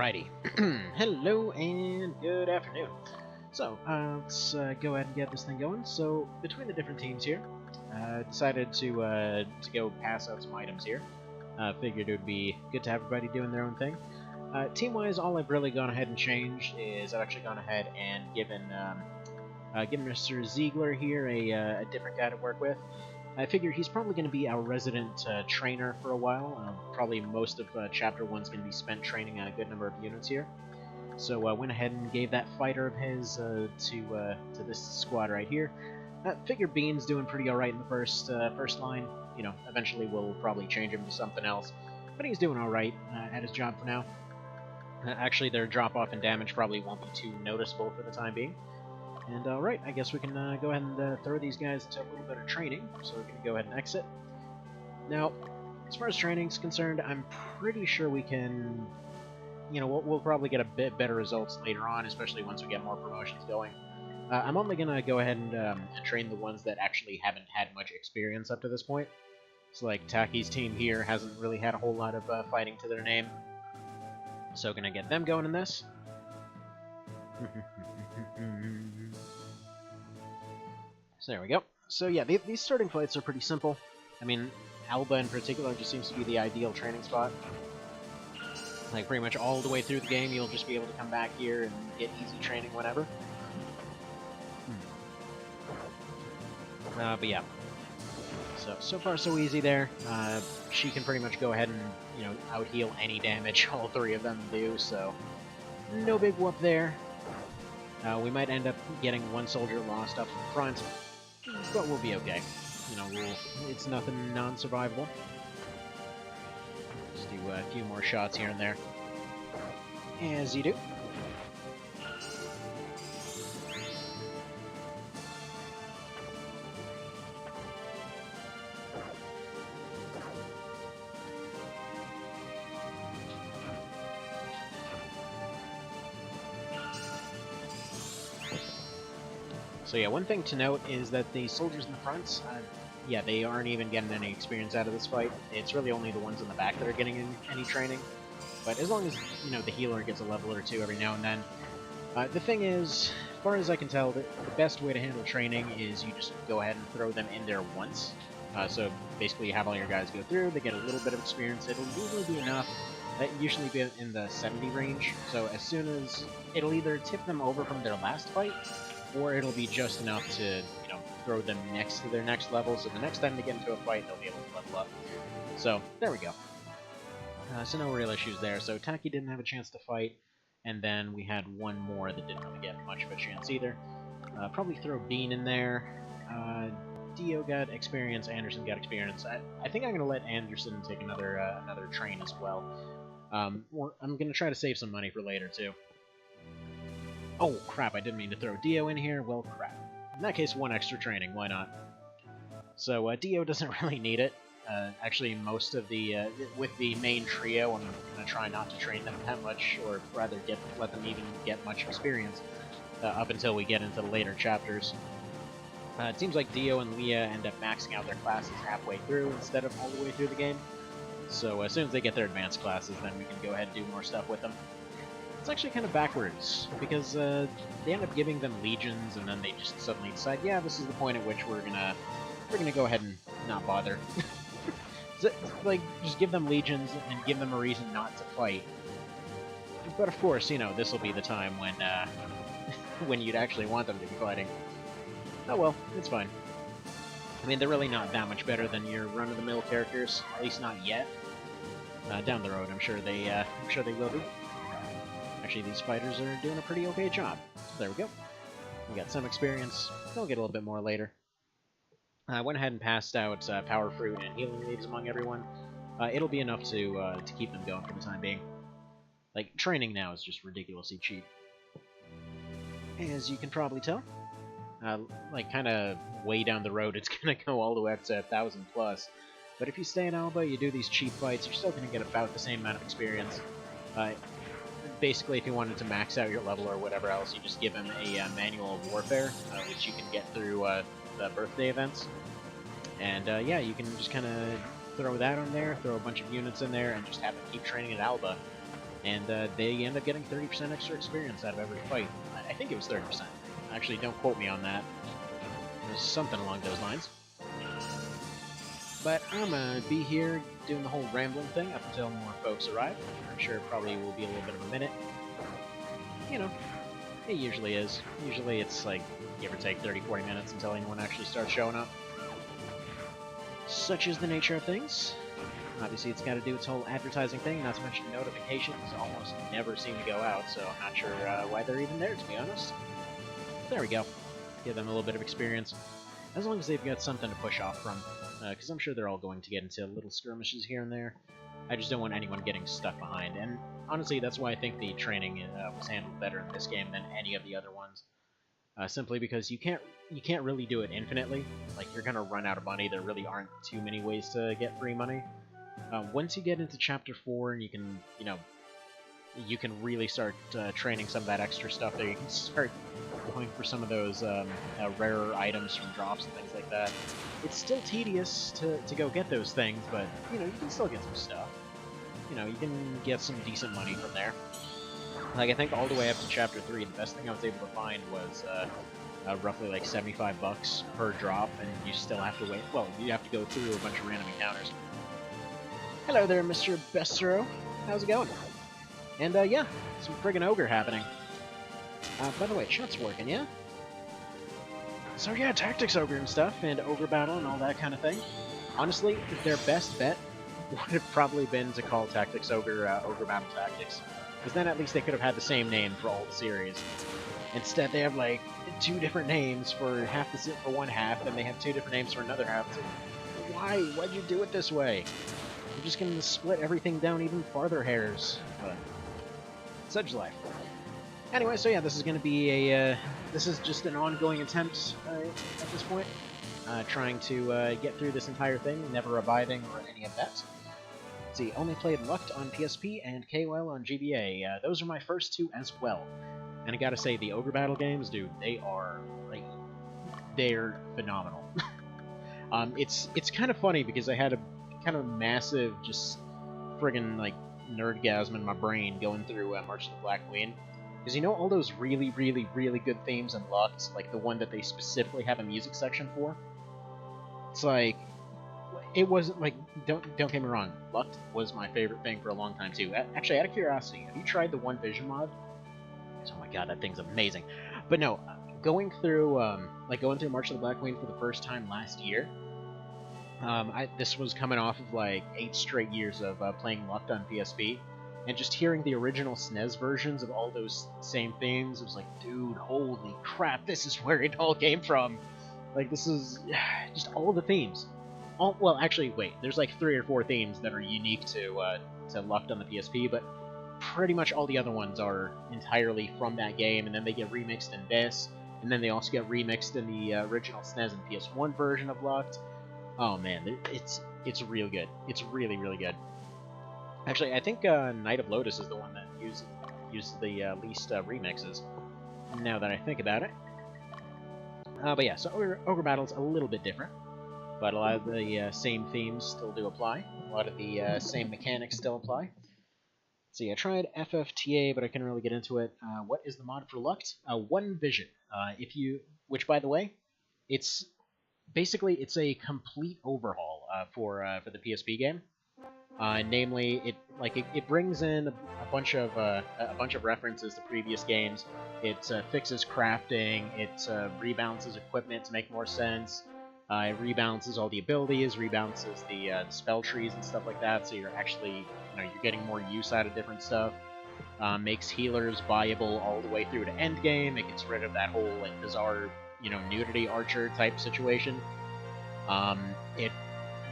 Alrighty. Hello and good afternoon. So, let's go ahead and get this thing going. So, between the different teams here, decided to go pass out some items here. Figured it would be good to have everybody doing their own thing. Team-wise, all I've really gone ahead and changed is I've actually gone ahead and given Mr. Ziegler here a different guy to work with. I figure he's probably going to be our resident trainer for a while. Probably most of Chapter 1 is going to be spent training a good number of units here. So went ahead and gave that fighter of his to this squad right here. Figure Bean's doing pretty alright in the first line. You know, eventually we'll probably change him to something else. But he's doing alright at his job for now. Actually, their drop-off in damage probably won't be too noticeable for the time being. And alright, I guess we can go ahead and throw these guys into a little bit of training, so we're going to go ahead and exit. Now, as far as training's concerned, I'm pretty sure we can, you know, we'll probably get a bit better results later on, especially once we get more promotions going. I'm only going to go ahead and train the ones that actually haven't had much experience up to this point. So like Taki's team here hasn't really had a whole lot of fighting to their name. So going to get them going in this. So there we go. So yeah, these starting fights are pretty simple. I mean, Alba in particular just seems to be the ideal training spot. Like pretty much all the way through the game, you'll just be able to come back here and get easy training whenever. But yeah. So far so easy there. She can pretty much go ahead and, you know, out-heal any damage all three of them do, so no big whoop there. We might end up getting one soldier lost up front, but we'll be okay. You know, it's nothing non-survivable. Just do a few more shots here and there. As you do. So yeah, one thing to note is that the soldiers in the front, yeah, they aren't even getting any experience out of this fight. It's really only the ones in the back that are getting any training. But as long as, you know, the healer gets a level or two every now and then. The thing is, as far as I can tell, the best way to handle training is you just go ahead and throw them in there once. So basically you have all your guys go through, they get a little bit of experience, it'll usually be enough. That usually be in the 70 range, so as soon as it'll either tip them over from their last fight, or it'll be just enough to, you know, throw them next to their next level, so the next time they get into a fight, they'll be able to level up. So, there we go. So no real issues there. So Taki didn't have a chance to fight, and then we had one more that didn't really get much of a chance either. Probably throw Bean in there. Dio got experience, Anderson got experience. I think I'm going to let Anderson take another train as well. I'm going to try to save some money for later, too. Oh, crap, I didn't mean to throw Dio in here. Well, crap. In that case, one extra training, why not? So, Dio doesn't really need it. Actually, most of the, with the main trio, I'm going to try not to train them that much, or rather let them even get much experience, up until we get into the later chapters. It seems like Dio and Leah end up maxing out their classes halfway through, instead of all the way through the game. So, as soon as they get their advanced classes, then we can go ahead and do more stuff with them. It's actually kind of backwards, because they end up giving them legions, and then they just suddenly decide, yeah, this is the point at which we're gonna go ahead and not bother. So, like, just give them legions and give them a reason not to fight. But of course, you know, this will be the time when when you'd actually want them to be fighting. Oh well, it's fine. I mean, they're really not that much better than your run-of-the-mill characters, at least not yet. Down the road, I'm sure they will be. Actually, these fighters are doing a pretty okay job. So there we go. We got some experience. They'll get a little bit more later. I went ahead and passed out power fruit and healing leaves among everyone. It'll be enough to keep them going for the time being. Like, training now is just ridiculously cheap. As you can probably tell. Like, kind of way down the road, it's going to go all the way up to 1,000 plus. But if you stay in Alba, you do these cheap fights, you're still going to get about the same amount of experience. Basically, if you wanted to max out your level or whatever else, you just give him a manual of warfare, which you can get through the birthday events. And yeah, you can just kind of throw that on there, throw a bunch of units in there, and just have it keep training at Alba. and they end up getting 30% extra experience out of every fight. I think it was 30%. Actually, don't quote me on that. It was something along those lines. But I'm gonna be here doing the whole rambling thing up until more folks arrive. I'm sure it probably will be a little bit of a minute. You know, it usually is. Usually it's like, give or take 30-40 minutes until anyone actually starts showing up. Such is the nature of things. Obviously, it's got to do its whole advertising thing, not to mention notifications almost never seem to go out, so I'm not sure why they're even there, to be honest. There we go. Give them a little bit of experience. As long as they've got something to push off from, because I'm sure they're all going to get into little skirmishes here and there. I just don't want anyone getting stuck behind, and honestly, that's why I think the training was handled better in this game than any of the other ones. Simply because you can't really do it infinitely. Like, you're gonna run out of money. There really aren't too many ways to get free money. Once you get into Chapter 4, and you can really start training some of that extra stuff there. You can start going for some of those rarer items from drops and things like that. It's still tedious to go get those things, but, you can still get some stuff. You can get some decent money from there. Like, I think all the way up to Chapter 3, the best thing I was able to find was roughly like 75 bucks per drop, and you still have to wait. Well, you have to go through a bunch of random encounters. Hello there, Mr. Bestero. How's it going? And, yeah, some friggin' Ogre happening. By the way, chat's working, yeah? So, yeah, Tactics Ogre and stuff, and Ogre Battle and all that kind of thing. Honestly, their best bet would have probably been to call Tactics Ogre Ogre Battle Tactics. Because then at least they could have had the same name for all the series. Instead, they have, like, 2 different names for for one half, and they have 2 different names for another half. So, why? Why'd you do it this way? You're just going to split everything down even farther hairs. But such life. Anyway, so yeah, this is going to be this is just an ongoing attempt at this point. Trying to get through this entire thing, never reviving or any of that. Let's see, only played Lucht on PSP and KOL on GBA. Those are my first 2 as well. And I gotta say, the Ogre Battle games, dude, they're phenomenal. It's kind of funny because I had a kind of massive, just friggin' like nerdgasm in my brain going through March of the Black Queen. Because all those really, really, really good themes in Lucht, like the one that they specifically have a music section for. It's like, it wasn't like, don't get me wrong, Lucht was my favorite thing for a long time too. Actually, out of curiosity, have you tried the One Vision mod? Oh my god, that thing's amazing. But no, going through March of the Black Queen for the first time last year. This was coming off of like 8 straight years of playing Lucht on PSP, and just hearing the original SNES versions of all those same themes, it was like, dude, holy crap, this is where it all came from. Like, this is just all the themes. Well, actually, wait, there's like 3 or 4 themes that are unique to Lucht on the PSP, but pretty much all the other ones are entirely from that game, and then they get remixed in this, and then they also get remixed in the original SNES and PS1 version of Lucht. Oh man, it's real good. It's really, really good. Actually, I think Knight of Lotus is the one that uses the least remixes, now that I think about it. But yeah, so Ogre Battle's a little bit different, but a lot of the same themes still do apply. A lot of the same mechanics still apply. See, I tried FFTA, but I couldn't really get into it. What is the mod for Lucht? One Vision. Which, by the way, it's a complete overhaul for the PSP game. Namely, it brings in a bunch of references to previous games. It fixes crafting. It rebalances equipment to make more sense. It rebalances all the abilities, rebalances the spell trees and stuff like that. So you're actually, you're getting more use out of different stuff. Makes healers viable all the way through to end game. It gets rid of that whole like bizarre, nudity archer type situation. It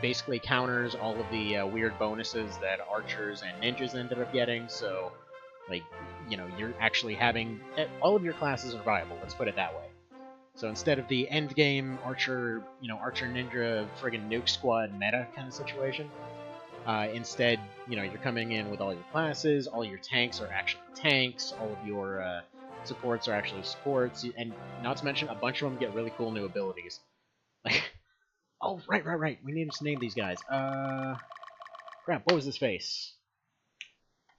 basically counters all of the weird bonuses that archers and ninjas ended up getting. So, like, you're actually having all of your classes are viable. Let's put it that way. So instead of the end game archer, archer ninja friggin' nuke squad meta kind of situation, instead, you're coming in with all your classes. All your tanks are actually tanks. All of your supports are actually supports, and not to mention a bunch of them get really cool new abilities. Like, oh, right. We need to name these guys. Crap, what was his face?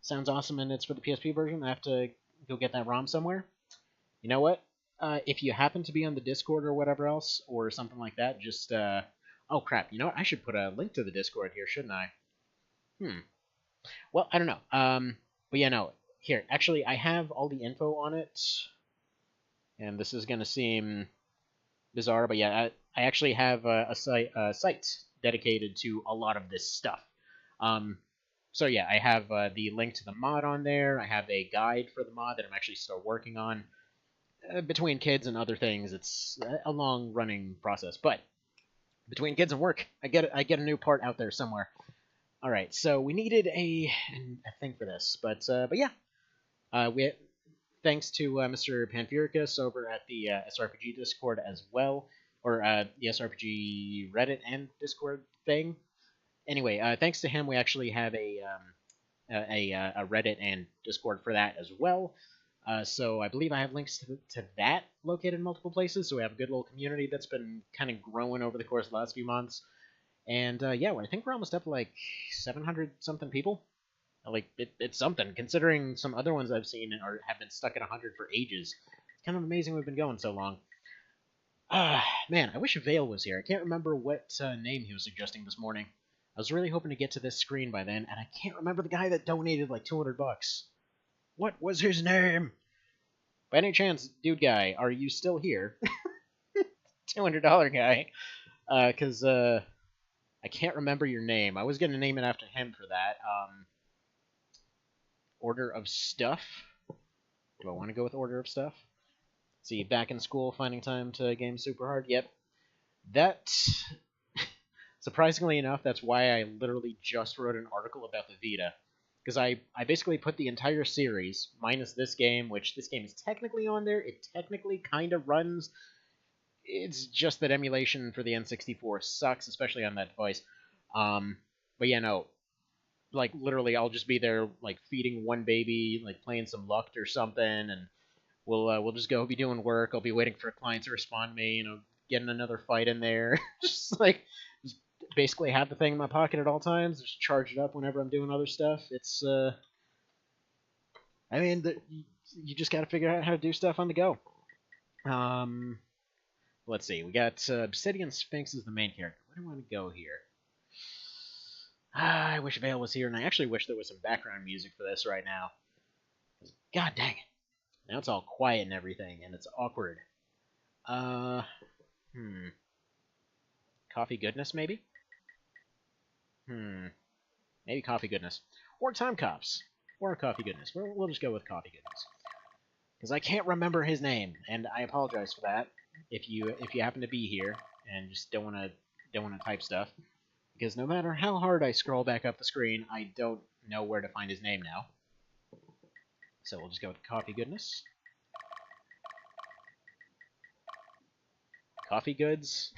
Sounds awesome, and it's for the PSP version. I have to go get that ROM somewhere. You know what? If you happen to be on the Discord or whatever else, or something like that, just oh crap! You know what? I should put a link to the Discord here, shouldn't I? Hmm. Well, I don't know. But yeah, no. Here, actually, I have all the info on it, and this is gonna seem bizarre, but yeah, I actually have a site dedicated to a lot of this stuff. Um, so yeah, I have the link to the mod on there. I have a guide for the mod that I'm actually still working on. Between kids and other things, it's a long running process. But between kids and work, I get a new part out there somewhere. All right, so we needed a thing for this, but yeah, we thanks to Mr. Panfuricus over at the SRPG Discord as well, or the SRPG Reddit and Discord thing. Anyway, thanks to him, we actually have a Reddit and Discord for that as well. So I believe I have links to that located in multiple places. So we have a good little community that's been kind of growing over the course of the last few months. And yeah, I think we're almost up to like 700 something people. Like it's something considering some other ones I've seen have been stuck at 100 for ages. It's kind of amazing we've been going so long. Man, I wish Vale was here. I can't remember what name he was suggesting this morning. I was really hoping to get to this screen by then, and I can't remember the guy that donated like $200. What was his name? By any chance, dude guy, are you still here? $200 guy. Because I can't remember your name. I was going to name it after him for that. Order of Stuff. Do I want to go with Order of Stuff? See, back in school, finding time to game super hard. Yep. That, surprisingly enough, that's why I literally just wrote an article about the Vita. Because I basically put the entire series, minus this game, which this game is technically on there. It technically kind of runs. It's just that emulation for the N64 sucks, especially on that device. But yeah, no. Like, literally, I'll just be there, like, feeding one baby, like, playing some Lucht or something, and we'll just go be doing work. I'll be waiting for a client to respond to me, getting another fight in there. Just basically have the thing in my pocket at all times. Just charge it up whenever I'm doing other stuff. It's, I mean, you just gotta figure out how to do stuff on the go. Let's see. We got Obsidian Sphinx as the main character. Where do I want to go here? I wish Vale was here, and I actually wish there was some background music for this right now. God dang it. Now it's all quiet and everything, and it's awkward. Coffee Goodness, maybe? Maybe Coffee Goodness. Or Time Cops. Or Coffee Goodness. We'll just go with Coffee Goodness. Because I can't remember his name, and I apologize for that. If you happen to be here and just don't want to type stuff, because no matter how hard I scroll back up the screen, I don't know where to find his name now. So we'll just go with Coffee Goodness. Coffee Goods.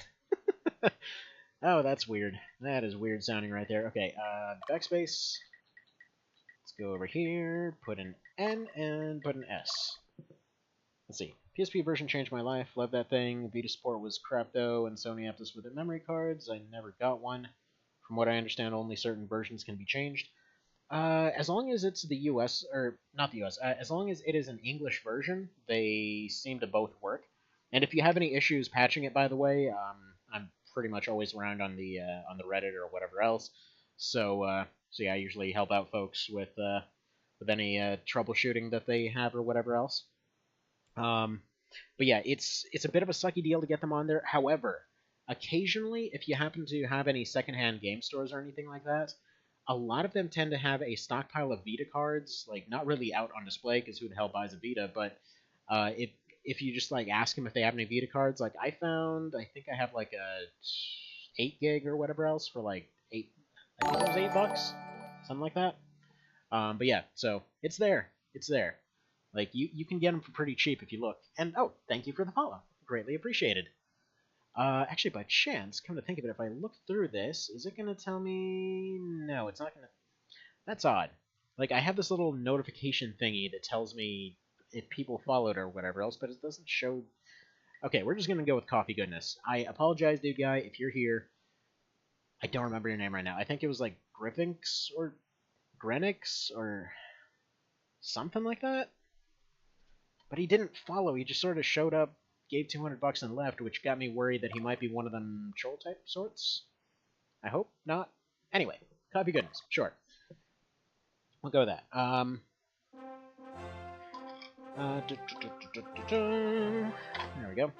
Oh, that's weird. That is weird sounding right there. Okay, backspace. Let's go over here, put an N, and put an S. Let's see. PSP version changed my life. Love that thing. Vita support was crap though, and Sony upped us with their memory cards. I never got one. From what I understand, only certain versions can be changed. As long as it's the US, or not the US, as long as it is an English version, they seem to both work. And if you have any issues patching it, by the way, I'm pretty much always around on the Reddit or whatever else. So yeah, I usually help out folks with any troubleshooting that they have or whatever else. But yeah, it's a bit of a sucky deal to get them on there. However, occasionally, if you happen to have any secondhand game stores or anything like that, a lot of them tend to have a stockpile of Vita cards, like not really out on display because who the hell buys a Vita, but if you just like ask them if they have any Vita cards, like I think I have like a 8 gig or whatever else for like I think it was $8, something like that. But yeah, so it's there. Like you can get them for pretty cheap if you look. And oh, thank you for the follow, greatly appreciated. Actually, by chance, come to think of it, if I look through this, is it gonna tell me? No, it's not gonna. That's odd. Like I have this little notification thingy that tells me if people followed or whatever else, but it doesn't show. Okay, we're just gonna go with Coffee Goodness. I apologize, dude guy, if you're here. I don't remember your name right now. I think it was like Griffix or Grenix or Something like that? But he didn't follow, he just sort of showed up, gave 200 bucks and left, which got me worried that he might be one of them troll type sorts. I hope not. Anyway, coffee goodness, sure. We'll go with that. There we go.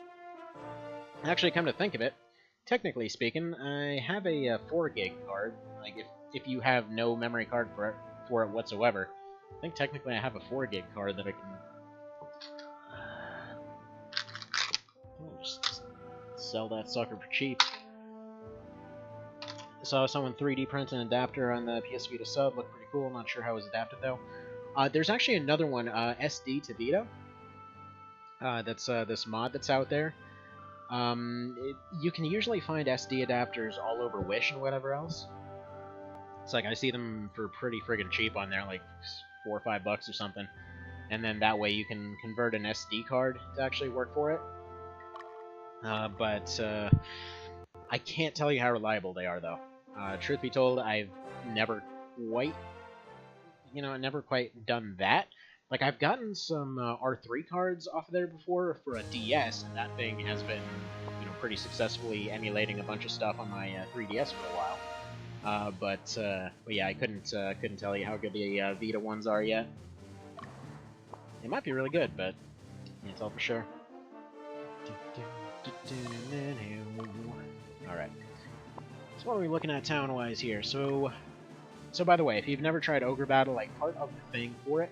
Actually, come to think of it, technically speaking, I have a 4 gig card. Like, if you have no memory card for it whatsoever, I think technically I have a 4 gig card that I can just sell that sucker for cheap. I saw someone 3D print an adapter on the PS Vita sub. Looked pretty cool. Not sure how it was adapted though. There's actually another one, SD to Vita. That's this mod that's out there. You can usually find SD adapters all over Wish and whatever else. It's like I see them for pretty friggin' cheap on there, like $4 or $5 or something. And then that way you can convert an SD card to actually work for it. But I can't tell you how reliable they are, though. Truth be told, I've never quite, done that. Like, I've gotten some R3 cards off of there before for a DS, and that thing has been, pretty successfully emulating a bunch of stuff on my 3DS for a while. But yeah, I couldn't tell you how good the Vita ones are yet. They might be really good, but can't tell for sure. Alright. So what are we looking at town-wise here? So by the way, if you've never tried Ogre Battle, like, part of the thing for it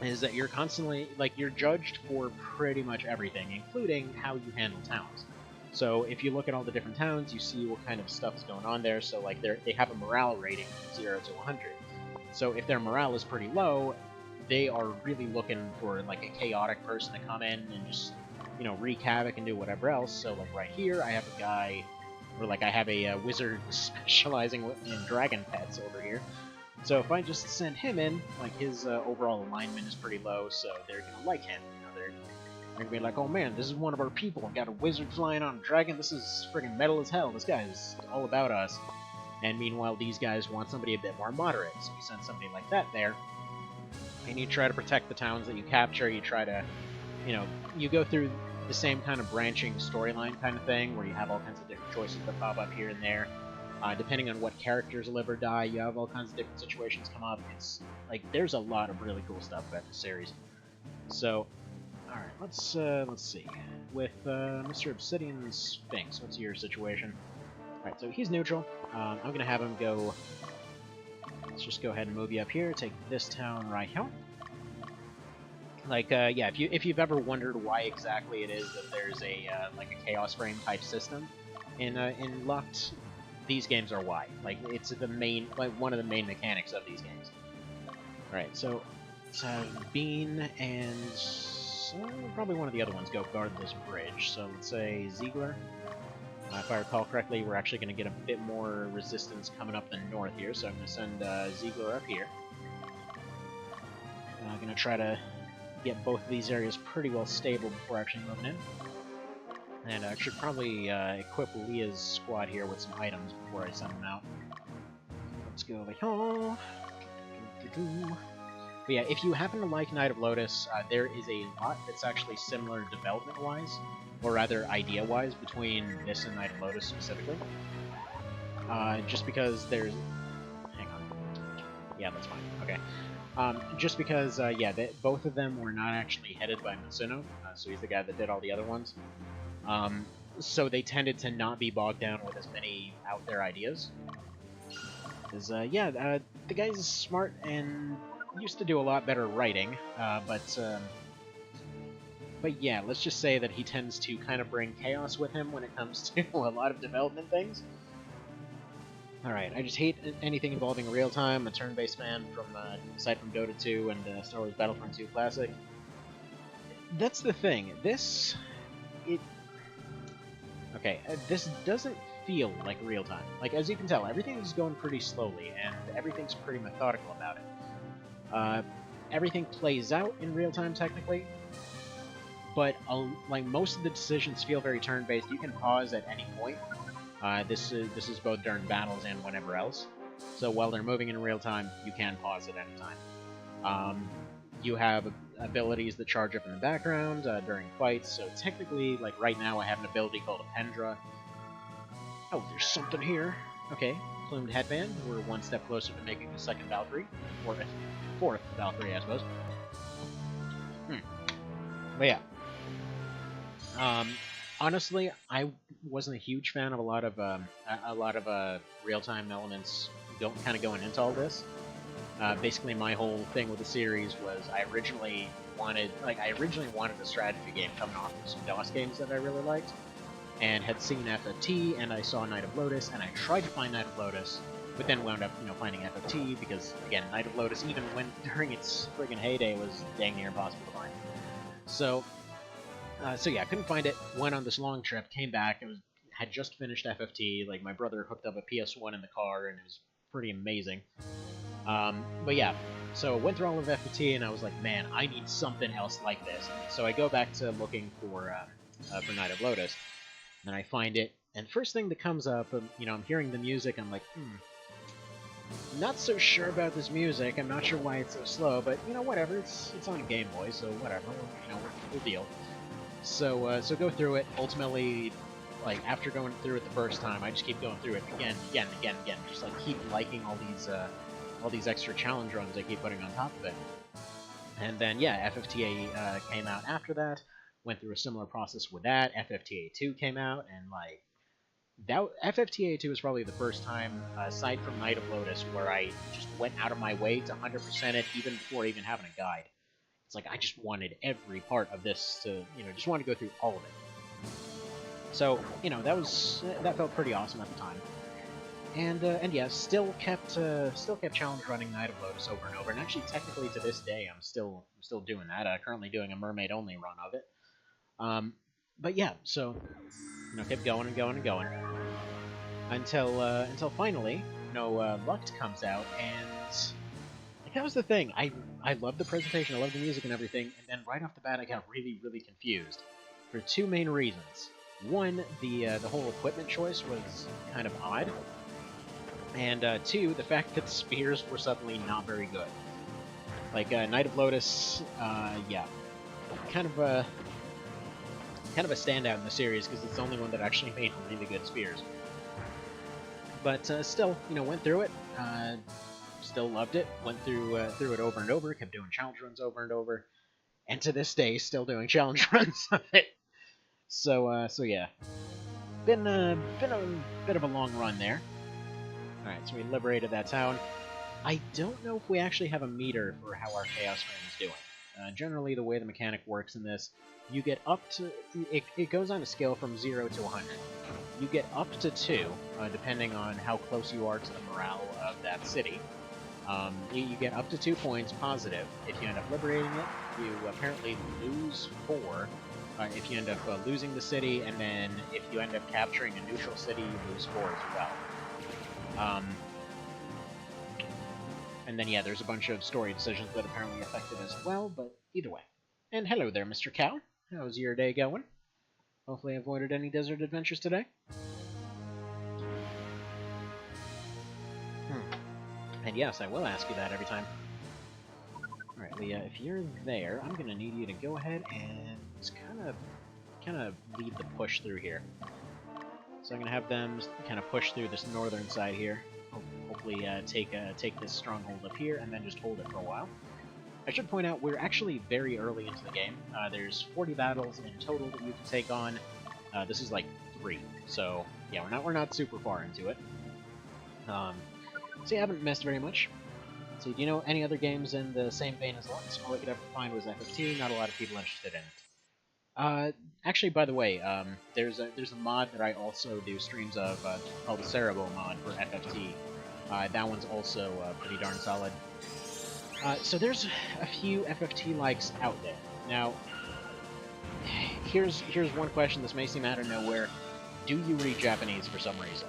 is that you're constantly, you're judged for pretty much everything, including how you handle towns. So if you look at all the different towns, you see what kind of stuff is going on there. So, like, they have a morale rating from 0 to 100. So if their morale is pretty low, they are really looking for, like, a chaotic person to come in and just, wreak havoc and do whatever else. So, like, right here, I have a guy, or, like, I have a wizard specializing in dragon pets over here. So if I just send him in, like, his overall alignment is pretty low, so they're gonna like him. They're gonna be like, oh man, this is one of our people. Got a wizard flying on a dragon. This is friggin' metal as hell. This guy is all about us. And meanwhile, these guys want somebody a bit more moderate. So you send somebody like that there, and you try to protect the towns that you capture. You try to, you go through the same kind of branching storyline kind of thing, where you have all kinds of different choices that pop up here and there. Depending on what characters live or die, you have all kinds of different situations come up. It's like there's a lot of really cool stuff about the series. So, all right, let's see. With Mr. Obsidian Sphinx, what's your situation? All right, so he's neutral. I'm gonna have him go. Let's just go ahead and move you up here. Take this town right here. Like, yeah, if you've ever wondered why exactly it is that there's a like a Chaos Frame type system in Locked. These games are why. Like, it's the main, one of the main mechanics of these games. Alright, so let's have Bean and probably one of the other ones go guard this bridge. So let's say Ziegler. If I recall correctly, we're actually going to get a bit more resistance coming up the north here, so I'm going to send Ziegler up here. I'm going to try to get both of these areas pretty well stable before actually moving in. And I should probably equip Leah's squad here with some items before I send them out. Let's go over here. But yeah, if you happen to like Knight of Lotus, there is a lot that's actually similar development-wise, or rather idea-wise, between this and Knight of Lotus specifically. Just because there's... Hang on. Yeah, that's fine. Okay. Just because, yeah, both of them were not actually headed by Matsuno, so he's the guy that did all the other ones. So they tended to not be bogged down with as many out there ideas. Because, yeah, the guy's smart and used to do a lot better writing, but yeah, let's just say that he tends to kind of bring chaos with him when it comes to a lot of development things. Alright, I just hate anything involving real-time, a turn-based fan, aside from Dota 2 and Star Wars Battlefront 2 Classic. That's the thing, this doesn't feel like real-time. Like, as you can tell, everything's going pretty slowly, and everything's pretty methodical about it. Everything plays out in real-time, technically, but, like, most of the decisions feel very turn-based. You can pause at any point. This is both during battles and whenever else. So while they're moving in real time, you can pause at any time. You have abilities that charge up in the background during fights, so technically, like right now, I have an ability called a Pendra. Oh, there's something here. Okay, plumed headband. We're one step closer to making the second Valkyrie, or fourth Valkyrie, I suppose. But yeah. Honestly, I wasn't a huge fan of a lot of real-time elements kind of going into all this. Basically, my whole thing with the series was I originally wanted a strategy game coming off of some DOS games that I really liked, and had seen FFT, and I saw Night of Lotus, and I tried to find Night of Lotus, but then wound up, finding FFT because again, Night of Lotus, even when during its friggin' heyday, was dang near impossible to find. So yeah, I couldn't find it. Went on this long trip, came back. Had just finished FFT. Like my brother hooked up a PS1 in the car, and it was pretty amazing. But yeah, so went through all of FFT, and I was like, man, I need something else like this. So I go back to looking for Night of Lotus, and I find it. And first thing that comes up, I'm hearing the music. I'm like, not so sure about this music. I'm not sure why it's so slow, but whatever. It's on a Game Boy, so whatever. We'll deal. So go through it. Ultimately, like after going through it the first time, I just keep going through it again. Just like keep liking all these extra challenge runs I keep putting on top of it. And then yeah, FFTA came out after that. Went through a similar process with that. FFTA 2 came out, and like that FFTA 2 was probably the first time, aside from Night of Lotus, where I just went out of my way to 100% it, even before even having a guide. It's like I just wanted every part of this to, just wanted to go through all of it. So, that felt pretty awesome at the time. And yeah, still kept challenge running Night of Lotus over and over. And actually, technically to this day, I'm still doing that. Currently doing a mermaid only run of it. But yeah, so kept going and going and going until finally, Lucht comes out, and that was the thing. I loved the presentation, I loved the music and everything, and then right off the bat I got really, really confused for two main reasons. One, the whole equipment choice was kind of odd, and two, the fact that the spears were suddenly not very good. Like Night of Lotus, yeah, kind of a standout in the series because it's the only one that actually made really good spears. But still, went through it. Still loved it. Went through it over and over. Kept doing challenge runs over and over, and to this day, still doing challenge runs of it. So yeah, been a bit of a long run there. All right, so we liberated that town. I don't know if we actually have a meter for how our Chaos Man is doing. Generally, the way the mechanic works in this, you get up to it goes on a scale from 0 to 100. You get up to 2, depending on how close you are to the morale of that city. You get up to 2 points positive. If you end up liberating it, you apparently lose 4 if you end up losing the city, and then if you end up capturing a neutral city, you lose 4 as well. And then yeah, there's a bunch of story decisions that apparently affect it as well, but either way. And hello there, Mr. Cow. How's your day going? Hopefully avoided any desert adventures today. And yes, I will ask you that every time. Alright, Leah, if you're there, I'm gonna need you to go ahead and kind of lead the push through here. So I'm gonna have them kind of push through this northern side here. Hopefully take this stronghold up here and then just hold it for a while. I should point out we're actually very early into the game. There's 40 battles in total that you can take on. This is like 3, so yeah, we're not super far into it. So you haven't missed very much. So do you know any other games in the same vein as Lux? All I could ever find was FFT. Not a lot of people interested in it. Actually, by the way, there's a mod that I also do streams of called the Cerebral mod for FFT. That one's also pretty darn solid. So there's a few FFT likes out there. Now, here's one question. This may seem out of nowhere. Do you read Japanese for some reason?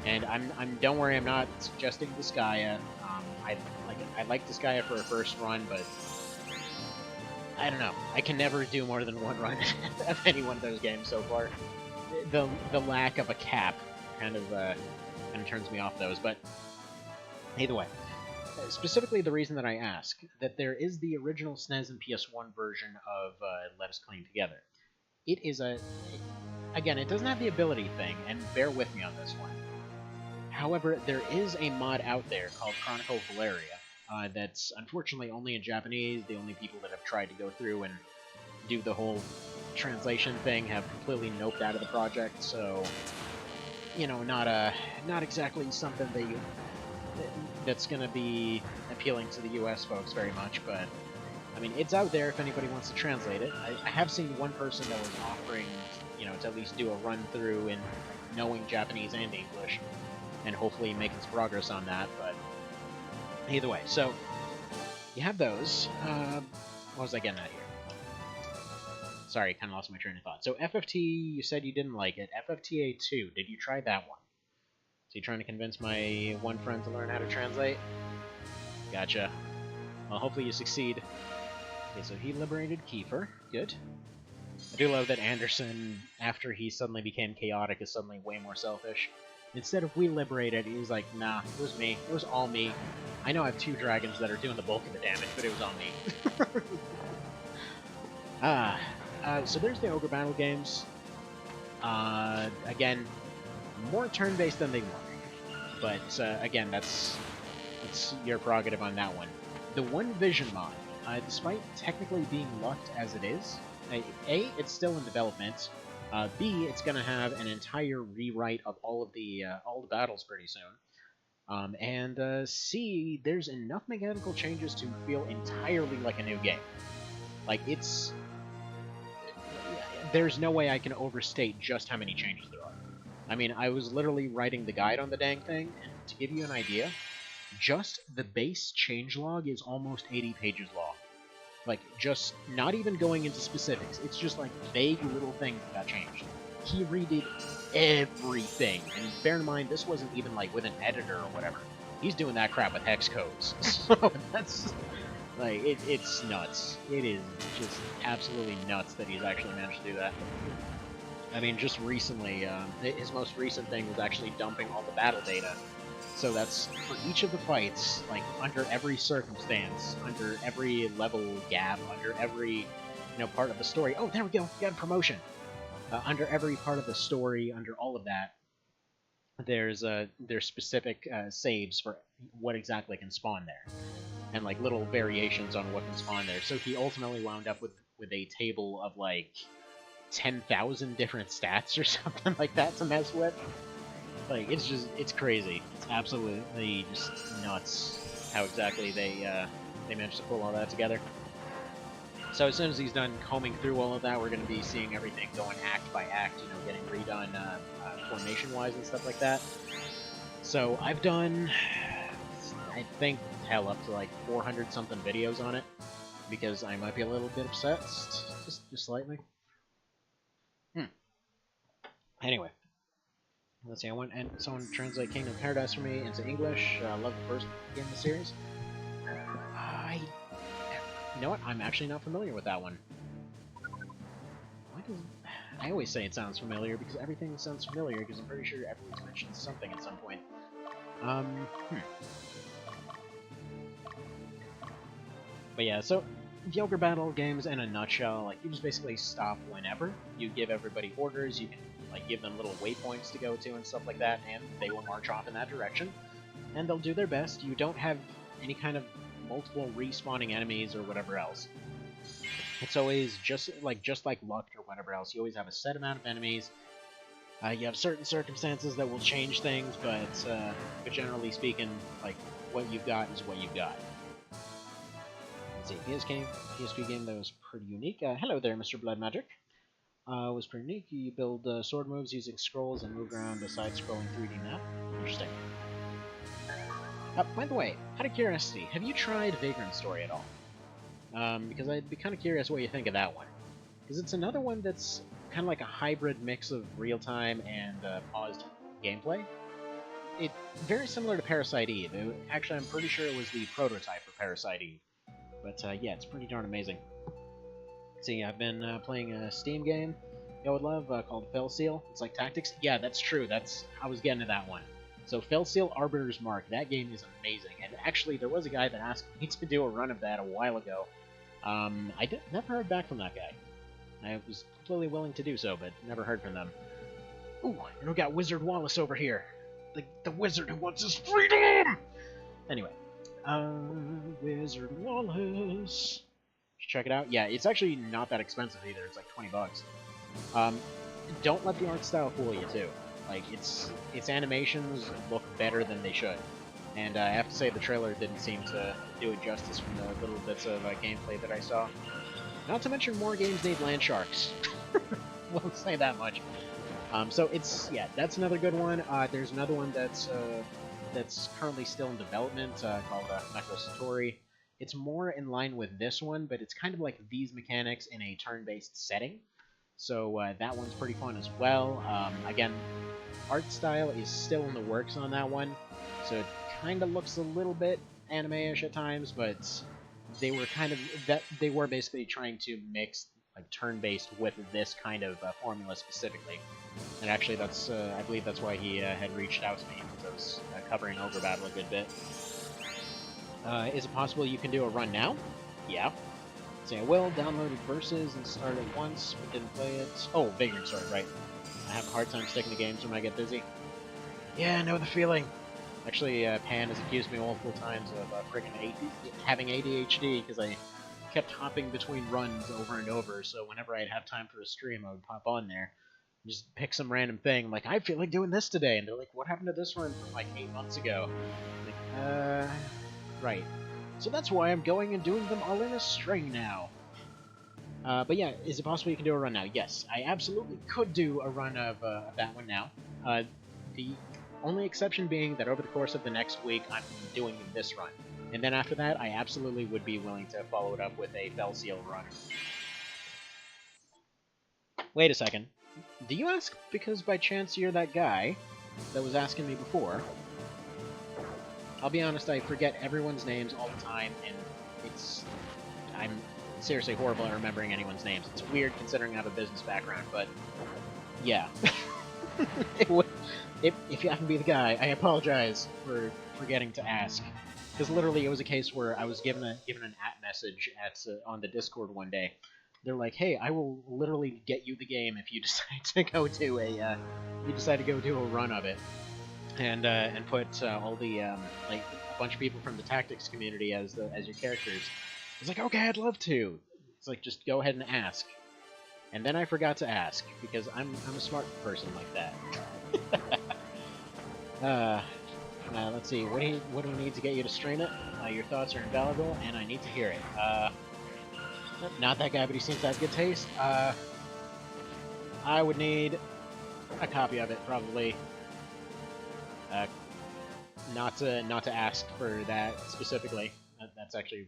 And don't worry, I'm not suggesting Disgaea. I like Disgaea for a first run, but I don't know. I can never do more than one run of any one of those games so far. The lack of a cap kind of turns me off those. But either way, specifically the reason that I ask, that there is the original SNES and PS1 version of Let Us Clean Together. It is again, it doesn't have the ability thing, and bear with me on this one. However, there is a mod out there called Chronicle of Valeria that's unfortunately only in Japanese. The only people that have tried to go through and do the whole translation thing have completely noped out of the project, so, you know, not exactly something that's going to be appealing to the US folks very much, but, I mean, it's out there if anybody wants to translate it. I have seen one person that was offering, you know, to at least do a run-through in knowing Japanese and English, and hopefully making some progress on that, but either way. So, you have those. What was I getting at here? Sorry, kind of lost my train of thought. So FFT, you said you didn't like it. FFTA 2, did you try that one? So you trying to convince my one friend to learn how to translate? Gotcha. Well, hopefully you succeed. Okay, so he liberated Kiefer. Good. I do love that Anderson, after he suddenly became chaotic, is suddenly way more selfish. Instead of we liberated, he's like, nah, it was me. It was all me. I know I have 2 dragons that are doing the bulk of the damage, but it was all me. So there's the Ogre Battle games. Again, more turn-based than they look. But, again, that's your prerogative on that one. The One Vision mod, despite technically being lucked as it is, A, it's still in development. B, it's going to have an entire rewrite of all the battles pretty soon. And C, there's enough mechanical changes to feel entirely like a new game. Like, there's no way I can overstate just how many changes there are. I mean, I was literally writing the guide on the dang thing, and to give you an idea, just the base changelog is almost 80 pages long. Like, just not even going into specifics, it's just like vague little things that got changed. He redid everything, and bear in mind, this wasn't even like with an editor or whatever. He's doing that crap with hex codes. So that's... like, it's nuts. It is just absolutely nuts that he's actually managed to do that. I mean, just recently, his most recent thing was actually dumping all the battle data. So that's for each of the fights, like, under every circumstance, under every level gap, under every, part of the story. Oh, there we go, we got a promotion! Under every part of the story, under all of that, there's specific saves for what exactly can spawn there. And, like, little variations on what can spawn there. So he ultimately wound up with a table of, like, 10,000 different stats or something like that to mess with. Like, it's crazy. It's absolutely just nuts how exactly they managed to pull all that together. So as soon as he's done combing through all of that, we're going to be seeing everything going act by act, getting redone formation-wise and stuff like that. So I've done, I think, hell, up to like 400-something videos on it, because I might be a little bit obsessed, just slightly. Anyway, let's see, I went and someone translate Kingdom of Paradise for me into English. I love the first game in the series. You know what? I'm actually not familiar with that one. Why does... I always say it sounds familiar because everything sounds familiar because I'm pretty sure everyone's mentioned something at some point. But yeah, so the Ogre Battle games in a nutshell, like, you just basically stop whenever. You give everybody orders, you can, like, give them little waypoints to go to and stuff like that, and they will march off in that direction. And they'll do their best. You don't have any kind of multiple respawning enemies or whatever else. It's always just like luck or whatever else. You always have a set amount of enemies. You have certain circumstances that will change things, but generally speaking, like, what you've got is what you've got. Let's see, PSP game that was pretty unique. Hello there, Mr. Blood Magic. It was pretty unique. You build sword moves using scrolls and move around a side-scrolling 3D map. Interesting. By the way, out of curiosity, have you tried Vagrant Story at all? Because I'd be kind of curious what you think of that one. Because it's another one that's kind of like a hybrid mix of real-time and paused gameplay. It's very similar to Parasite Eve. Actually, I'm pretty sure it was the prototype for Parasite Eve. But yeah, it's pretty darn amazing. See, I've been playing a Steam game I would love called Fell Seal. It's like tactics. Yeah, that's true. I was getting to that one. So Fell Seal Arbiter's Mark, that game is amazing. And actually, there was a guy that asked me to do a run of that a while ago. Never heard back from that guy. I was completely willing to do so, but never heard from them. Ooh, and we got Wizard Wallace over here. The wizard who wants his freedom! Anyway. Wizard Wallace. Check it out. Yeah, it's actually not that expensive either. It's like 20 bucks. Don't let the art style fool you, too. Like, its animations look better than they should. And I have to say, the trailer didn't seem to do it justice from the little bits of gameplay that I saw. Not to mention, more games need land sharks. Won't say that much. So it's, yeah, that's another good one. There's another one that's currently still in development called Mecha Satori. It's more in line with this one, but it's kind of like these mechanics in a turn-based setting. So that one's pretty fun as well. Again, art style is still in the works on that one, so it kind of looks a little bit anime-ish at times, but they were basically trying to mix like turn-based with this kind of formula specifically. And actually, that's I believe that's why he had reached out to me, because I was covering Ogre Battle a good bit. Is it possible you can do a run now? Yeah. Say I will. Downloaded Versus and started it once, but didn't play it. Oh, Vagrant Sword, right. I have a hard time sticking to games when I get busy. Yeah, I know the feeling. Actually, Pan has accused me multiple times of freaking having ADHD, because I kept hopping between runs over and over, so whenever I'd have time for a stream, I would pop on there and just pick some random thing, like, I feel like doing this today, and they're like, what happened to this run from like 8 months ago? I'm like, right. So that's why I'm going and doing them all in a string now. But yeah, is it possible you can do a run now? Yes, I absolutely could do a run of that one now. The only exception being that over the course of the next week, I'm doing this run. And then after that, I absolutely would be willing to follow it up with a Fell Seal run. Wait a second. Do you ask because by chance you're that guy that was asking me before? I'll be honest, I forget everyone's names all the time, and I'm seriously horrible at remembering anyone's names. It's weird considering I have a business background, but yeah. If you happen to be the guy, I apologize for forgetting to ask. Because literally, it was a case where I was given an @message on the Discord one day. They're like, "Hey, I will literally get you the game if you decide to go do a run of it," and put all the like a bunch of people from the tactics community as your characters. It's like, okay, I'd love to. It's like, just go ahead and ask. And then I forgot to ask because I'm a smart person like that. Let's see. What do we need to get you to stream it? Your thoughts are invaluable, and I need to hear it. Not that guy, but he seems to have good taste. I would need a copy of it, probably. Not to ask for that specifically. That's actually,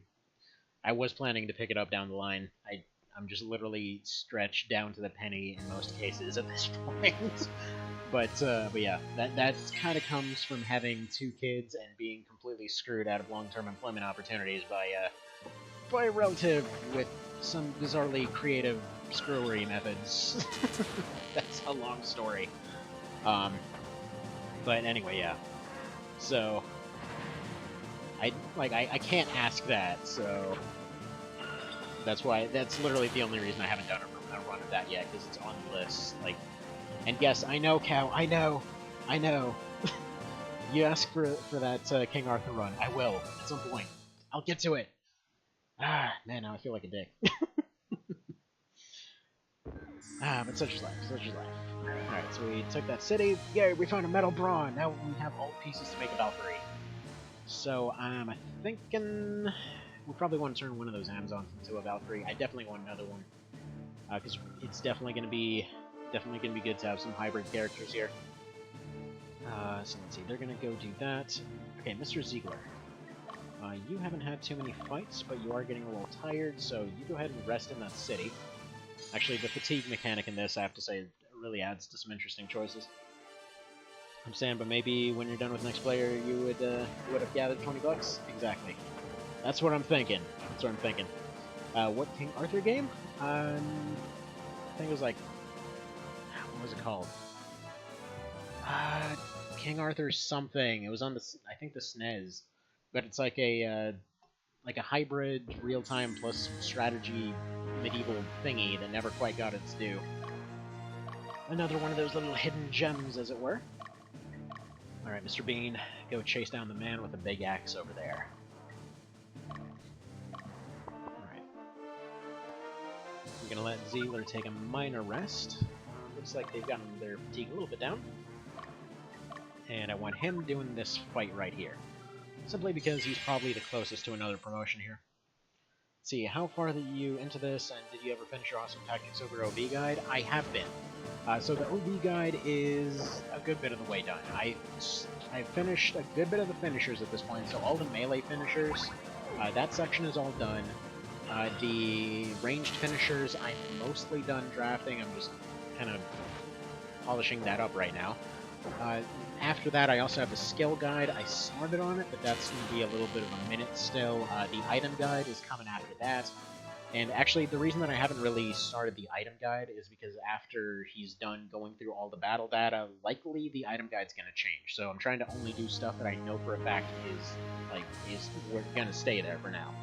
I was planning to pick it up down the line. I'm just literally stretched down to the penny in most cases at this point. But yeah, that kind of comes from having 2 kids and being completely screwed out of long-term employment opportunities by a relative with some bizarrely creative screwery methods. That's a long story. But anyway, yeah. So I can't ask that, so that's literally the only reason I haven't done a run of that yet, because it's on the list. Like, and yes, I know, Cow, I know. You ask for that King Arthur run. I will, at some point. I'll get to it. Ah, man, now I feel like a dick. But such is life, Alright, so we took that city. Yay, we found a metal brawn. Now we have all the pieces to make a Valkyrie. So, I'm thinking we probably want to turn one of those Amazons into a Valkyrie. I definitely want another one. Because it's definitely gonna be good to have some hybrid characters here. So let's see, they're gonna go do that. Okay, Mr. Ziegler. You haven't had too many fights, but you are getting a little tired, so you go ahead and rest in that city. Actually, the fatigue mechanic in this, I have to say, really adds to some interesting choices. I'm saying, but maybe when you're done with next player, you would have gathered 20 bucks? Exactly. That's what I'm thinking. What King Arthur game? I think it was like, what was it called? King Arthur something. It was on I think the SNES. but it's like a hybrid real-time plus strategy medieval thingy that never quite got its due. Another one of those little hidden gems, as it were. Alright, Mr. Bean, go chase down the man with the big axe over there. Alright. I'm gonna let Ziegler take a minor rest. Looks like they've gotten their fatigue a little bit down. And I want him doing this fight right here. Simply because he's probably the closest to another promotion here. Let's see, how far are you into this, and did you ever finish your Awesome Tactics Ogre OB guide? I have been. So the OB guide is a good bit of the way done. I've finished a good bit of the finishers at this point, so all the melee finishers, that section is all done. The ranged finishers, I'm mostly done drafting. I'm just kind of polishing that up right now. After that, I also have the skill guide. I started on it, but that's going to be a little bit of a minute still. The item guide is coming after that. And actually, the reason that I haven't really started the item guide is because after he's done going through all the battle data, likely the item guide's going to change. So I'm trying to only do stuff that I know for a fact is going to stay there for now.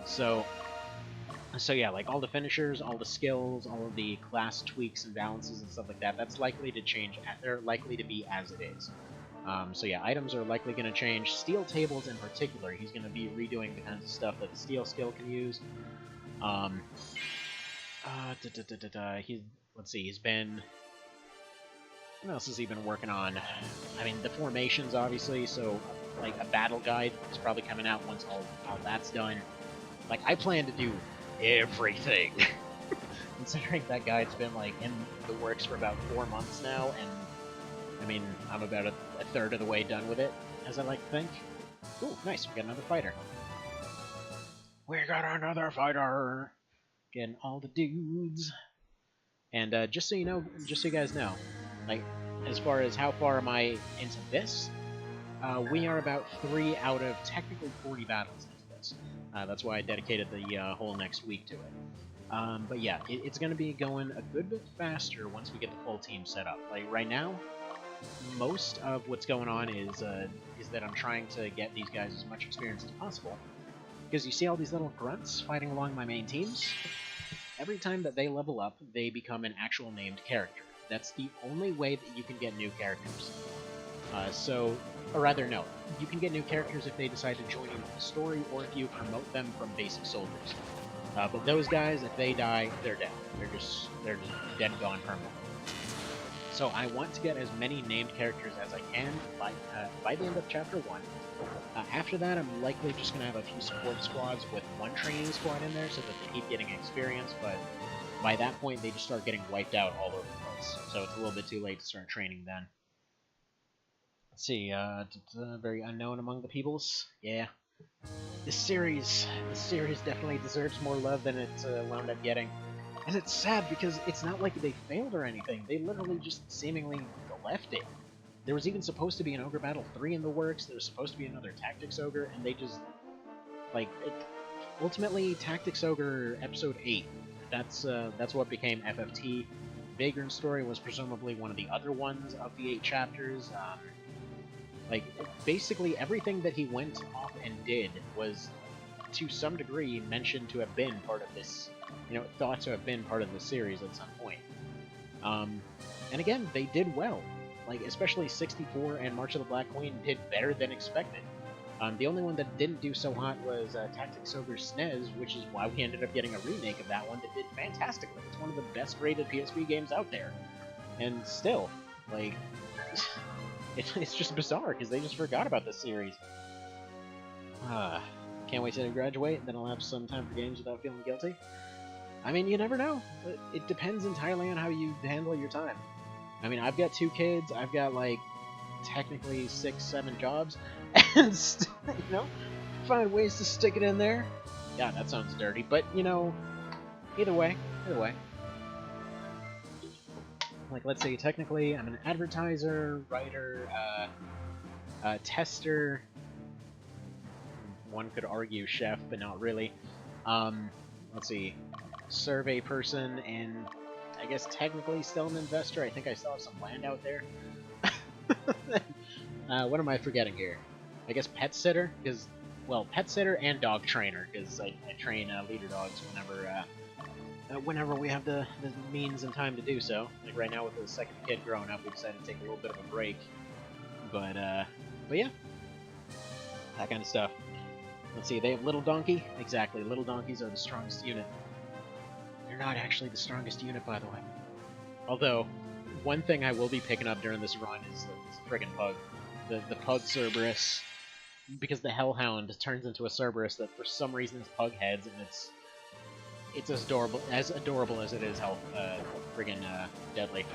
So yeah, like all the finishers, all the skills, all of the class tweaks and balances and stuff like that, that's likely to change. They're likely to be as it is. So yeah, items are likely going to change. Steel tables in particular, he's going to be redoing the kinds of stuff that the steel skill can use. Let's see, he's been... What else has he been working on? I mean, the formations, obviously, so, like, a battle guide is probably coming out once all that's done. Like, I plan to do everything. Considering that guide's been, like, in the works for about 4 months now, and, I mean, I'm about a third of the way done with it, as I like to think. Ooh, nice, we got another fighter. We got another fighter! Getting all the dudes. And just so you know, just so you guys know, like, as far as how far am I into this, we are about 3 out of technically 40 battles into this. That's why I dedicated the whole next week to it. But yeah, it's going to be going a good bit faster once we get the full team set up. Like, right now, most of what's going on is that I'm trying to get these guys as much experience as possible. Because you see all these little grunts fighting along my main teams? Every time that they level up, they become an actual named character. That's the only way that you can get new characters. Or rather, no. You can get new characters if they decide to join you in the story, or if you promote them from basic soldiers. But those guys, if they die, they're dead. They're just dead and gone permanently. So I want to get as many named characters as I can by the end of Chapter 1. After that, I'm likely just going to have a few support squads with one training squad in there so that they keep getting experience, but by that point they just start getting wiped out all over the place. So it's a little bit too late to start training then. Let's see, very unknown among the peoples. Yeah. This series definitely deserves more love than it wound up getting. And it's sad because it's not like they failed or anything. They literally just seemingly left it. There was even supposed to be an Ogre Battle 3 in the works, there was supposed to be another Tactics Ogre, and they just... ultimately, Tactics Ogre Episode 8, that's what became FFT. Vagrant's story was presumably one of the other ones of the 8 chapters. Basically everything that he went off and did was, to some degree, mentioned to have been part of this, thought to have been part of the series at some point. And again, they did well. Especially 64 and March of the Black Queen did better than expected. The only one that didn't do so hot was Tactics Ogre SNES, which is why we ended up getting a remake of that one that did fantastically. It's one of the best rated PSP games out there. And still, it's just bizarre, because they just forgot about this series. Can't wait to graduate, then I'll have some time for games without feeling guilty. I mean, you never know. It depends entirely on how you handle your time. I mean, I've got 2 kids, I've got, technically 6, 7 jobs, and, find ways to stick it in there. God, that sounds dirty, but, either way. Let's say, technically, I'm an advertiser, writer, tester, one could argue chef, but not really. Let's see, survey person, and I guess technically still an investor. I think I still have some land out there. What am I forgetting here? I guess pet sitter, because, well, pet sitter and dog trainer, because I train leader dogs whenever we have the means and time to do so. Like right now with the second kid growing up, we decided to take a little bit of a break. But yeah, that kind of stuff. Let's see, they have Little Donkey. Exactly, Little Donkeys are the strongest unit. They're not actually the strongest unit, by the way. Although, one thing I will be picking up during this run is the friggin' pug. The pug Cerberus. Because the Hellhound turns into a Cerberus that for some reason is pug heads, and it's as adorable as it is friggin' deadly.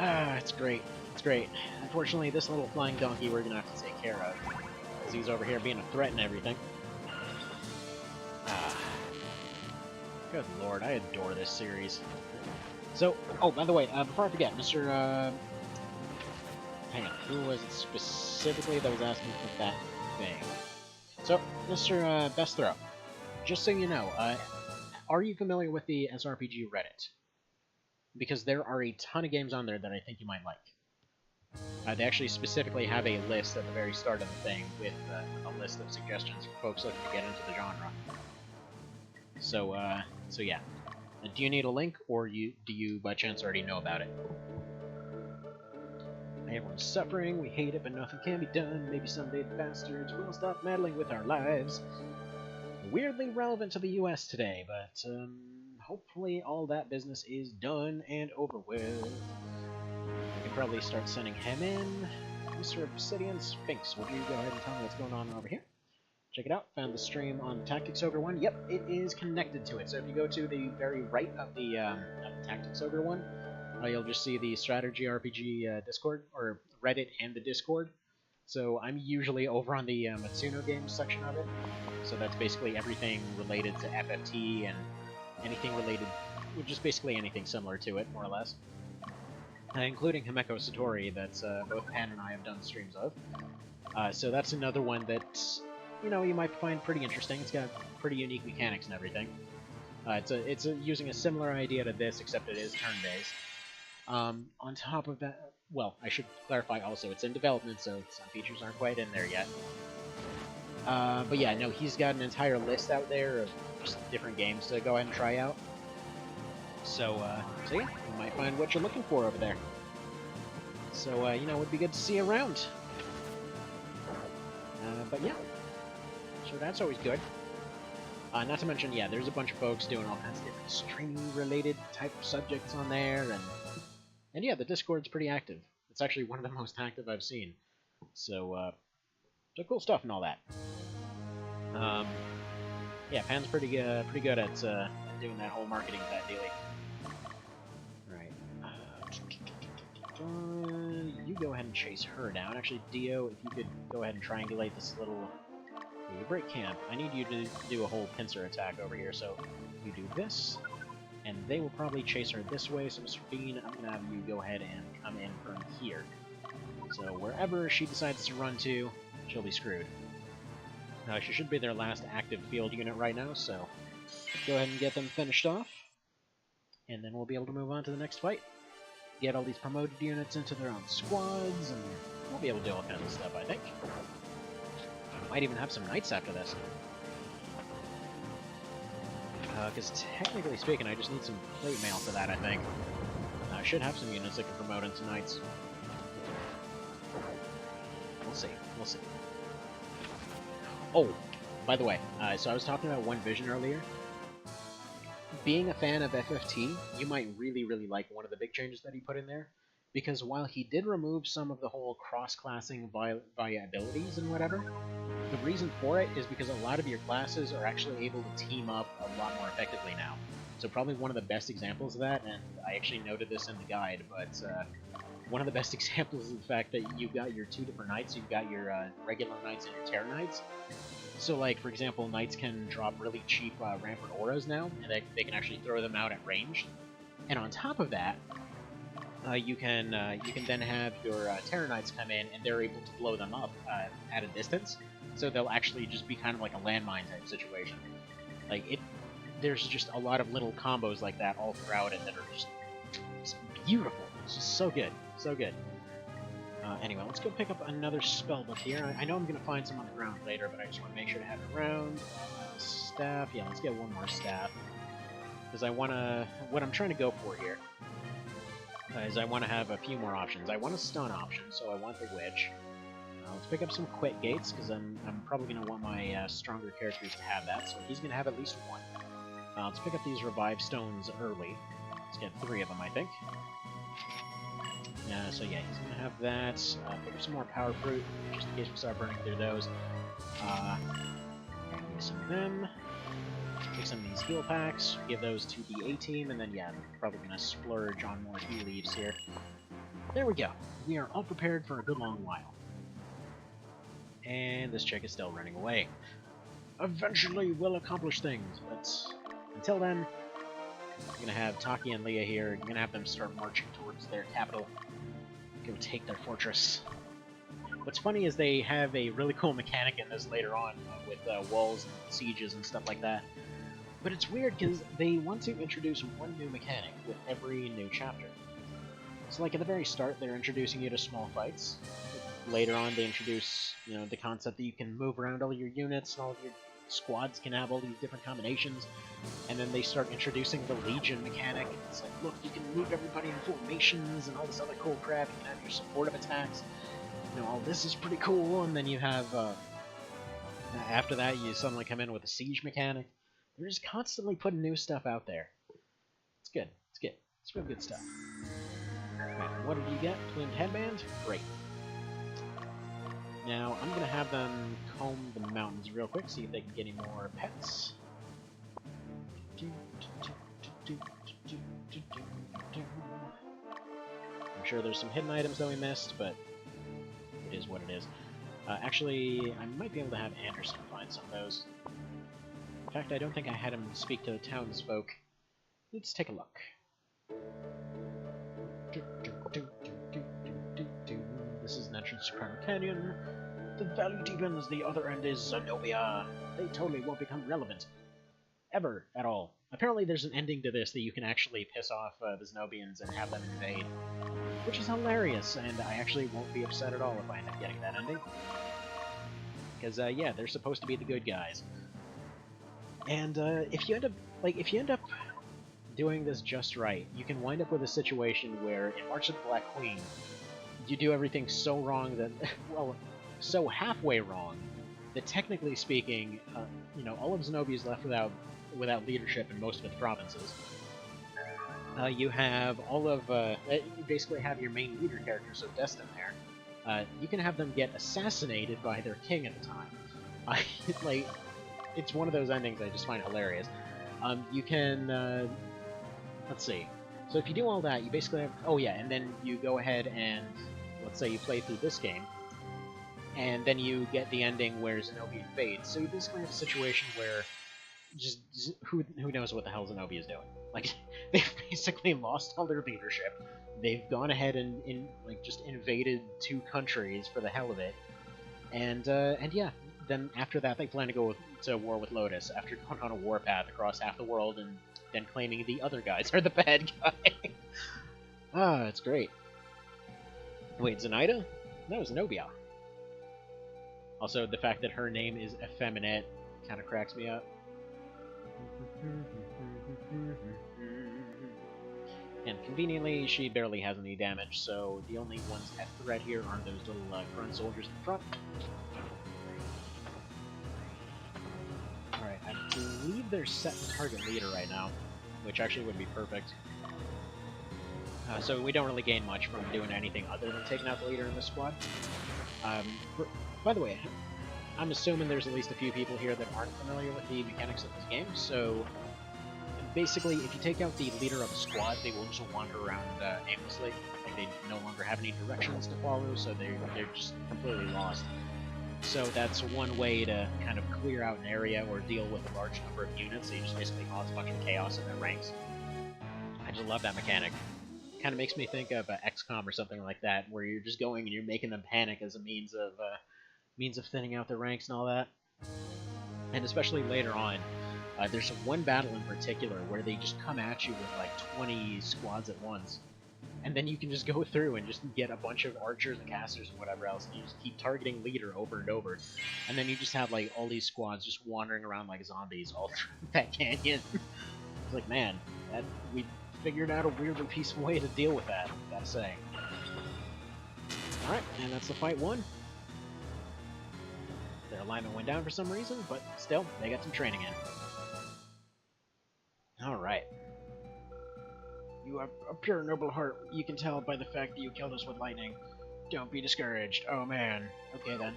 Ah, it's great. It's great. Unfortunately, this little flying donkey we're gonna have to take care of. Because he's over here being a threat and everything. Ah. Good lord, I adore this series. So, oh, by the way, before I forget, Mr. Hang on, who was it specifically that was asking for that thing? So, Mr. Best Throw, just so you know, are you familiar with the SRPG Reddit? Because there are a ton of games on there that I think you might like. They actually specifically have a list at the very start of the thing with a list of suggestions for folks looking to get into the genre. So yeah. Do you need a link, or do you by chance already know about it? Everyone's suffering, we hate it, but nothing can be done. Maybe someday the bastards will stop meddling with our lives. Weirdly relevant to the US today, but hopefully all that business is done and over with. We can probably start sending him in. Mr. Obsidian Sphinx, would you go ahead and tell me what's going on over here? Check it out. Found the stream on the Tactics Ogre one. Yep, it is connected to it. So if you go to the very right of the Tactics Ogre one, you'll just see the Strategy RPG Discord, or Reddit and the Discord. So I'm usually over on the Matsuno Games section of it. So that's basically everything related to FFT and anything related, just basically anything similar to it, more or less. Including Himeko Satori, that's both Pan and I have done streams of. So that's another one that, you know, you might find pretty interesting. It's got pretty unique mechanics and everything. It's using a similar idea to this, except it is turn-based. On top of that, well, I should clarify also, it's in development, so some features aren't quite in there yet. But yeah, no, he's got an entire list out there of just different games to go ahead and try out. So yeah, you might find what you're looking for over there. So, you know, it would be good to see you around. But yeah, so that's always good. Not to mention, yeah, there's a bunch of folks doing all kinds of different streaming-related type of subjects on there, and yeah, the Discord's pretty active. It's actually one of the most active I've seen. So cool stuff and all that. Yeah, Pan's pretty good at doing that whole marketing of that daily. Right. You go ahead and chase her down. Actually, Dio, if you could go ahead and triangulate this little... You break camp. I need you to do a whole pincer attack over here, so you do this, and they will probably chase her this way, so Mr. Bean, I'm going to have you go ahead and come in from here. So wherever she decides to run to, she'll be screwed. She should be their last active field unit right now, so go ahead and get them finished off, and then we'll be able to move on to the next fight. Get all these promoted units into their own squads, and we'll be able to do all kinds of stuff, I think. Might even have some knights after this. Because technically speaking, I just need some plate mail for that, I think. I should have some units that can promote into knights. We'll see. We'll see. Oh, by the way, so I was talking about One Vision earlier. Being a fan of FFT, you might really, really like one of the big changes that he put in there. Because while he did remove some of the whole cross-classing via abilities and whatever, the reason for it is because a lot of your classes are actually able to team up a lot more effectively now. So probably one of the best examples of that, and I actually noted this in the guide, but one of the best examples is the fact that you've got your two different knights. You've got your regular knights and your terror knights. So, like, for example, knights can drop really cheap rampant auras now, and they can actually throw them out at range. And on top of that, you can then have your Terror Knights come in, and they're able to blow them up at a distance. So they'll actually just be kind of like a landmine type situation. Like, there's just a lot of little combos like that all throughout it that are just beautiful. It's just so good. So good. Anyway, let's go pick up another spellbook here. I know I'm going to find some on the ground later, but I just want to make sure to have it around. Staff. Yeah, let's get one more staff. Because I want to... What I'm trying to go for here is I want to have a few more options. I want a stun option, so I want the Witch. Let's pick up some Quit Gates, because I'm probably going to want my stronger characters to have that, so he's going to have at least one. Let's pick up these Revive Stones early. Let's get 3 of them, I think. So yeah, he's going to have that. Pick up some more Power Fruit, just in case we start burning through those. Give some of them. Take some of these heal packs, give those to the A-team, and then yeah, I'm probably going to splurge on more heal leaves here. There we go. We are all prepared for a good long while. And this chick is still running away. Eventually we'll accomplish things, but until then, I'm going to have Taki and Leah here. I'm going to have them start marching towards their capital. Go take their fortress. What's funny is they have a really cool mechanic in this later on, with walls and sieges and stuff like that. But it's weird because they want to introduce one new mechanic with every new chapter. So like at the very start, they're introducing you to small fights. Later on, they introduce, you know, the concept that you can move around all your units and all of your squads can have all these different combinations. And then they start introducing the Legion mechanic. It's like, look, you can move everybody in formations and all this other cool crap. You can have your supportive attacks. You know, all this is pretty cool. And then you have, after that, you suddenly come in with a siege mechanic. They're just constantly putting new stuff out there. It's good. It's good. It's real good stuff. Alright, what did you get? Twinned headband? Great. Now, I'm going to have them comb the mountains real quick, see if they can get any more pets. I'm sure there's some hidden items that we missed, but it is what it is. Actually, I might be able to have Anderson find some of those. In fact, I don't think I had him speak to the townsfolk. Let's take a look. This is an entrance to Primal Canyon. The valley deepens, the other end is Zenobia. They totally won't become relevant. Ever, at all. Apparently there's an ending to this that you can actually piss off the Zenobians and have them invade. Which is hilarious, and I actually won't be upset at all if I end up getting that ending. Because, yeah, they're supposed to be the good guys. And, if you end up doing this just right, you can wind up with a situation where, in March of the Black Queen, you do everything so wrong that, well, so halfway wrong, that technically speaking, you know, all of Zenobia is left without leadership in most of its provinces. You have all of, you basically have your main leader character, so Destin there. You can have them get assassinated by their king at the time. Like, it's one of those endings I just find hilarious. You can, let's see. So if you do all that, you basically have... Oh yeah, and then you go ahead and, let's say you play through this game, and then you get the ending where Zenobia invades. So you basically have a situation where just who knows what the hell Zenobia is doing. Like, they've basically lost all their leadership. They've gone ahead and like just invaded 2 countries for the hell of it. And yeah, then after that they plan to go to war with Lotus after going on a warpath across half the world and then claiming the other guys are the bad guy. Ah, it's great. Wait, Zenaida? No, Zenobia. Also, the fact that her name is effeminate kind of cracks me up. And conveniently, she barely has any damage, so the only ones at threat here are those little grunt soldiers in front. Alright, I believe they're set to target leader right now, which actually would be perfect. So we don't really gain much from doing anything other than taking out the leader in this squad. By the way, I'm assuming there's at least a few people here that aren't familiar with the mechanics of this game, so basically, if you take out the leader of a squad, they will just wander around aimlessly. Like, they no longer have any directions to follow, so they're just completely lost. So that's one way to kind of clear out an area or deal with a large number of units, so you just basically cause a bunch of chaos in their ranks. I just love that mechanic. It kind of makes me think of XCOM or something like that, where you're just going and you're making them panic as a means of thinning out their ranks and all that. And especially later on, there's one battle in particular where they just come at you with like 20 squads at once. and then you can just go through and just get a bunch of archers and casters and whatever else, and you just keep targeting leader over and over, and then you just have like all these squads just wandering around like zombies all through that canyon. It's like, man, we figured out a weirdly peaceful way to deal with that, gotta say. Alright, and that's the fight won. Their alignment went down for some reason, but still, they got some training in. Alright. You have a pure noble heart. You can tell by the fact that you killed us with lightning. Don't be discouraged. Oh man. Okay then.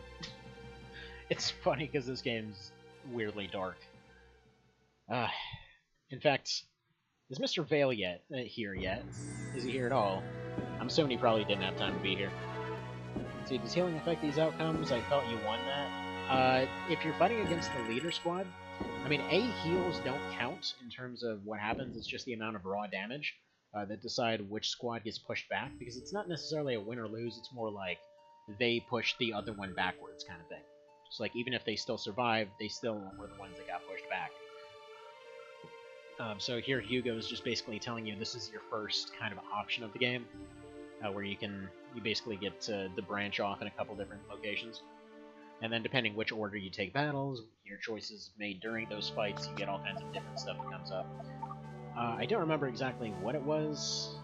It's funny because this game's weirdly dark. In fact, is Mr. Vale here yet? Is he here at all? I'm assuming he probably didn't have time to be here. Let's see, does healing affect these outcomes? I felt you won that. If you're fighting against the leader squad, I mean, heals don't count in terms of what happens, it's just the amount of raw damage that decide which squad gets pushed back, because it's not necessarily a win or lose, it's more like they push the other one backwards kind of thing. Just like, even if they still survived, they still were the ones that got pushed back. So here Hugo is just basically telling you this is your first kind of option of the game, where you basically get to branch off in a couple different locations. And then depending which order you take battles, your choices made during those fights, you get all kinds of different stuff that comes up. I don't remember exactly what it was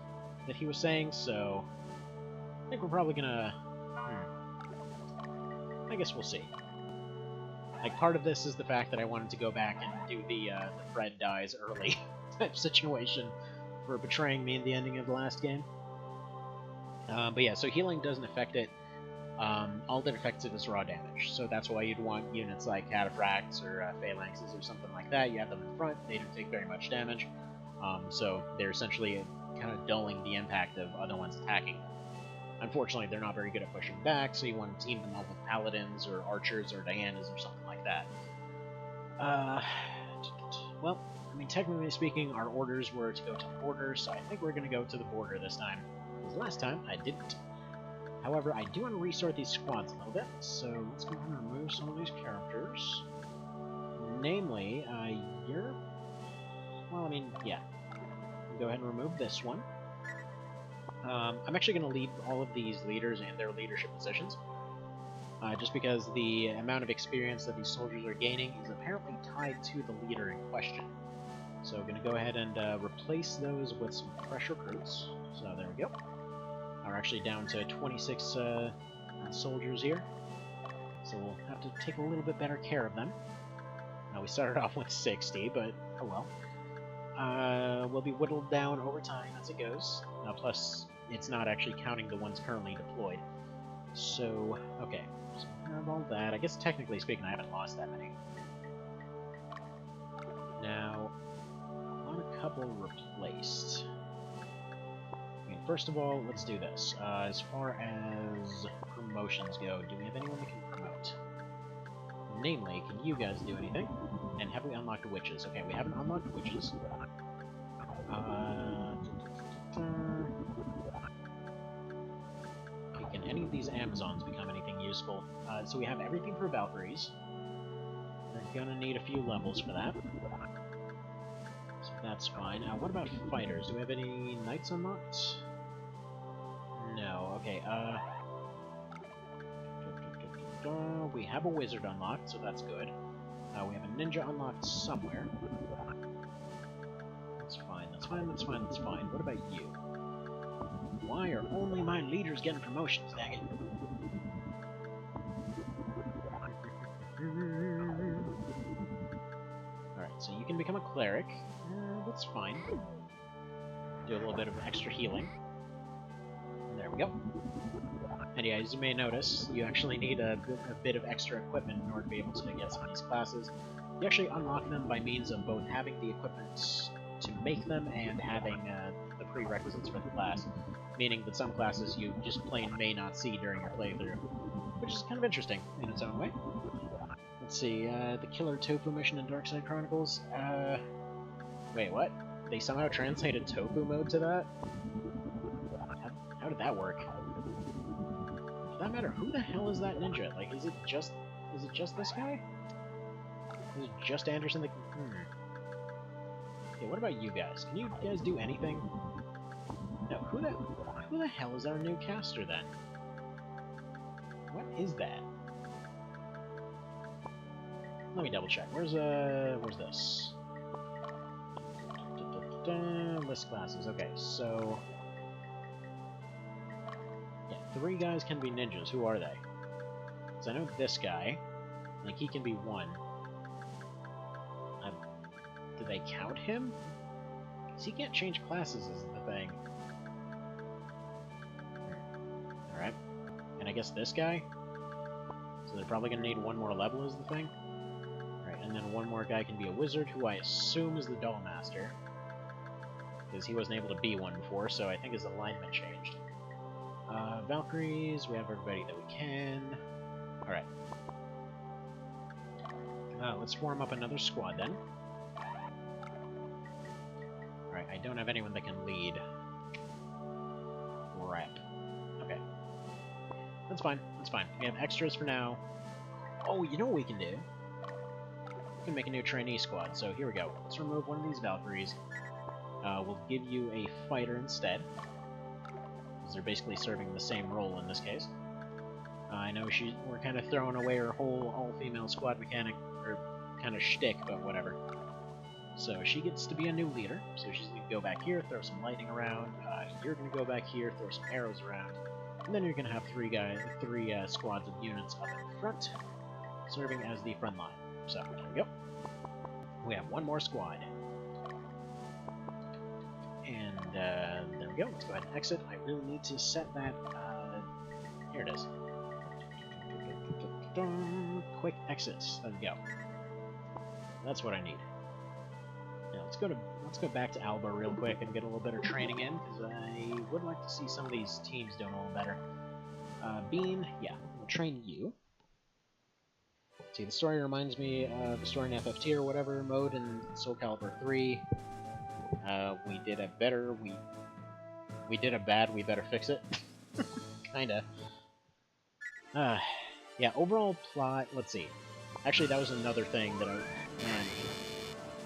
that he was saying, so I think we're probably gonna... I guess we'll see. Like, part of this is the fact that I wanted to go back and do the Fred dies early type situation for betraying me in the ending of the last game. But yeah, so healing doesn't affect it. All that affects it is raw damage, so that's why you'd want units like Cataphracts or Phalanxes or something like that. You have them in front, they don't take very much damage, so they're essentially kind of dulling the impact of other ones attacking. Unfortunately, they're not very good at pushing back, so you want to team them up with Paladins or Archers or Dianas or something like that. Well, I mean, technically speaking, our orders were to go to the border, so I think we're going to go to the border this time. Because last time, I didn't. However, I do want to resort these squads a little bit, so let's go ahead and remove some of these characters. Namely, you're... Well, I mean, yeah. Go ahead and remove this one. I'm actually going to leave all of these leaders in their leadership positions, just because the amount of experience that these soldiers are gaining is apparently tied to the leader in question. So I'm going to go ahead and replace those with some fresh recruits. So there we go. We're actually down to 26 soldiers here, so we'll have to take a little bit better care of them. Now, we started off with 60, but oh well. We'll be whittled down over time as it goes. Plus, it's not actually counting the ones currently deployed. So, okay. So we have all that. I guess technically speaking, I haven't lost that many. Now, I want a couple replaced. Okay, first of all, let's do this. As far as promotions go, do we have anyone we can promote? Namely, can you guys do anything? And have we unlocked witches? Okay, we haven't unlocked witches. Okay, can any of these Amazons become anything useful? So we have everything for Valkyries. We're gonna need a few levels for that. So that's fine. What about fighters? Do we have any knights unlocked? No. Okay, we have a wizard unlocked, so that's good. We have a ninja unlocked somewhere. That's fine, that's fine, that's fine, that's fine. What about you? Why are only my leaders getting promotions, dang it? Alright, so you can become a cleric. That's fine. Do a little bit of extra healing. There we go. And yeah, as you may notice, you actually need a bit of extra equipment in order to be able to get some of these classes. You actually unlock them by means of both having the equipment to make them and having the prerequisites for the class, meaning that some classes you just plain may not see during your playthrough, which is kind of interesting in its own way. Let's see, the Killer Tofu mission in Darkside Chronicles. Wait, what? They somehow translated tofu mode to that? How did that work? For that matter, who the hell is that ninja? Like, is it just this guy? Is it just Anderson? Okay, what about you guys? Can you guys do anything? No, who the... Who the hell is our new caster, then? What is that? Let me double check. Where's this? List classes. Okay, so... yeah, 3 guys can be ninjas. Who are they? So I know this guy. Like, he can be 1. Do they count him? Because he can't change classes is the thing. Alright. And I guess this guy? So they're probably going to need 1 more level is the thing? Alright, and then 1 more guy can be a wizard, who I assume is the Doll Master. Because he wasn't able to be one before, so I think his alignment changed. Valkyries, we have everybody that we can. Alright. Let's form up another squad then. Alright, I don't have anyone that can lead. Crap. Okay. That's fine, that's fine. We have extras for now. Oh, you know what we can do? We can make a new trainee squad, so here we go. Let's remove one of these Valkyries. We'll give you a fighter instead. Because they're basically serving the same role in this case. I know we're kind of throwing away our whole all-female squad mechanic, or kind of shtick, but whatever. So she gets to be a new leader, so she's going to go back here, throw some lightning around, you're going to go back here, throw some arrows around, and then you're going to have 3 squads of units up in front, serving as the front line. So, there we go. We have 1 more squad. And, there we go, let's go ahead and exit. I really need to set that, here it is. Quick exits. There we go. That's what I need. Now let's go back to Alba real quick and get a little better training in, because I would like to see some of these teams doing a little better. Bean, yeah, we'll train you. See, the story reminds me of the story in FFT or whatever mode in Soul Calibur 3. We did a better, we did a bad, we better fix it. Kinda. Yeah, overall plot, let's see. Actually, that was another thing that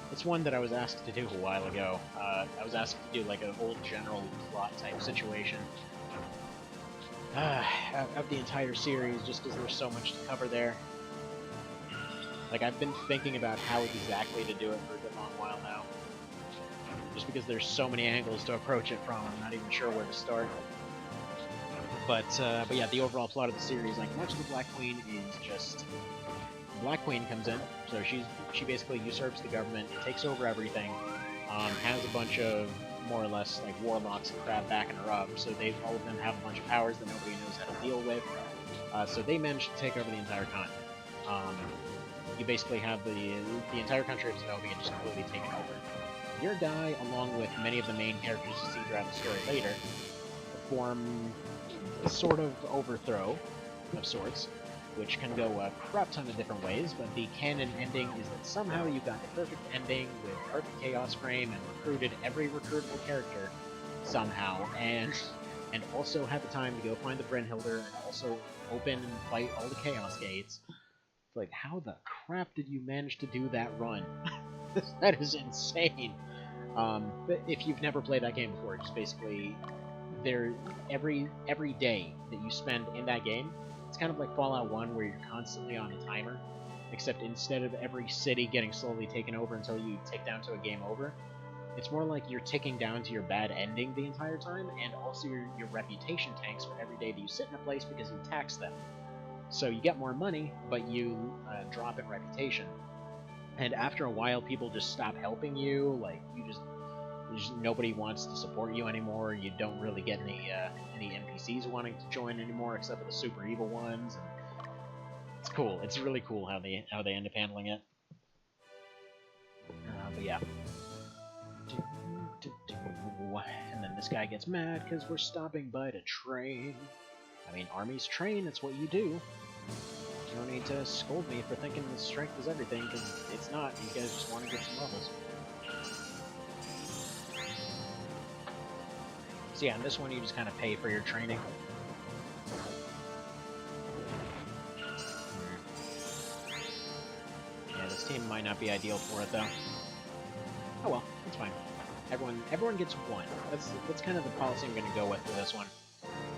it's one that I was asked to do a while ago. I was asked to do like a whole general plot type situation. Of the entire series, just because there's so much to cover there. Like, I've been thinking about how exactly to do it for a good long while now. Just because there's so many angles to approach it from, I'm not even sure where to start. But yeah, the overall plot of the series, like, much of the Black Queen is just... The Black Queen comes in, so she basically usurps the government, takes over everything, has a bunch of, more or less, like, warlocks and crap backing her up, so all of them have a bunch of powers that nobody knows how to deal with. So they managed to take over the entire continent. You basically have the entire country of Zenobia just completely taken over. Your guy, along with many of the main characters you see throughout the story later, form a sort of overthrow of sorts, which can go a crap ton of different ways, but the canon ending is that somehow you got the perfect ending with perfect chaos frame and recruited every recruitable character somehow, and also had the time to go find the Brynhilder and also open and fight all the Chaos Gates. It's like, how the crap did you manage to do that run? That is insane. But if you've never played that game before, just basically every day that you spend in that game, it's kind of like Fallout 1 where you're constantly on a timer, except instead of every city getting slowly taken over until you tick down to a game over, it's more like you're ticking down to your bad ending the entire time, and also your reputation tanks for every day that you sit in a place because you tax them. So you get more money, but you drop in reputation. And after a while, people just stop helping you, like, nobody wants to support you anymore, you don't really get any NPCs wanting to join anymore, except for the super evil ones. And it's cool, it's really cool how they end up handling it. But yeah. And then this guy gets mad because we're stopping by to train. I mean, armies train, it's what you do. You don't need to scold me for thinking the strength is everything, because it's not. You guys just want to get some levels. So yeah, in this one you just kind of pay for your training. Yeah, this team might not be ideal for it, though. Oh well, it's fine. everyone gets one. That's kind of the policy I'm going to go with for this one.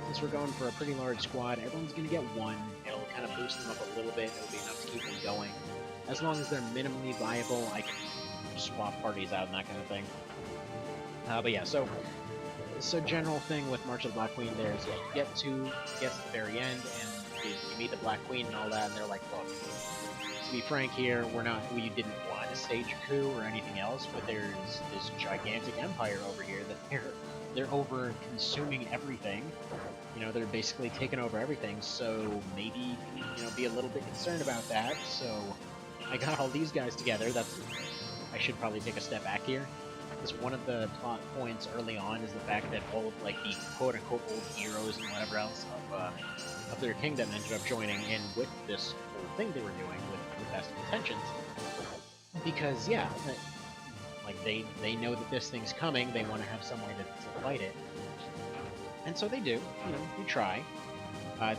Since we're going for a pretty large squad, everyone's going to get one. It'll kind of boost them up a little bit. It'll be enough to keep them going. As long as they're minimally viable, I can swap parties out and that kind of thing. But yeah, so general thing with March of the Black Queen there is, yeah, you get to the very end, and you meet the Black Queen and all that, and they're like, look, to be frank here, we didn't want to stage a coup or anything else, but there's this gigantic empire over here that they're over consuming everything. You know, they're basically taking over everything, so maybe, you know, be a little bit concerned about that. So I got all these guys together. I should probably take a step back here, because one of the plot points early on is the fact that all of, like, the quote-unquote old heroes and whatever else of their kingdom ended up joining in with this whole thing they were doing with best intentions. Because, yeah, like, they know that this thing's coming, they want to have some way to fight it. And so they do, you know, they try.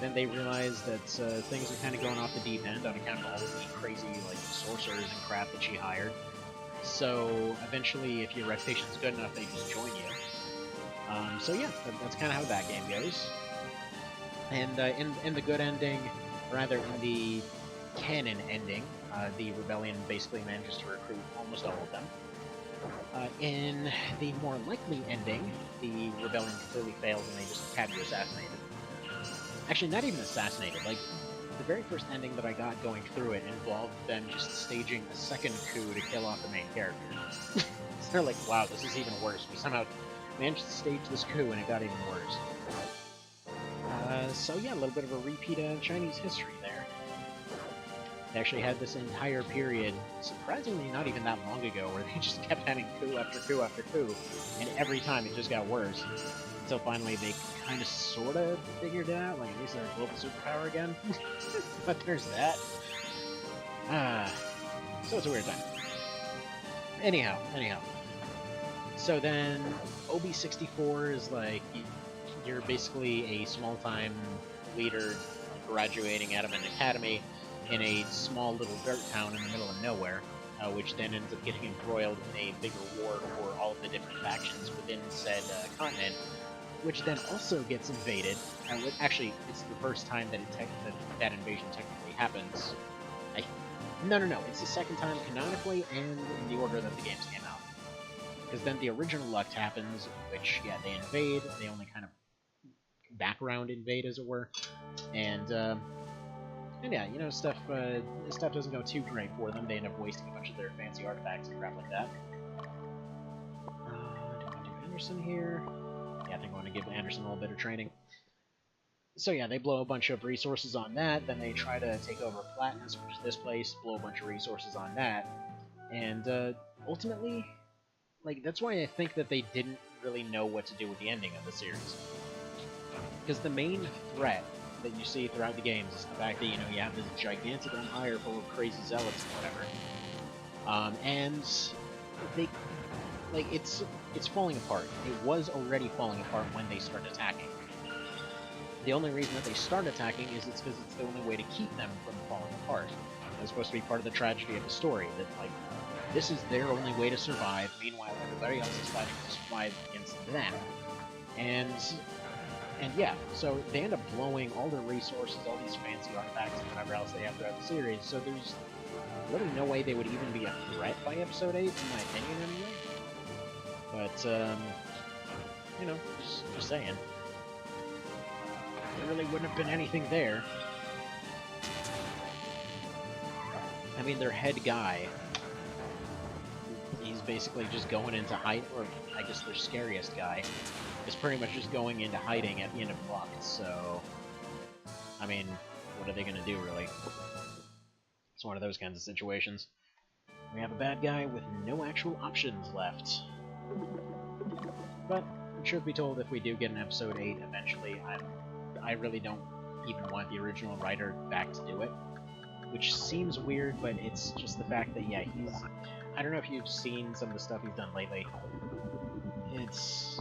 Then they realize that things are kind of going off the deep end on account of all of the crazy, like, sorcerers and crap that she hired. So eventually, if your reputation's good enough, they just join you. So yeah, that's kind of how that game goes. And in the good ending, rather in the canon ending, the rebellion basically manages to recruit almost all of them. In the more likely ending, the rebellion completely fails and they just have you assassinated. Actually, not even assassinated. Like, the very first ending that I got going through it involved them just staging a second coup to kill off the main character. So they're like, wow, this is even worse. We somehow managed to stage this coup and it got even worse. So yeah, a little bit of a repeat of Chinese history there. They actually had this entire period, surprisingly not even that long ago, where they just kept having coup after coup after coup, and every time it just got worse. Until finally they kind of sort of figured it out, like at least they're a global superpower again. But there's that. So it's a weird time. Anyhow. So then, OB64 is like, you're basically a small-time leader graduating out of an academy in a small little dirt town in the middle of nowhere, which then ends up getting embroiled in a bigger war for all of the different factions within said continent, which then also gets invaded. Actually, it's the first time that that invasion technically happens. No, it's the second time canonically and in the order that the games came out. Because then the original Lucht happens, which, yeah, they invade, they only kind of background invade, as it were, and yeah, you know, stuff doesn't go too great for them. They end up wasting a bunch of their fancy artifacts and crap like that. Do I want to do Anderson here? Yeah, I think I want to give Anderson a little bit of training. So yeah, they blow a bunch of resources on that, then they try to take over Flatness, which is this place, blow a bunch of resources on that, and ultimately, like, that's why I think that they didn't really know what to do with the ending of the series. Because the main threat that you see throughout the games is the fact that, you know, you have this gigantic empire full of crazy zealots and whatever. And they, like, it's falling apart. It was already falling apart when they started attacking. The only reason that they start attacking is it's because it's the only way to keep them from falling apart. It's supposed to be part of the tragedy of the story, that, like, this is their only way to survive, meanwhile everybody else is fighting to survive against them. And yeah, so they end up blowing all their resources, all these fancy artifacts and whatever else they have throughout the series, so there's really no way they would even be a threat by Episode 8, in my opinion, anyway. But, you know, just saying. There really wouldn't have been anything there. I mean, their head guy, he's basically just going into hide, or I guess their scariest guy, is pretty much just going into hiding at the end of Lucht, so, I mean, what are they gonna do, really? It's one of those kinds of situations. We have a bad guy with no actual options left. But, truth be told, if we do get an Episode 8 eventually, I really don't even want the original writer back to do it. Which seems weird, but it's just the fact that, yeah, I don't know if you've seen some of the stuff he's done lately. It's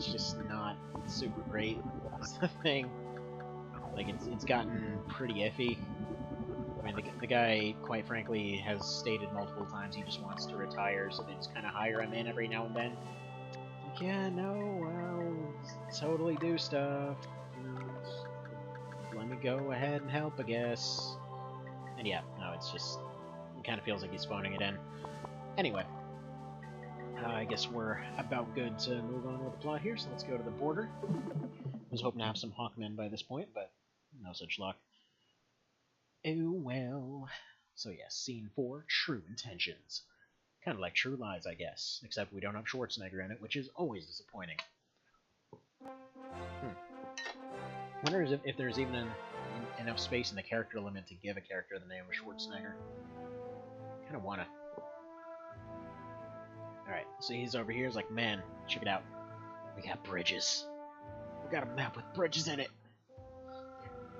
just not super great. That's the thing. Like, it's gotten pretty iffy. I mean, the guy, quite frankly, has stated multiple times he just wants to retire, so they just kind of hire him in every now and then. Like, yeah, no, well, totally do stuff. Let me go ahead and help, I guess. And yeah, no, it's just, it kind of feels like he's phoning it in. Anyway, I guess we're about good to move on with the plot here, so let's go to the border. I was hoping to have some Hawkmen by this point, but no such luck. Oh well. So yeah, Scene 4, True Intentions. Kind of like True Lies, I guess, except we don't have Schwarzenegger in it, which is always disappointing. Wonder if there's even enough space in the character limit to give a character the name of Schwarzenegger. Kind of wanna. Alright, so he's over here, he's like, man, check it out. We got bridges. We got a map with bridges in it.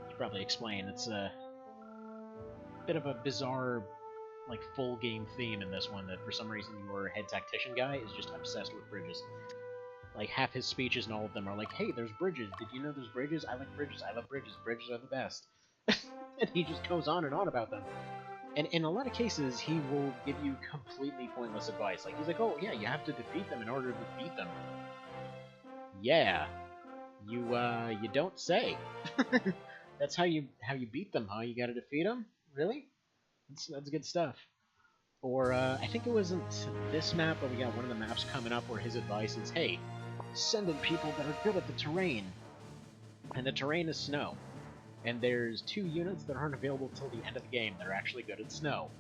Should probably explain, it's a bit of a bizarre, like, full game theme in this one, that for some reason your head tactician guy is just obsessed with bridges. Like, half his speeches and all of them are like, hey, there's bridges. Did you know there's bridges? I like bridges. I love bridges. Bridges are the best. And he just goes on and on about them. And in a lot of cases, he will give you completely pointless advice. Like, he's like, oh, yeah, you have to defeat them in order to defeat them. Yeah. You don't say. That's how you beat them, huh? You gotta defeat them? Really? That's good stuff. Or, I think it wasn't this map, but we got one of the maps coming up where his advice is, hey, send in people that are good at the terrain. And the terrain is snow. And there's 2 units that aren't available till the end of the game that are actually good at snow.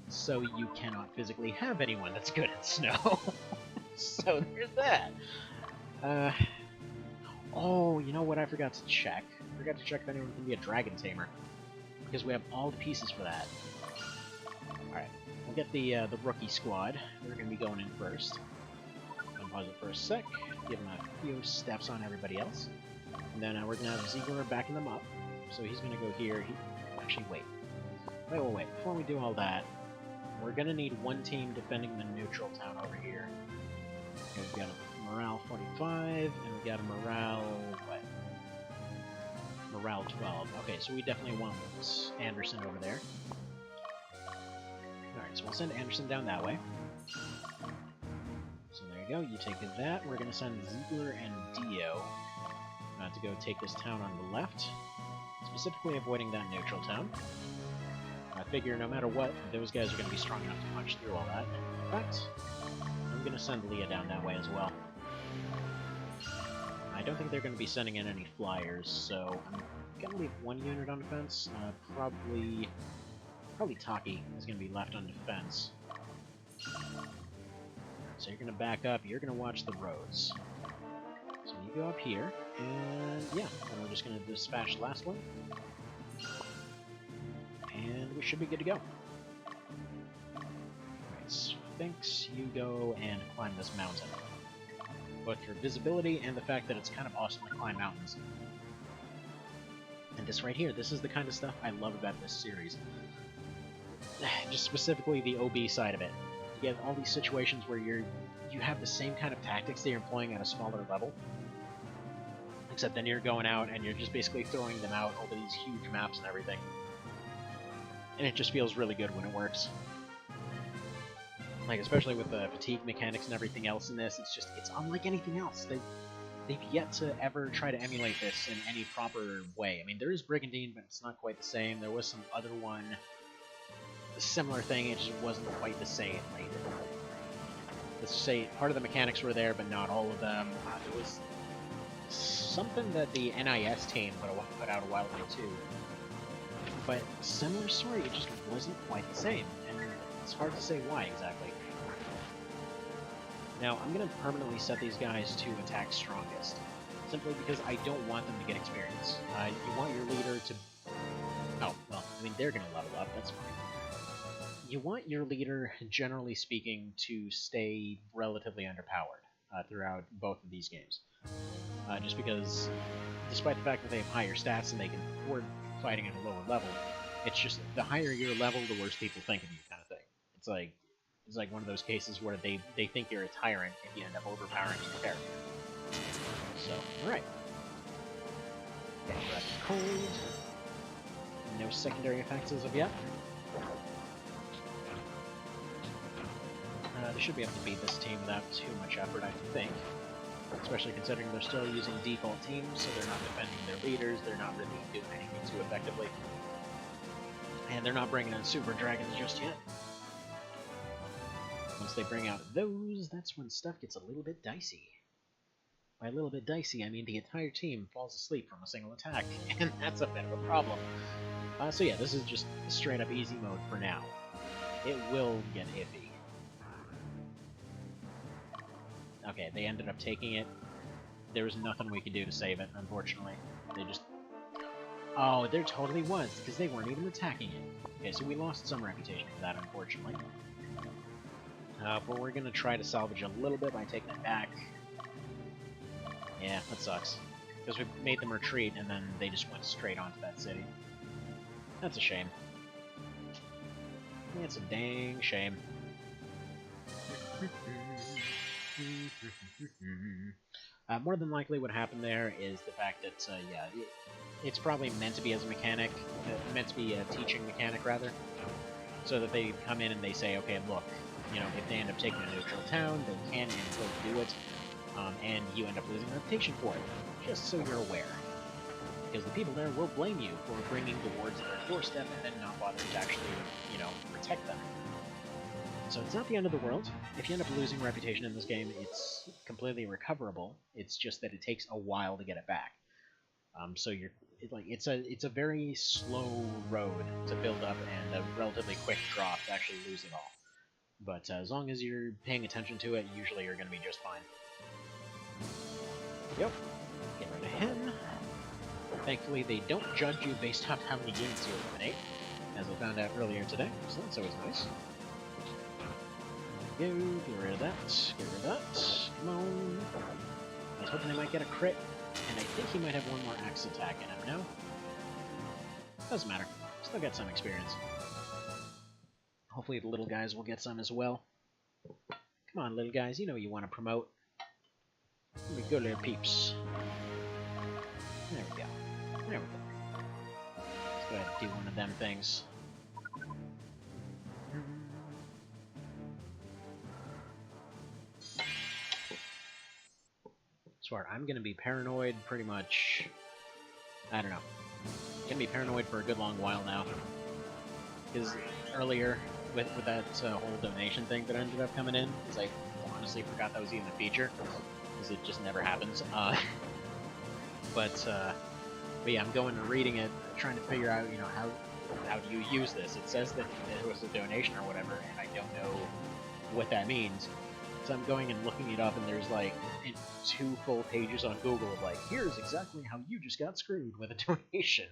So you cannot physically have anyone that's good at snow. So there's that. Oh, you know what I forgot to check? I forgot to check if anyone can be a dragon tamer. Because we have all the pieces for that. Alright, we'll get the rookie squad. They're going to be going in first. I'm pause it for a sec, give them a few steps on everybody else. And then we're going to have Ziegler backing them up. So he's going to go here. Actually, wait. Wait. Before we do all that, we're going to need one team defending the neutral town over here. Okay, we've got a morale 45, and we've got a morale, what? Morale 12. Okay, so we definitely want Anderson over there. Alright, so we'll send Anderson down that way. So there you go, you take that. We're going to send Ziegler and Dio to go take this town on the left. Specifically avoiding that neutral town. I figure no matter what, those guys are going to be strong enough to punch through all that. In fact, I'm going to send Leah down that way as well. I don't think they're going to be sending in any flyers, so I'm going to leave one unit on defense. Probably Taki is going to be left on defense. So you're going to back up, you're going to watch the roads. So you go up here, and yeah, and we're just going to dispatch the last one. And we should be good to go. Alright, Sphinx, you go and climb this mountain. Both for visibility and the fact that it's kind of awesome to climb mountains. And this right here, this is the kind of stuff I love about this series. Just specifically the OB side of it. You get all these situations where you have the same kind of tactics that you're employing at a smaller level. Except then you're going out and you're just basically throwing them out over these huge maps and everything. And it just feels really good when it works. Like, especially with the fatigue mechanics and everything else in this, it's unlike anything else. They've yet to ever try to emulate this in any proper way. I mean, there is Brigandine, but it's not quite the same. There was some other one, a similar thing, it just wasn't quite the same. Like, let's say part of the mechanics were there, but not all of them. It was something that the NIS team put out a while ago too. But similar story, it just wasn't quite the same, and it's hard to say why exactly. Now, I'm going to permanently set these guys to attack strongest, simply because I don't want them to get experience. You want your leader to... Oh, well, I mean, they're going to level up, that's fine. You want your leader, generally speaking, to stay relatively underpowered throughout both of these games. Just because, despite the fact that they have higher stats and they can afford fighting at a lower level, it's just the higher your level, the worse people think of you, kind of thing. It's like one of those cases where they think you're a tyrant if you end up overpowering your character. So, alright. Okay, we're at the cold. No secondary effects as of yet. They should be able to beat this team without too much effort, I think. Especially considering they're still using default teams, so they're not defending their leaders, they're not really doing anything too effectively. And they're not bringing in Super Dragons just yet. Once they bring out those, that's when stuff gets a little bit dicey. By a little bit dicey, I mean the entire team falls asleep from a single attack, and that's a bit of a problem. So yeah, this is just straight up easy mode for now. It will get iffy. Okay, they ended up taking it. There was nothing we could do to save it, unfortunately. They just... Oh, there totally was, because they weren't even attacking it. Okay, so we lost some reputation for that, unfortunately. But we're going to try to salvage a little bit by taking it back. Yeah, that sucks. Because we made them retreat, and then they just went straight onto that city. That's a shame. It's a dang shame. More than likely what happened there is the fact that, yeah, it's probably meant to be as a mechanic, meant to be a teaching mechanic, rather, so that they come in and they say, okay, look, you know, if they end up taking a neutral town, they can and will do it, and you end up losing reputation for it, just so you're aware. Because the people there will blame you for bringing the wards to their doorstep and then not bothering to actually, you know, protect them. So it's not the end of the world. If you end up losing reputation in this game, it's completely recoverable. It's just that it takes a while to get it back. So it's a very slow road to build up and a relatively quick drop to actually lose it all. But as long as you're paying attention to it, usually you're going to be just fine. Yep. Get rid of him. Thankfully, they don't judge you based on how many units you eliminate, as I found out earlier today, so that's always nice. Go, get rid of that, get rid of that, come on. I was hoping they might get a crit, and I think he might have one more axe attack in him, no? Doesn't matter, still got some experience. Hopefully the little guys will get some as well. Come on, little guys, you know you want to promote. Here we go, little peeps. There we go. There we go. Let's go ahead and do one of them things. Swear, I'm gonna be paranoid pretty much... I don't know. I'm gonna be paranoid for a good long while now. Because earlier, with that whole donation thing that ended up coming in, because I honestly forgot that was even a feature, because it just never happens. But yeah, I'm going and reading it, trying to figure out, you know, how do you use this? It says that it was a donation or whatever, and I don't know what that means. So I'm going and looking it up, and there's like 2 full pages on Google of like, here's exactly how you just got screwed with a donation.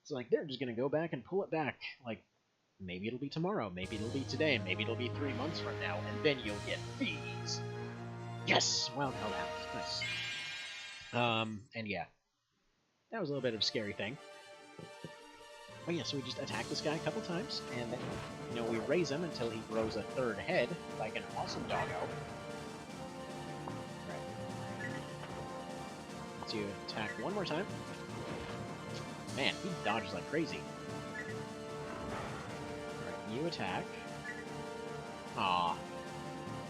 It's like, they're just gonna go back and pull it back. Like, maybe it'll be tomorrow, maybe it'll be today, maybe it'll be 3 months from now, and then you'll get fees. Yes! Wild Hellhound. Nice. And yeah. That was a little bit of a scary thing. Oh yeah, so we just attack this guy a couple times, and then, you know, we raise him until he grows a 3rd head, like an awesome doggo. Right. Let's you attack one more time. Man, he dodges like crazy. Alright, you attack. Aww.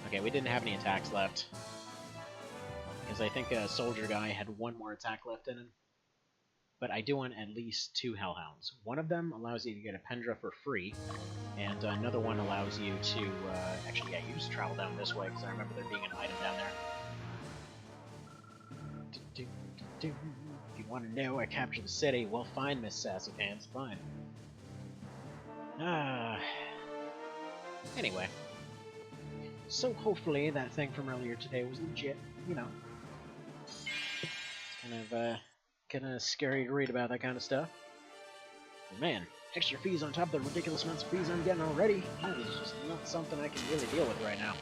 Okay, we didn't have any attacks left. Because I think a soldier guy had 1 more attack left in him. But I do want at least 2 Hellhounds. One of them allows you to get a Pendra for free, and another one allows you to, actually, yeah, you just travel down this way, because I remember there being an item down there. If you want to know, I captured the city. Well, fine, Miss Sassy Pants, fine. Anyway. So hopefully that thing from earlier today was legit, you know. It's kind of scary to read about that kind of stuff. But man, extra fees on top of the ridiculous amounts of fees I'm getting already, that is just not something I can really deal with right now.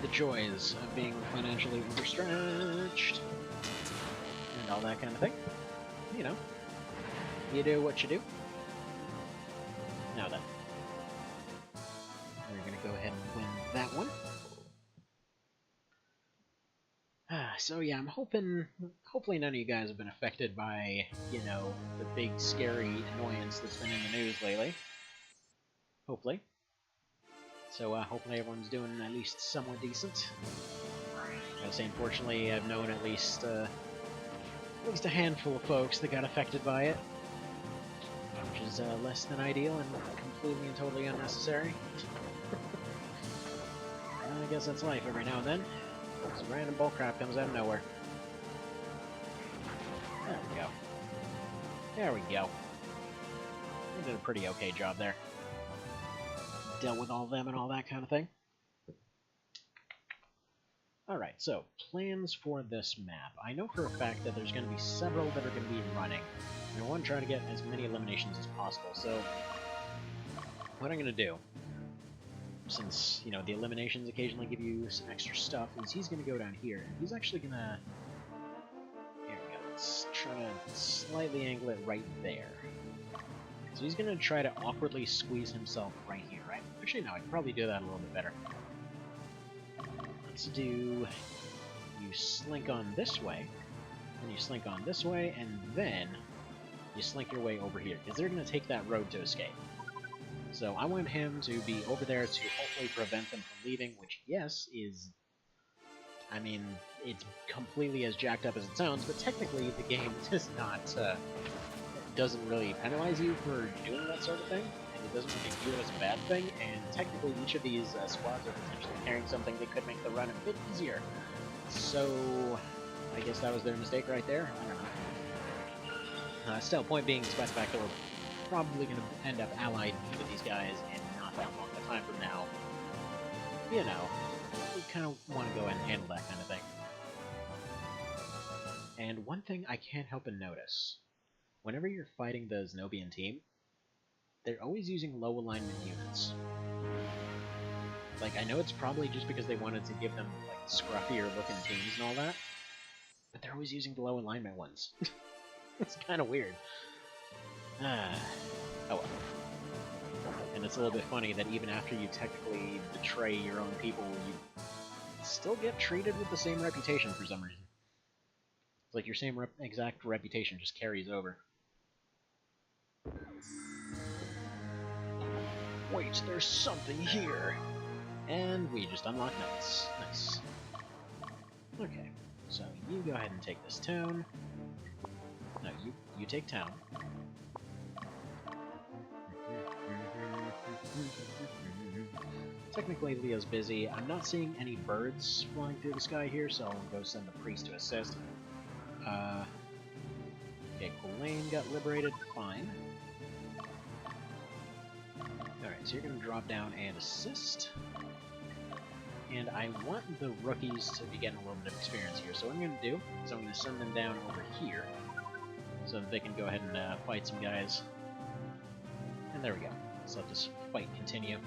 The joys of being financially overstretched, and all that kind of thing. You know, you do what you do. Now then, we're gonna go ahead and win that one. So yeah, I'm hopefully none of you guys have been affected by, the big scary annoyance that's been in the news lately. Hopefully. So hopefully everyone's doing at least somewhat decent. I gotta say, unfortunately, I've known at least a handful of folks that got affected by it, which is less than ideal and completely and totally unnecessary. I guess that's life every now and then. Some random bullcrap comes out of nowhere. There we go. There we go. We did a pretty okay job there. Dealt with all of them and all that kind of thing. Alright, so, plans for this map. I know for a fact that there's going to be several that are going to be running, and I want to try to get as many eliminations as possible, so what I'm going to do, since, the eliminations occasionally give you some extra stuff, is he's going to go down here, and he's actually going to... There we go, let's try to slightly angle it right there. So he's going to try to awkwardly squeeze himself right here, right? Actually, no, I can probably do that a little bit better. Let's do... You slink on this way, and you slink on this way, and then you slink your way over here, because they're going to take that road to escape. So I want him to be over there to hopefully prevent them from leaving, which, yes, is... I mean, it's completely as jacked up as it sounds, but technically the game does not... doesn't really penalize you for doing that sort of thing, and it doesn't really view it as a bad thing, and technically each of these squads are potentially carrying something that could make the run a bit easier. So, I guess that was their mistake right there? I don't know. Still, point being, despite the fact that we're probably going to end up allied with these guys in not that long a time from now, we kind of want to go ahead and handle that kind of thing. And one thing I can't help but notice, whenever you're fighting the Zenobian team, they're always using low alignment units. Like, I know it's probably just because they wanted to give them, like, scruffier looking teams and all that, but they're always using the low alignment ones. It's kind of weird. Oh well. And it's a little bit funny that even after you technically betray your own people, you still get treated with the same reputation for some reason. It's like your same exact reputation just carries over. Wait, there's something here! And we just unlock notes. Nice. Okay, so you go ahead and take this town. No, you take town. Technically, Leo's busy. I'm not seeing any birds flying through the sky here, so I'll go send the priest to assist. Okay, Ghislaine got liberated. Fine. Alright, so you're going to drop down and assist. And I want the rookies to be getting a little bit of experience here, so what I'm going to do is I'm going to send them down over here so that they can go ahead and fight some guys. And there we go. Let's let this fight continue.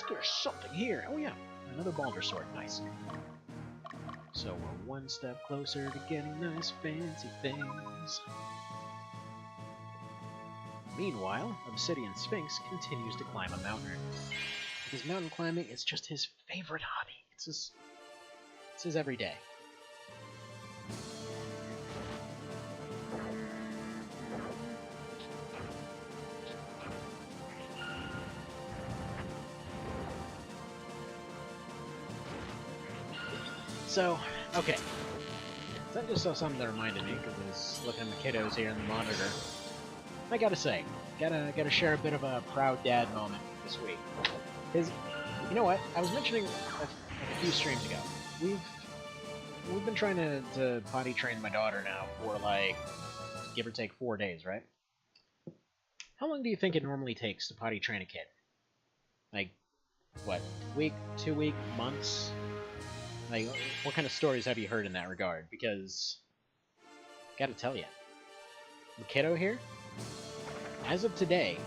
There's something here! Oh yeah, another Baldur sword. Nice. So we're one step closer to getting nice fancy things. Meanwhile, Obsidian Sphinx continues to climb a mountain. Because mountain climbing is just his favorite hobby. It's his everyday. So, okay. So I just saw something that reminded me, because I was looking at my kiddos here in the monitor. I gotta say, gotta share a bit of a proud dad moment this week. Because, you know what? I was mentioning a few streams ago. We've been trying to potty train my daughter now for, like, give or take 4 days, right? How long do you think it normally takes to potty train a kid? Like, what, week, 2 week, months? Like, what kind of stories have you heard in that regard? Because, gotta tell ya, the kiddo here, as of today,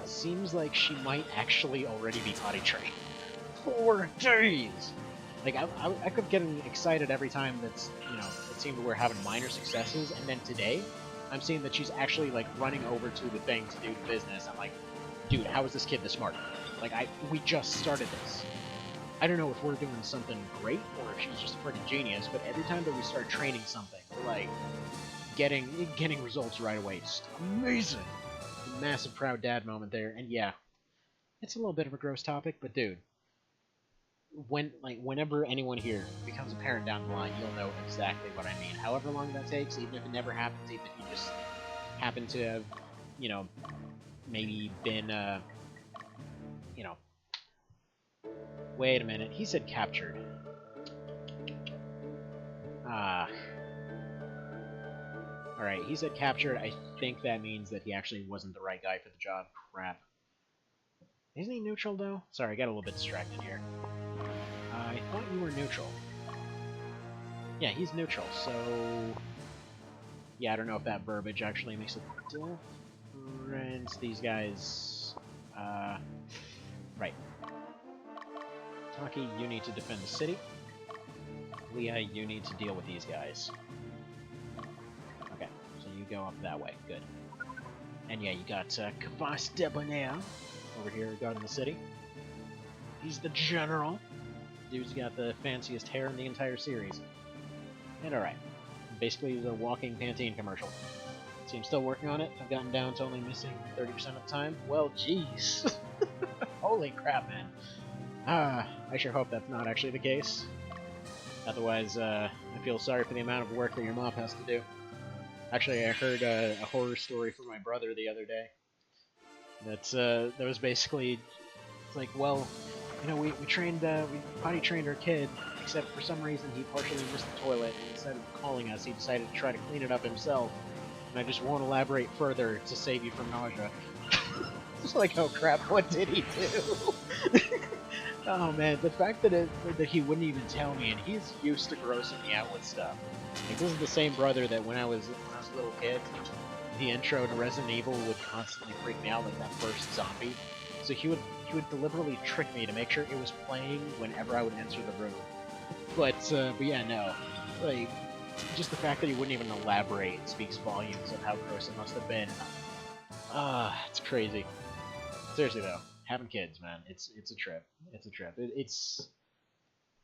seems like she might actually already be potty trained. 4 days! Like, I kept getting excited every time that's, it seemed we're having minor successes, and then today, I'm seeing that she's actually, like, running over to the thing to do the business. I'm like, dude, how is this kid this smart? Like, we just started this. I don't know if we're doing something great or if she's just a freaking genius, but every time that we start training something, we're, like, getting results right away. It's amazing! A massive proud dad moment there, and yeah, it's a little bit of a gross topic, but dude, whenever anyone here becomes a parent down the line, you'll know exactly what I mean. However long that takes, even if it never happens, even if you just happen to have, you know, maybe been, you know, wait a minute, he said captured. Ah. Alright, he said captured. I think that means that he actually wasn't the right guy for the job. Crap. Isn't he neutral, though? Sorry, I got a little bit distracted here. I thought you were neutral. Yeah, he's neutral, so... yeah, I don't know if that verbiage actually makes a difference. These guys... right. Taki, you need to defend the city. Leah, you need to deal with these guys. Okay, so you go up that way. Good. And yeah, you got Kvass Debonair over here guarding the city. He's the general. Dude's got the fanciest hair in the entire series. And alright. Basically, he's a walking Pantene commercial. See, I'm still working on it. I've gotten down to only missing 30% of the time. Well, jeez. Holy crap, man. I sure hope that's not actually the case. Otherwise, I feel sorry for the amount of work that your mom has to do. Actually, I heard a horror story from my brother the other day. That was basically, it's like, well, you know, we potty trained our kid, except for some reason he partially missed the toilet, and instead of calling us, he decided to try to clean it up himself. And I just won't elaborate further to save you from nausea. It's like, oh crap, what did he do? Oh man, the fact that he wouldn't even tell me, and he's used to grossing me out with stuff. Like, this is the same brother that when I was a little kid, the intro to Resident Evil would constantly freak me out, like that first zombie. So he would deliberately trick me to make sure it was playing whenever I would enter the room. But yeah, no. Like, just the fact that he wouldn't even elaborate speaks volumes of how gross it must have been. It's crazy. Seriously though, having kids, man, it's a trip. It's a trip.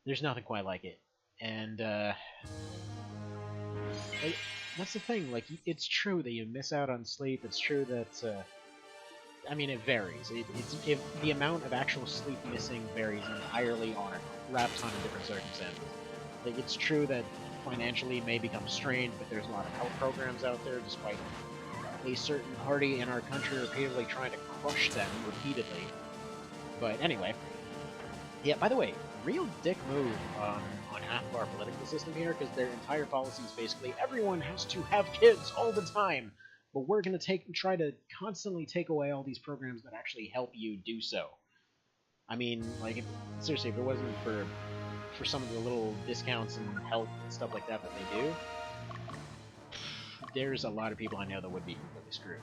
There's nothing quite like it. And that's the thing. Like, it's true that you miss out on sleep. It's true that I mean, it varies. The amount of actual sleep missing varies entirely on a crap ton of different circumstances. Like, it's true that financially may become strained, but there's a lot of health programs out there, despite a certain party in our country repeatedly trying to crush them repeatedly. But anyway, yeah, by the way, real dick move on half of our political system here, because their entire policy is basically everyone has to have kids all the time, but we're going to try to constantly take away all these programs that actually help you do so. I mean, like, seriously, if it wasn't for some of the little discounts and help and stuff like that they do, there's a lot of people I know that would be completely screwed.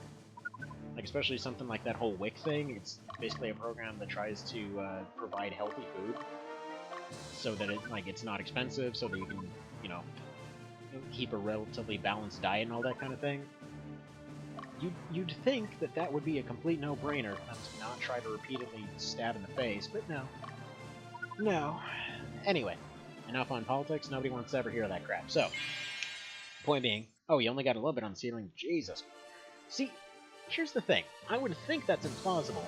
Like, especially something like that whole WIC thing. It's basically a program that tries to provide healthy food so that it's not expensive, so that you can, you know, keep a relatively balanced diet and all that kind of thing. You'd think that would be a complete no-brainer for them to not try to repeatedly stab in the face, but no. No. Anyway, enough on politics. Nobody wants to ever hear that crap. So, point being, oh, you only got a little bit on the ceiling? Jesus. See, here's the thing. I would think that's implausible.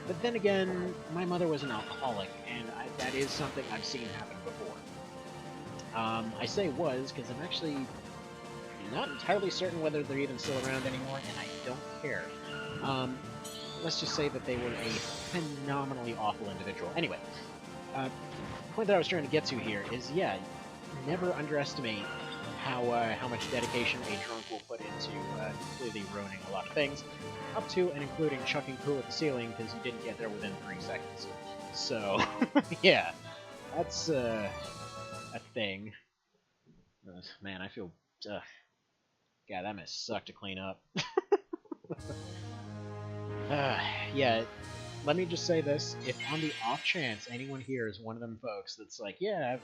But then again, my mother was an alcoholic, and that is something I've seen happen before. I say was, because I'm actually not entirely certain whether they're even still around anymore, and I don't care. Let's just say that they were a phenomenally awful individual. Anyway, the point that I was trying to get to here is, yeah, never underestimate how much dedication a drunk will put into completely ruining a lot of things, up to and including chucking poo at the ceiling because you didn't get there within 3 seconds. So, yeah, that's a thing. Man, I feel... God, that mess sucked to clean up. Yeah, let me just say this. If on the off chance anyone here is one of them folks that's like, yeah,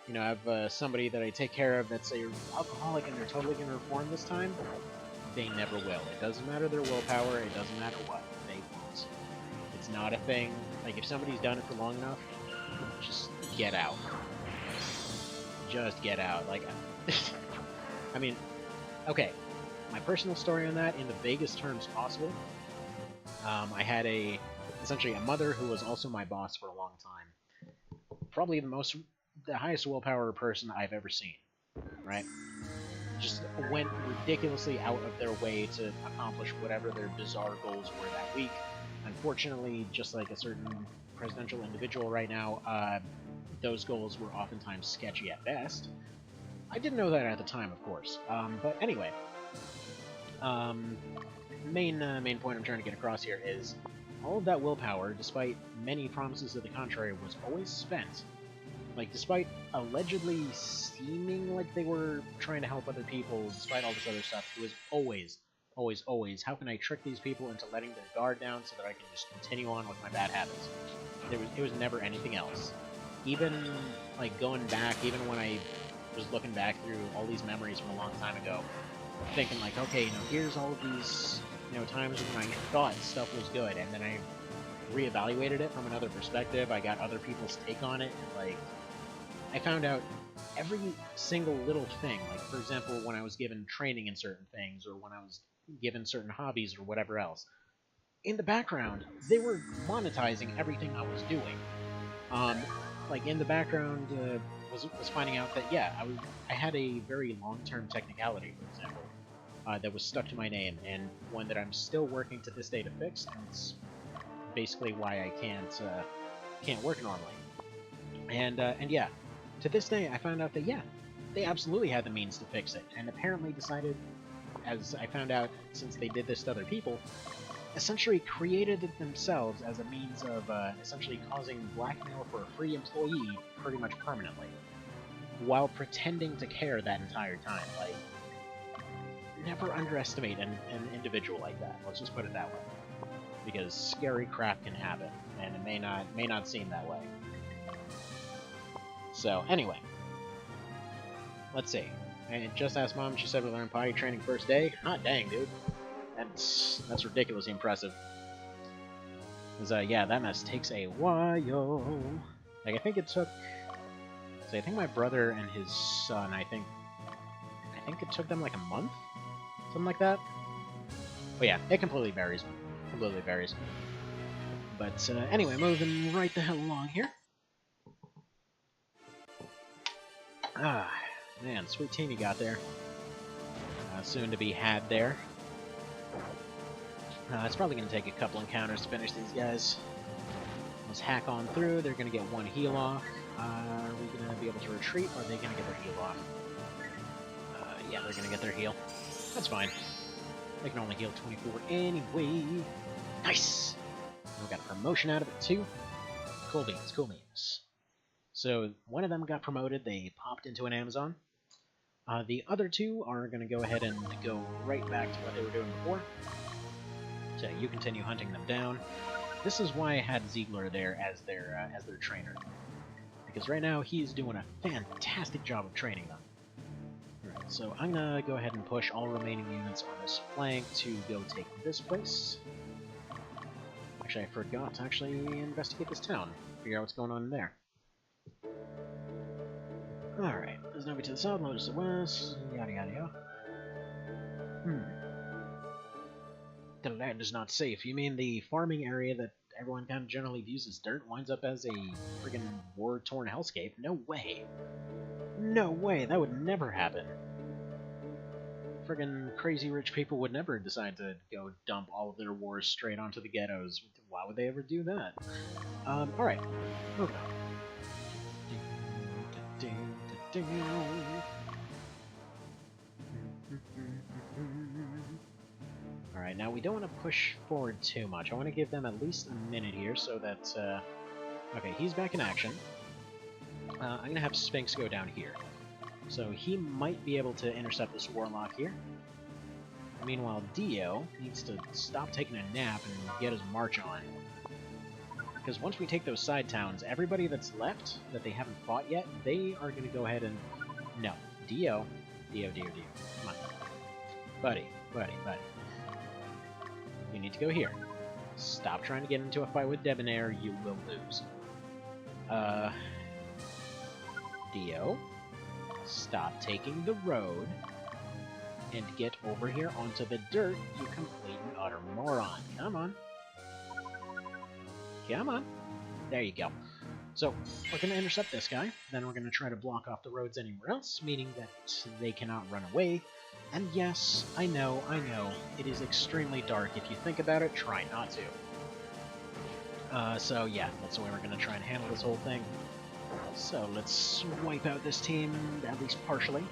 you know, I have somebody that I take care of that's a alcoholic and they're totally going to reform this time, they never will. It doesn't matter their willpower, it doesn't matter what, they won't. It's not a thing. Like, if somebody's done it for long enough, just get out. Just get out. Like, I mean, okay, my personal story on that, in the vaguest terms possible, I had essentially a mother who was also my boss for a long time. Probably the highest willpower person I've ever seen, right? Just went ridiculously out of their way to accomplish whatever their bizarre goals were that week. Unfortunately, just like a certain presidential individual right now, those goals were oftentimes sketchy at best. I didn't know that at the time, of course. But anyway, main point I'm trying to get across here is all of that willpower, despite many promises to the contrary, was always spent. Like, despite allegedly seeming like they were trying to help other people, despite all this other stuff, it was always, how can I trick these people into letting their guard down so that I can just continue on with my bad habits? It was never anything else. Even, like, going back, even when I was looking back through all these memories from a long time ago, thinking like, okay, here's all of these, times when I thought stuff was good, and then I reevaluated it from another perspective, I got other people's take on it, and, like, I found out every single little thing, like, for example, when I was given training in certain things, or when I was given certain hobbies, or whatever else, in the background, they were monetizing everything I was doing. Like, in the background, was finding out that, yeah, I had a very long-term technicality, for example, that was stuck to my name, and one that I'm still working to this day to fix, and it's basically why I can't work normally. And yeah, to this day, I found out that, yeah, they absolutely had the means to fix it, and apparently decided, as I found out since they did this to other people, essentially created it themselves as a means of essentially causing blackmail for a free employee pretty much permanently, while pretending to care that entire time. Like, never underestimate an individual like that, let's just put it that way. Because scary crap can happen, and it may not seem that way. So, anyway. Let's see. I just asked Mom, she said we learned potty training first day. Hot dang, dude. That's ridiculously impressive. Because, yeah, that mess takes a while. Like, I think it took... So I think my brother and his son, I think it took them like a month? Something like that? But yeah, it completely varies. Completely varies. But, anyway, moving right the hell along here. Ah, man, sweet team you got there. Soon to be had there. It's probably going to take a couple encounters to finish these guys. Let's hack on through. They're going to get one heal off. Are we going to be able to retreat, or are they going to get their heal off? Yeah, they're going to get their heal. That's fine. They can only heal 24 anyway. Nice! We got a promotion out of it, too. Cool beans, cool beans. So, one of them got promoted. They popped into an Amazon. The other two are going to go ahead and go right back to what they were doing before. So you continue hunting them down. This is why I had Ziegler there as their trainer, because right now he's doing a fantastic job of training them. Alright, so I'm gonna go ahead and push all remaining units on this flank to go take this place. Actually, I forgot to actually investigate this town, figure out what's going on in there. Alright, there's nobody to the south, nobody to the west, yada yada yada. The land is not safe. You mean the farming area that everyone kind of generally views as dirt winds up as a friggin' war-torn hellscape? No way. No way, that would never happen. Friggin' crazy rich people would never decide to go dump all of their wars straight onto the ghettos. Why would they ever do that? Alright, moving on. Alright, now we don't want to push forward too much. I want to give them at least a minute here so that... okay, he's back in action. I'm going to have Sphinx go down here. So he might be able to intercept this Warlock here. Meanwhile, Dio needs to stop taking a nap and get his march on. Because once we take those side towns, everybody that's left that they haven't fought yet, they are going to go ahead and... No. Dio. Dio. Come on. Buddy. You need to go here. Stop trying to get into a fight with Debonair, you will lose. Dio. Stop taking the road. And get over here onto the dirt, you complete and utter moron. Come on. Come on. There you go. So, we're going to intercept this guy, then we're going to try to block off the roads anywhere else, meaning that they cannot run away. And yes, I know, it is extremely dark. If you think about it, try not to. So yeah, that's the way we're going to try and handle this whole thing. So let's wipe out this team, at least partially.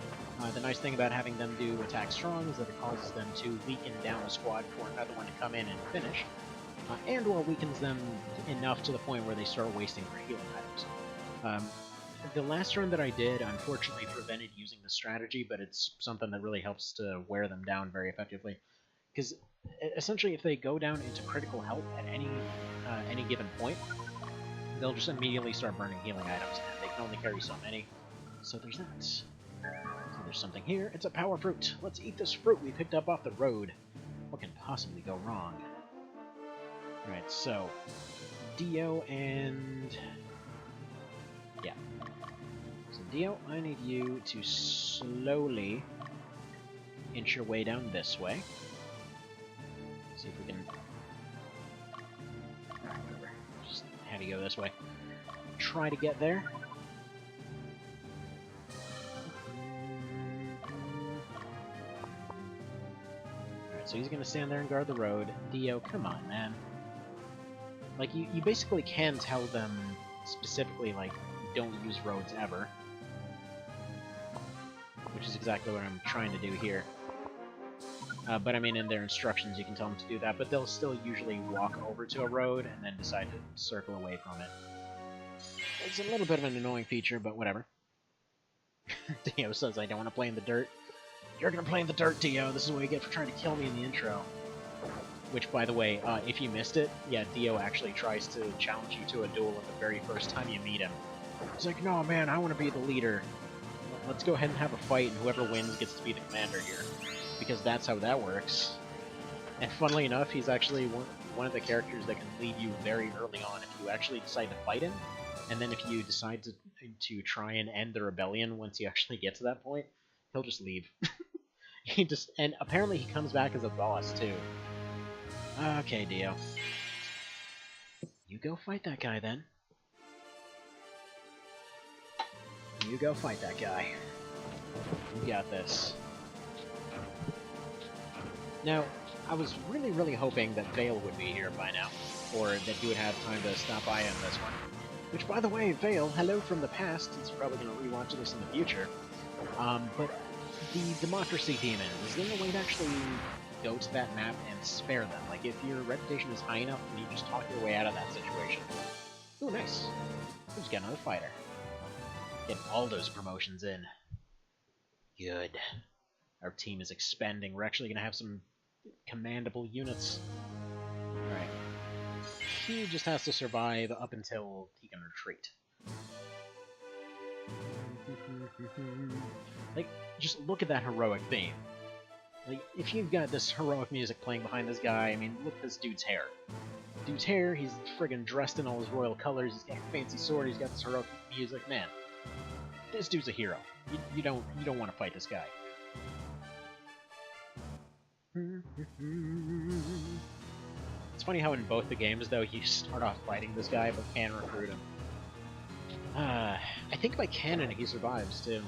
The nice thing about having them do attack strong is that it causes them to weaken down a squad for another one to come in and finish. And/or weakens them enough to the point where they start wasting their healing items. The last run that I did, unfortunately, prevented using the strategy, but it's something that really helps to wear them down very effectively. Because essentially, if they go down into critical health at any given point, they'll just immediately start burning healing items, and they can only carry so many. So there's that. So there's something here. It's a power fruit. Let's eat this fruit we picked up off the road. What can possibly go wrong? Alright, so Dio and... yeah. So Dio, I need you to slowly inch your way down this way. See if we can... whatever. Just have you go this way. Try to get there. Alright, so he's gonna stand there and guard the road. Dio, come on, man. Like, you basically can tell them specifically, like, don't use roads ever. Which is exactly what I'm trying to do here. But I mean, in their instructions you can tell them to do that, but they'll still usually walk over to a road and then decide to circle away from it. It's a little bit of an annoying feature, but whatever. Dio says I don't want to play in the dirt. You're gonna play in the dirt, Dio! This is what you get for trying to kill me in the intro. Which, by the way, if you missed it, yeah, Dio actually tries to challenge you to a duel at the very first time you meet him. He's like, no, man, I want to be the leader. Let's go ahead and have a fight, and whoever wins gets to be the commander here. Because that's how that works. And funnily enough, he's actually one of the characters that can lead you very early on if you actually decide to fight him. And then if you decide to try and end the rebellion once you actually get to that point, he'll just leave. And apparently he comes back as a boss, too. Okay, Dio. You go fight that guy, then. You go fight that guy. You got this. Now, I was really hoping that Vale would be here by now, or that he would have time to stop by on this one. Which, by the way, Vale, hello from the past, since you're probably going to rewatch this in the future. But the Democracy Demon, is there a way to actually go to that map and spare them? Like, if your reputation is high enough, can you just talk your way out of that situation? Ooh, nice. We just got another fighter. Getting all those promotions in. Good. Our team is expanding. We're actually going to have some commandable units. Alright. He just has to survive up until he can retreat. Like, just look at that heroic theme. Like, if you've got this heroic music playing behind this guy, I mean, look at this dude's hair. Dude's hair, he's friggin' dressed in all his royal colors, he's got a fancy sword, he's got this heroic music. Man, this dude's a hero. You don't want to fight this guy. It's funny how in both the games, though, you start off fighting this guy, but can recruit him. I think by canon he survives, too.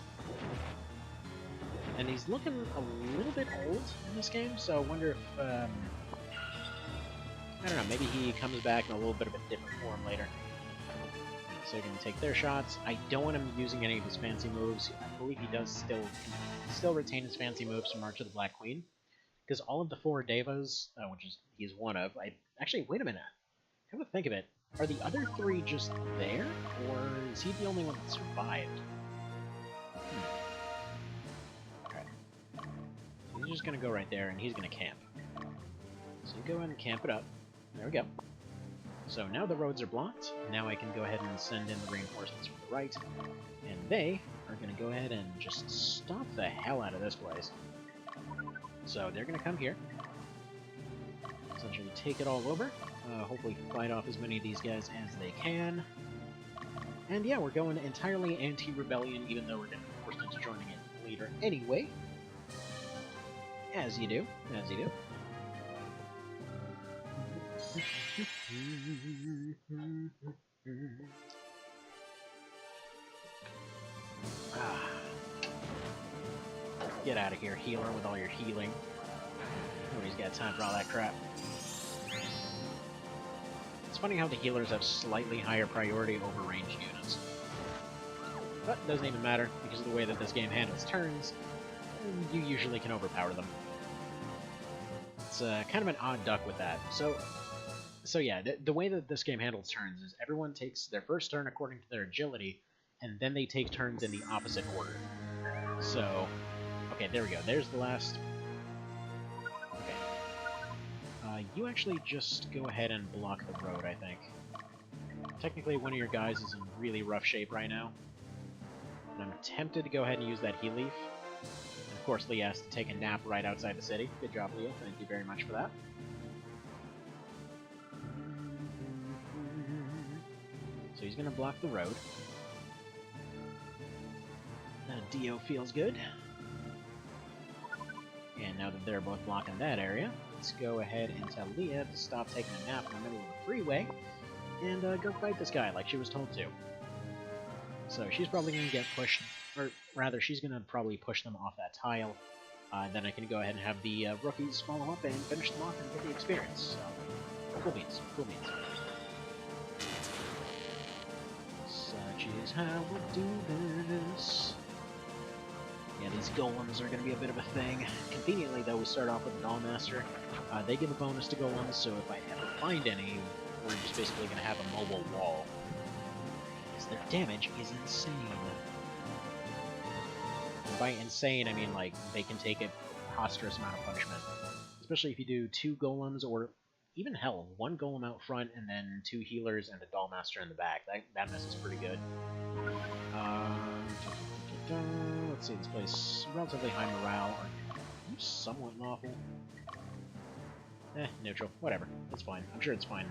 And he's looking a little bit old in this game, so I wonder if, I don't know, maybe he comes back in a little bit of a different form later. So you're going to take their shots. I don't want him using any of his fancy moves. I believe he does still retain his fancy moves from March of the Black Queen. Because all of the 4 Devas, which is he's one of, actually, wait a minute. Come to think of it, are the other 3 just there? Or is he the only one that survived? He's just gonna go right there, and he's gonna camp. So you go ahead and camp it up. There we go. So now the roads are blocked. Now I can go ahead and send in the reinforcements from the right. And they are going to go ahead and just stop the hell out of this place. So they're going to come here. Essentially take it all over. Hopefully fight off as many of these guys as they can. And yeah, we're going entirely anti-rebellion, even though we're getting forced into joining it later anyway. As you do. As you do. Get out of here, healer, with all your healing. Nobody's got time for all that crap. It's funny how the healers have slightly higher priority over ranged units. But it doesn't even matter, because of the way that this game handles turns, you usually can overpower them. It's kind of an odd duck with that. So yeah, the way that this game handles turns is everyone takes their first turn according to their agility, and then they take turns in the opposite order. So, okay, there we go. There's the last... Okay. You actually just go ahead and block the road, I think. Technically, one of your guys is in really rough shape right now. And I'm tempted to go ahead and use that heal leaf. And of course, Leah has to take a nap right outside the city. Good job, Leah. Thank you very much for that. So he's going to block the road. Dio feels good. And now that they're both blocking that area, let's go ahead and tell Leah to stop taking a nap in the middle of the freeway and go fight this guy like she was told to. So she's probably going to get pushed, or rather, she's going to probably push them off that tile. Then I can go ahead and have the rookies follow up and finish them off and get the experience. So, cool beans, cool beans. Such is how we do this. Yeah, these golems are going to be a bit of a thing. Conveniently, though, we start off with the Dollmaster. They give a bonus to golems, so if I ever find any, we're just basically going to have a mobile wall. Because their damage is insane. And by insane, I mean, like, they can take a preposterous amount of punishment. Especially if you do 2 golems, or even, hell, 1 golem out front, and then 2 healers and a Dollmaster in the back. That mess is pretty good. Let's see, this place relatively high morale. Are you somewhat lawful? Neutral. Whatever. That's fine. I'm sure it's fine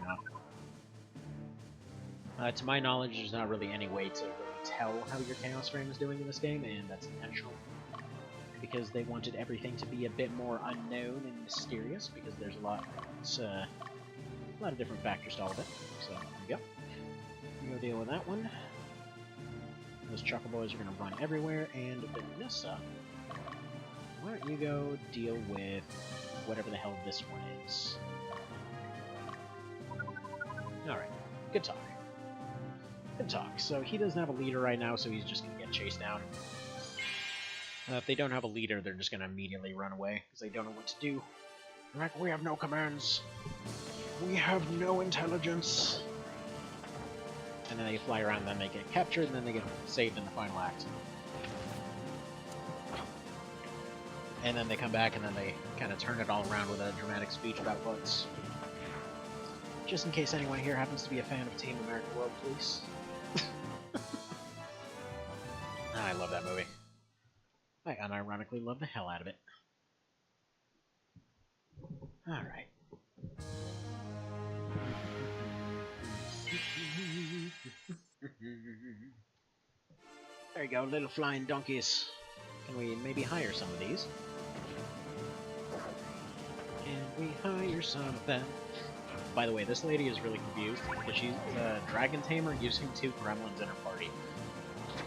enough. To my knowledge, there's not really any way to really tell how your Chaos Frame is doing in this game, and that's intentional. Because they wanted everything to be a bit more unknown and mysterious, because there's a lot of different factors to all of it. So, there we go. We'll go deal with that one. Those Chuckle Boys are going to run everywhere, and Vanessa, why don't you go deal with whatever the hell this one is. Alright, good talk. Good talk. So he doesn't have a leader right now, so he's just going to get chased down. If they don't have a leader, they're just going to immediately run away, because they don't know what to do. They're like, we have no commands. We have no intelligence. And then they fly around, and then they get captured, and then they get saved in the final act. And then they come back, and then they kind of turn it all around with a dramatic speech about books. Just in case anyone here happens to be a fan of Team America World Police. I love that movie. I unironically love the hell out of it. Alright. There you go, little flying donkeys. Can we maybe hire some of these? Can we hire some of them? By the way, this lady is really confused because she's a dragon tamer using 2 gremlins in her party.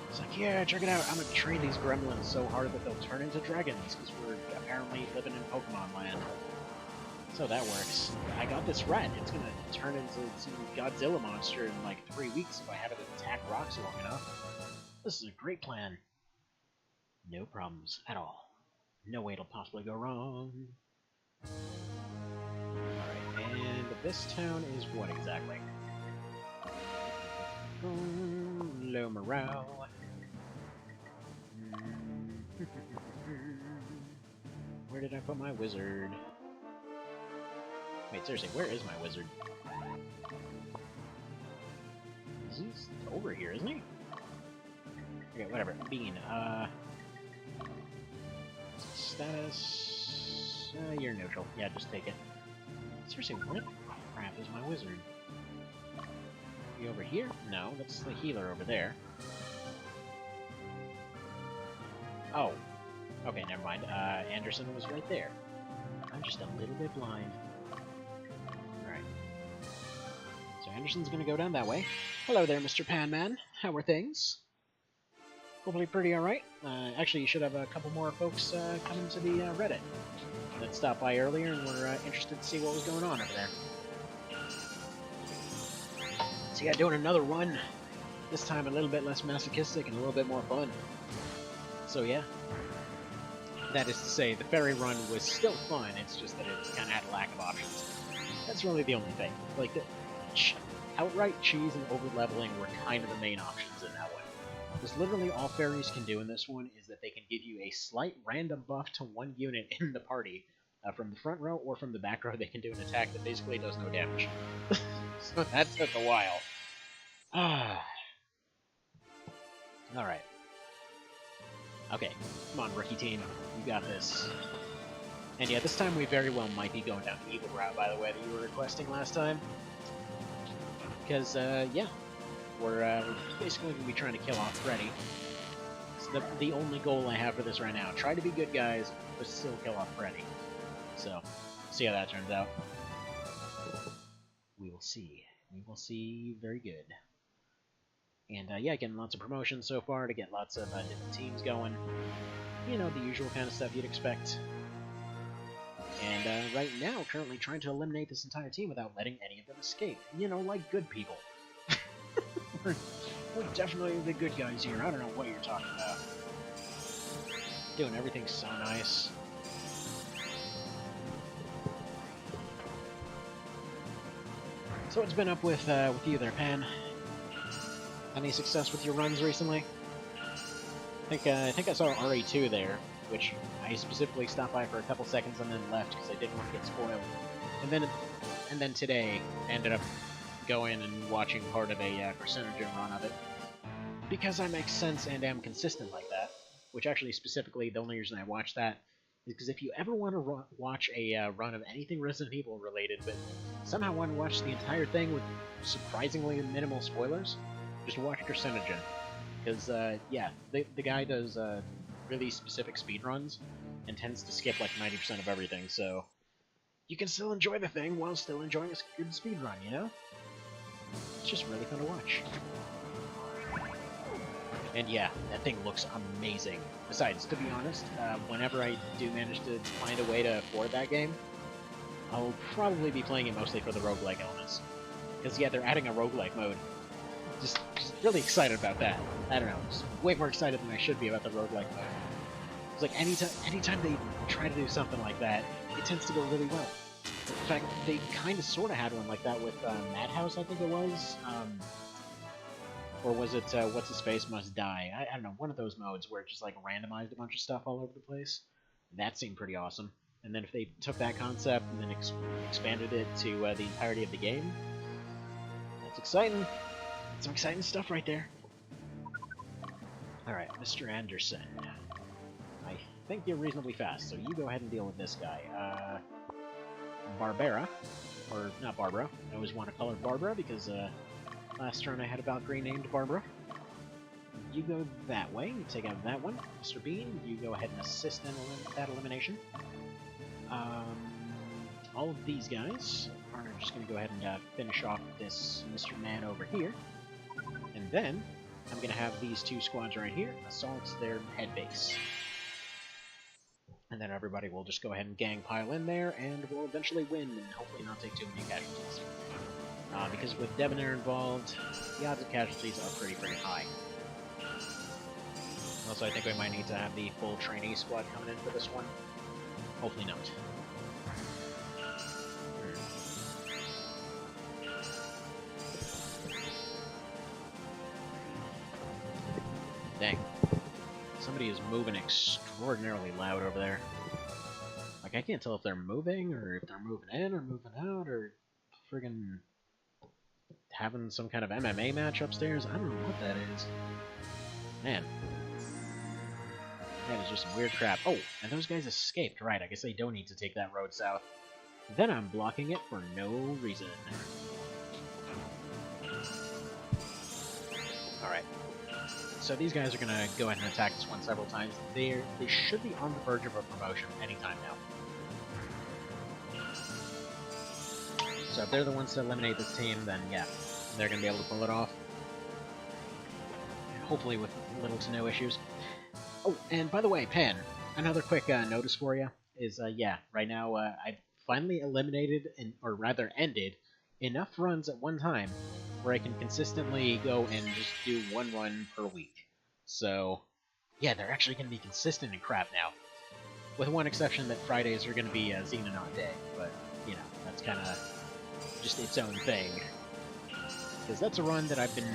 It's like, yeah, check it out, I'm gonna train these gremlins so hard that they'll turn into dragons because we're apparently living in Pokemon land. So that works. I got this rat. It's gonna turn into some Godzilla monster in like 3 weeks if I have it attack rocks long enough. This is a great plan. No problems at all. No way it'll possibly go wrong. Alright, and this town is what exactly? Low morale. Where did I put my wizard? Wait, seriously, where is my wizard? He's over here, isn't he? Okay, whatever. Bean, status... you're neutral. Yeah, just take it. Seriously, what crap is my wizard? You over here? No, that's the healer over there. Oh. Okay, never mind. Anderson was right there. I'm just a little bit blind. Alright. So Anderson's gonna go down that way. Hello there, Mr. Panman. How are things? Hopefully pretty alright. Actually, you should have a couple more folks coming to the Reddit that stopped by earlier and were interested to see what was going on over there. So yeah, doing another run. This time a little bit less masochistic and a little bit more fun. So yeah. That is to say, the ferry run was still fun, it's just that it kind of had a lack of options. That's really the only thing. Like, the outright cheese and over-leveling were kind of the main options in that one. Because literally all ferries can do in this one is that they can give you a slight random buff to one unit in the party. From the front row or from the back row, they can do an attack that basically does no damage. So that took a while. Alright. Okay, come on, rookie team. You got this. And yeah, this time we very well might be going down the evil route, by the way, that you were requesting last time. Because, yeah. We're basically going to be trying to kill off Freddy. It's the only goal I have for this right now. Try to be good guys, but still kill off Freddy. So, see how that turns out. We will see. We will see very good. And, yeah, getting lots of promotions so far to get lots of different teams going. You know, the usual kind of stuff you'd expect. And, right now, currently trying to eliminate this entire team without letting any of them escape. You know, like good people. We're definitely the good guys here. I don't know what you're talking about. Doing everything so nice. So what's been up with you there, Pan? Any success with your runs recently? I think I saw RA2 there, which I specifically stopped by for a couple seconds and then left because I didn't want to get spoiled. And then today ended up going and watching part of a Carcinogen run of it because I make sense and am consistent like that. Which actually, specifically, the only reason I watch that is because if you ever want to watch a run of anything Resident Evil related, but somehow want to watch the entire thing with surprisingly minimal spoilers, just watch Carcinogen. Because, yeah, the guy does really specific speedruns and tends to skip like 90% of everything, so you can still enjoy the thing while still enjoying a good speedrun, you know? It's just really fun to watch. And yeah, that thing looks amazing. Besides, to be honest, whenever I do manage to find a way to afford that game, I'll probably be playing it mostly for the roguelike elements. Because yeah, they're adding a roguelike mode. Just really excited about that. I don't know, just way more excited than I should be about the roguelike mode. It's like anytime they try to do something like that, it tends to go really well. In fact, they kind of sort of had one like that with Madhouse, I think it was. Or was it What's His Face Must Die? I don't know, one of those modes where it just like randomized a bunch of stuff all over the place. That seemed pretty awesome. And then if they took that concept and then expanded it to the entirety of the game, that's exciting. Some exciting stuff right there. Alright, Mr. Anderson. I think you're reasonably fast, so you go ahead and deal with this guy. Barbara. Or, not Barbara. I always want to call her Barbara because, last turn I had a Valkyrie named Barbara. You go that way, you take out that one. Mr. Bean, you go ahead and assist in that elimination. All of these guys are just going to go ahead and finish off this Mr. Man over here. And then, I'm going to have these two squads right here assault their head base. And then everybody will just go ahead and gang pile in there, and we'll eventually win, and hopefully not take too many casualties. Because with Debonair involved, the odds of casualties are pretty high. Also, I think we might need to have the full trainee squad coming in for this one. Hopefully not. Dang. Somebody is moving extraordinarily loud over there. Like, I can't tell if they're moving, or if they're moving in, or moving out, or friggin' having some kind of MMA match upstairs. I don't know what that is. Man. That is just some weird crap. Oh, and those guys escaped. Right, I guess they don't need to take that road south. Then I'm blocking it for no reason. Alright. So these guys are going to go ahead and attack this one several times. They should be on the verge of a promotion anytime now. So if they're the ones to eliminate this team, then yeah, they're going to be able to pull it off. Hopefully with little to no issues. Oh, and by the way, Pen, another quick notice for you is, yeah, right now I've finally eliminated, or rather ended, enough runs at one time where I can consistently go and just do one run per week. So, yeah, they're actually going to be consistent and crap now. With one exception that Fridays are going to be a Xenanon day, but, you know, that's kind of just its own thing. Because that's a run that I've been...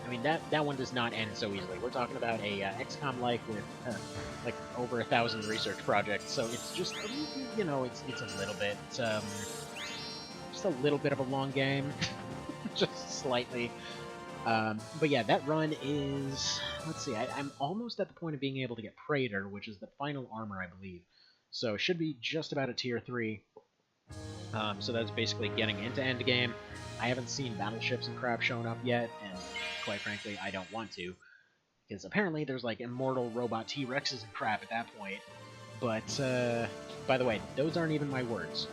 I mean, that one does not end so easily. We're talking about a XCOM-like with, like, over 1,000 research projects, so it's just, you know, it's a little bit, just a little bit of a long game. Just slightly. But yeah, that run is... Let's see, I'm almost at the point of being able to get Praetor, which is the final armor, I believe. So it should be just about a tier 3. So that's basically getting into endgame. I haven't seen battleships and crap showing up yet, and quite frankly, I don't want to. Because apparently there's like immortal robot T-Rexes and crap at that point. But, by the way, those aren't even my words.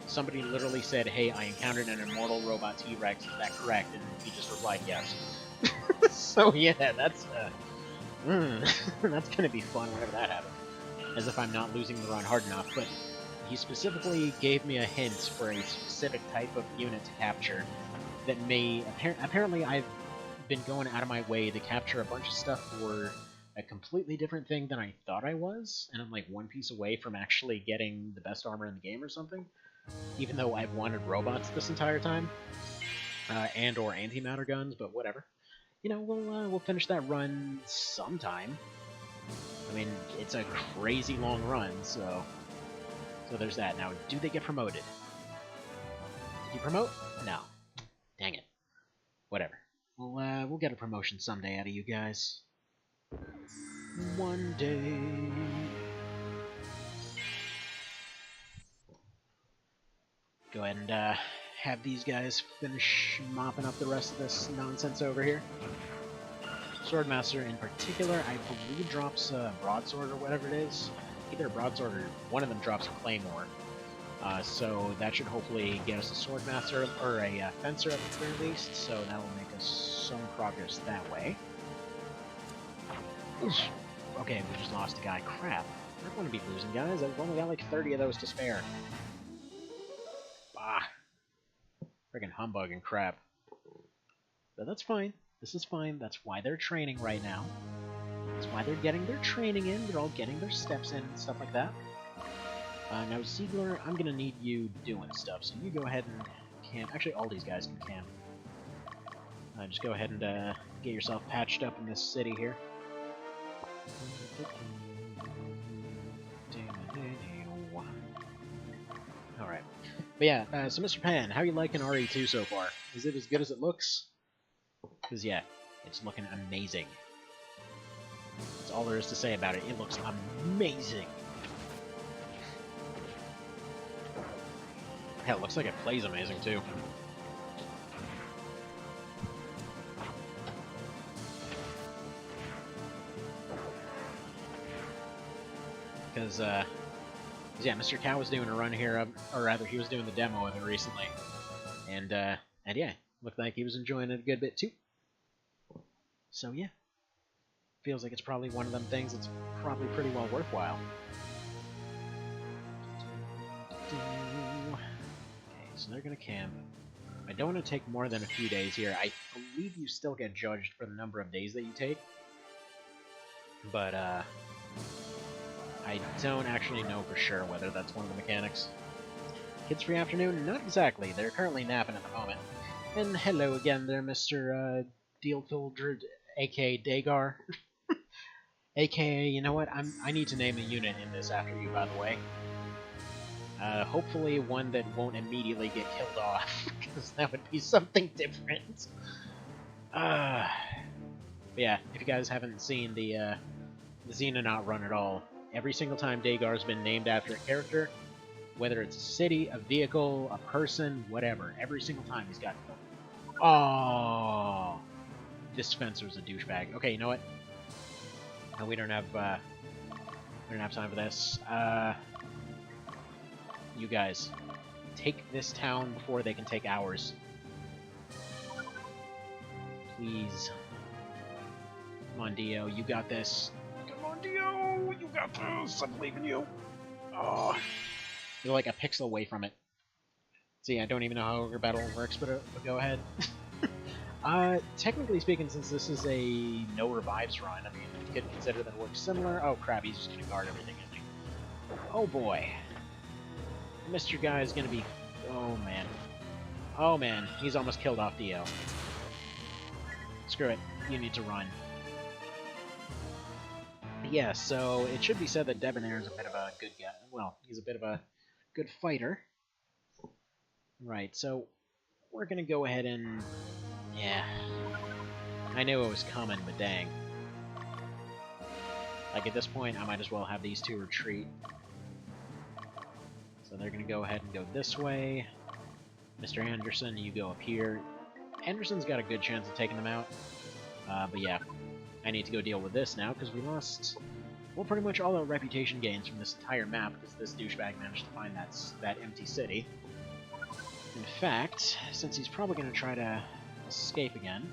Somebody literally said, hey, I encountered an immortal robot T-Rex, is that correct? And he just replied, yes. So yeah, that's, that's gonna be fun whenever that happens. As if I'm not losing the run hard enough, but he specifically gave me a hint for a specific type of unit to capture that may... Apparently I've been going out of my way to capture a bunch of stuff for a completely different thing than I thought I was, and I'm like one piece away from actually getting the best armor in the game or something. Even though I've wanted robots this entire time, and or antimatter guns, but whatever. You know, we'll finish that run sometime. I mean, it's a crazy long run, so there's that. Now, do they get promoted? Did you promote? No. Dang it. Whatever. We'll get a promotion someday out of you guys. One day. Go ahead and have these guys finish mopping up the rest of this nonsense over here. Swordmaster in particular, I believe drops a broadsword or whatever it is. Either a broadsword or one of them drops a claymore. So that should hopefully get us a swordmaster or a fencer at the very least. So that will make us some progress that way. Oof. Okay, we just lost a guy. Crap. I don't want to be losing guys. I've only got like 30 of those to spare. Bah. Friggin' humbug and crap. But that's fine. This is fine. That's why they're training right now. That's why they're getting their training in. They're all getting their steps in and stuff like that. Now, Ziegler, I'm gonna need you doing stuff, so you go ahead and camp. Actually, all these guys can camp. Just go ahead and get yourself patched up in this city here. Alright. But yeah, so Mr. Pan, how you liking RE2 so far? Is it as good as it looks? Because yeah, it's looking amazing. That's all there is to say about it. It looks amazing. Hell, it looks like it plays amazing too. Because, yeah, Mr. Cow was doing a run here, or rather, he was doing the demo of it recently. And yeah, looked like he was enjoying it a good bit too. So yeah, feels like it's probably one of them things that's probably pretty well worthwhile. Okay, so they're gonna camp. I don't want to take more than a few days here. I believe you still get judged for the number of days that you take. But, I don't actually know for sure whether that's one of the mechanics. Kids free afternoon? Not exactly. They're currently napping at the moment. And hello again there, Mr. Dealfildred, aka Dagar. AKA, you know what? I need to name a unit in this after you, by the way. Hopefully one that won't immediately get killed off, because that would be something different. But yeah, if you guys haven't seen the Xenonaut run at all, every single time Dagar's been named after a character, whether it's a city, a vehicle, a person, whatever, every single time he's got killed. Oh, this Spencer's a douchebag. Okay, you know what? No, we don't have time for this. You guys, take this town before they can take ours. Please. Come on, Dio, you got this. Come on, Dio, you got this. I believe in you. Oh, you're like a pixel away from it. See, I don't even know how Ogre Battle works, but go ahead. Technically speaking, since this is a no revives run, I mean, you could consider that it works similar. Oh crap, he's just gonna guard everything, isn't he? Oh boy. Mr. Guy is gonna be... Oh man. Oh man, he's almost killed off Dio. Screw it, you need to run. Yeah, so it should be said that Debonair is a bit of a good guy. Well, he's a bit of a good fighter. Right, so we're gonna go ahead and... Yeah. I knew it was coming, but dang. Like, at this point, I might as well have these two retreat. So they're gonna go ahead and go this way. Mr. Anderson, you go up here. Anderson's got a good chance of taking them out. But yeah, I need to go deal with this now, because we lost, well, pretty much all our reputation gains from this entire map, because this douchebag managed to find that empty city. In fact, since he's probably going to try to escape again,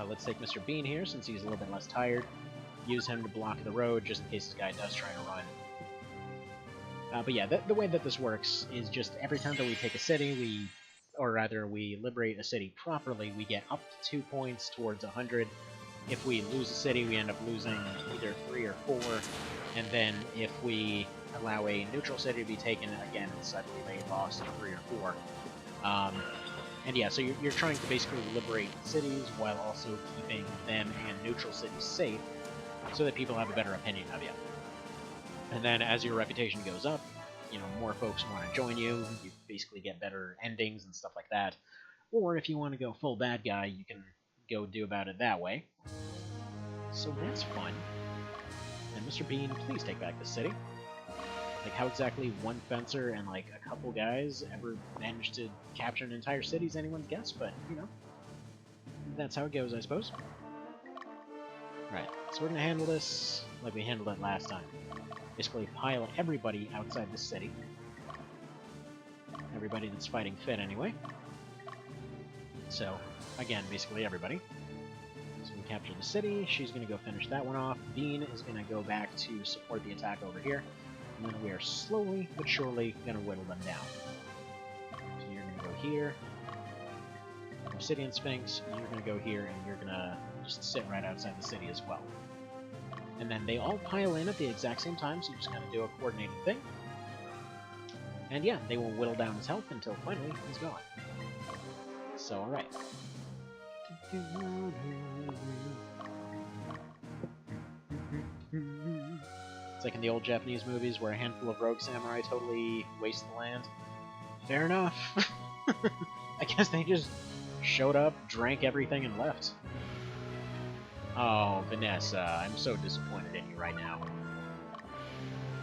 let's take Mr. Bean here, since he's a little bit less tired. Use him to block the road, just in case this guy does try to run. But yeah, the way that this works is just every time that we take a city, we liberate a city properly, we get up to 2 points towards 100. If we lose a city, we end up losing either 3 or 4. And then if we allow a neutral city to be taken, again, it's, I believe, a loss of 3 or 4. And yeah, so you're trying to basically liberate cities while also keeping them and neutral cities safe, so that people have a better opinion of you. And then as your reputation goes up, you know, more folks want to join you, you basically get better endings and stuff like that. Or if you want to go full bad guy, you can go do about it that way. So that's fun. And Mr. Bean, please take back the city. Like, how exactly one fencer and, like, a couple guys ever managed to capture an entire city is anyone's guess, but, you know, that's how it goes, I suppose. Right, so we're going to handle this like we handled it last time. Basically pile everybody outside the city. Everybody that's fighting fit, anyway. So, again, basically everybody. So we capture the city, she's going to go finish that one off. Bean is going to go back to support the attack over here. And then we are slowly but surely going to whittle them down. So you're going to go here. Obsidian Sphinx, you're going to go here, and you're going to just sit right outside the city as well. And then they all pile in at the exact same time, so you just kind of do a coordinated thing. And yeah, they will whittle down his health until finally he's gone. So, alright. It's like in the old Japanese movies where a handful of rogue samurai totally waste the land. Fair enough. I guess they just showed up, drank everything, and left. Oh, Vanessa, I'm so disappointed in you right now.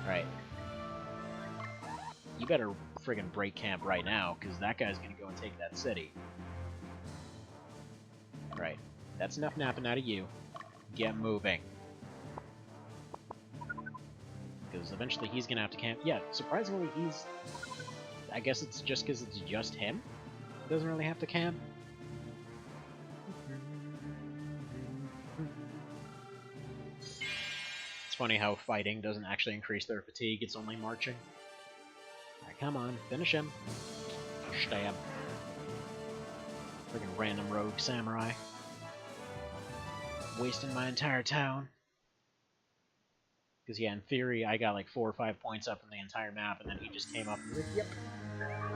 Alright. You better friggin' break camp right now, because that guy's gonna go and take that city. Right. That's enough napping out of you. Get moving. Because eventually he's gonna have to camp. Yeah, surprisingly, he's... I guess it's just because it's just him? He doesn't really have to camp. It's funny how fighting doesn't actually increase their fatigue, it's only marching. Alright, come on, finish him. Stab. Friggin' random rogue samurai. Wasting my entire town. Because, yeah, in theory, I got like 4 or 5 points up from the entire map, and then he just came up and was like, yep,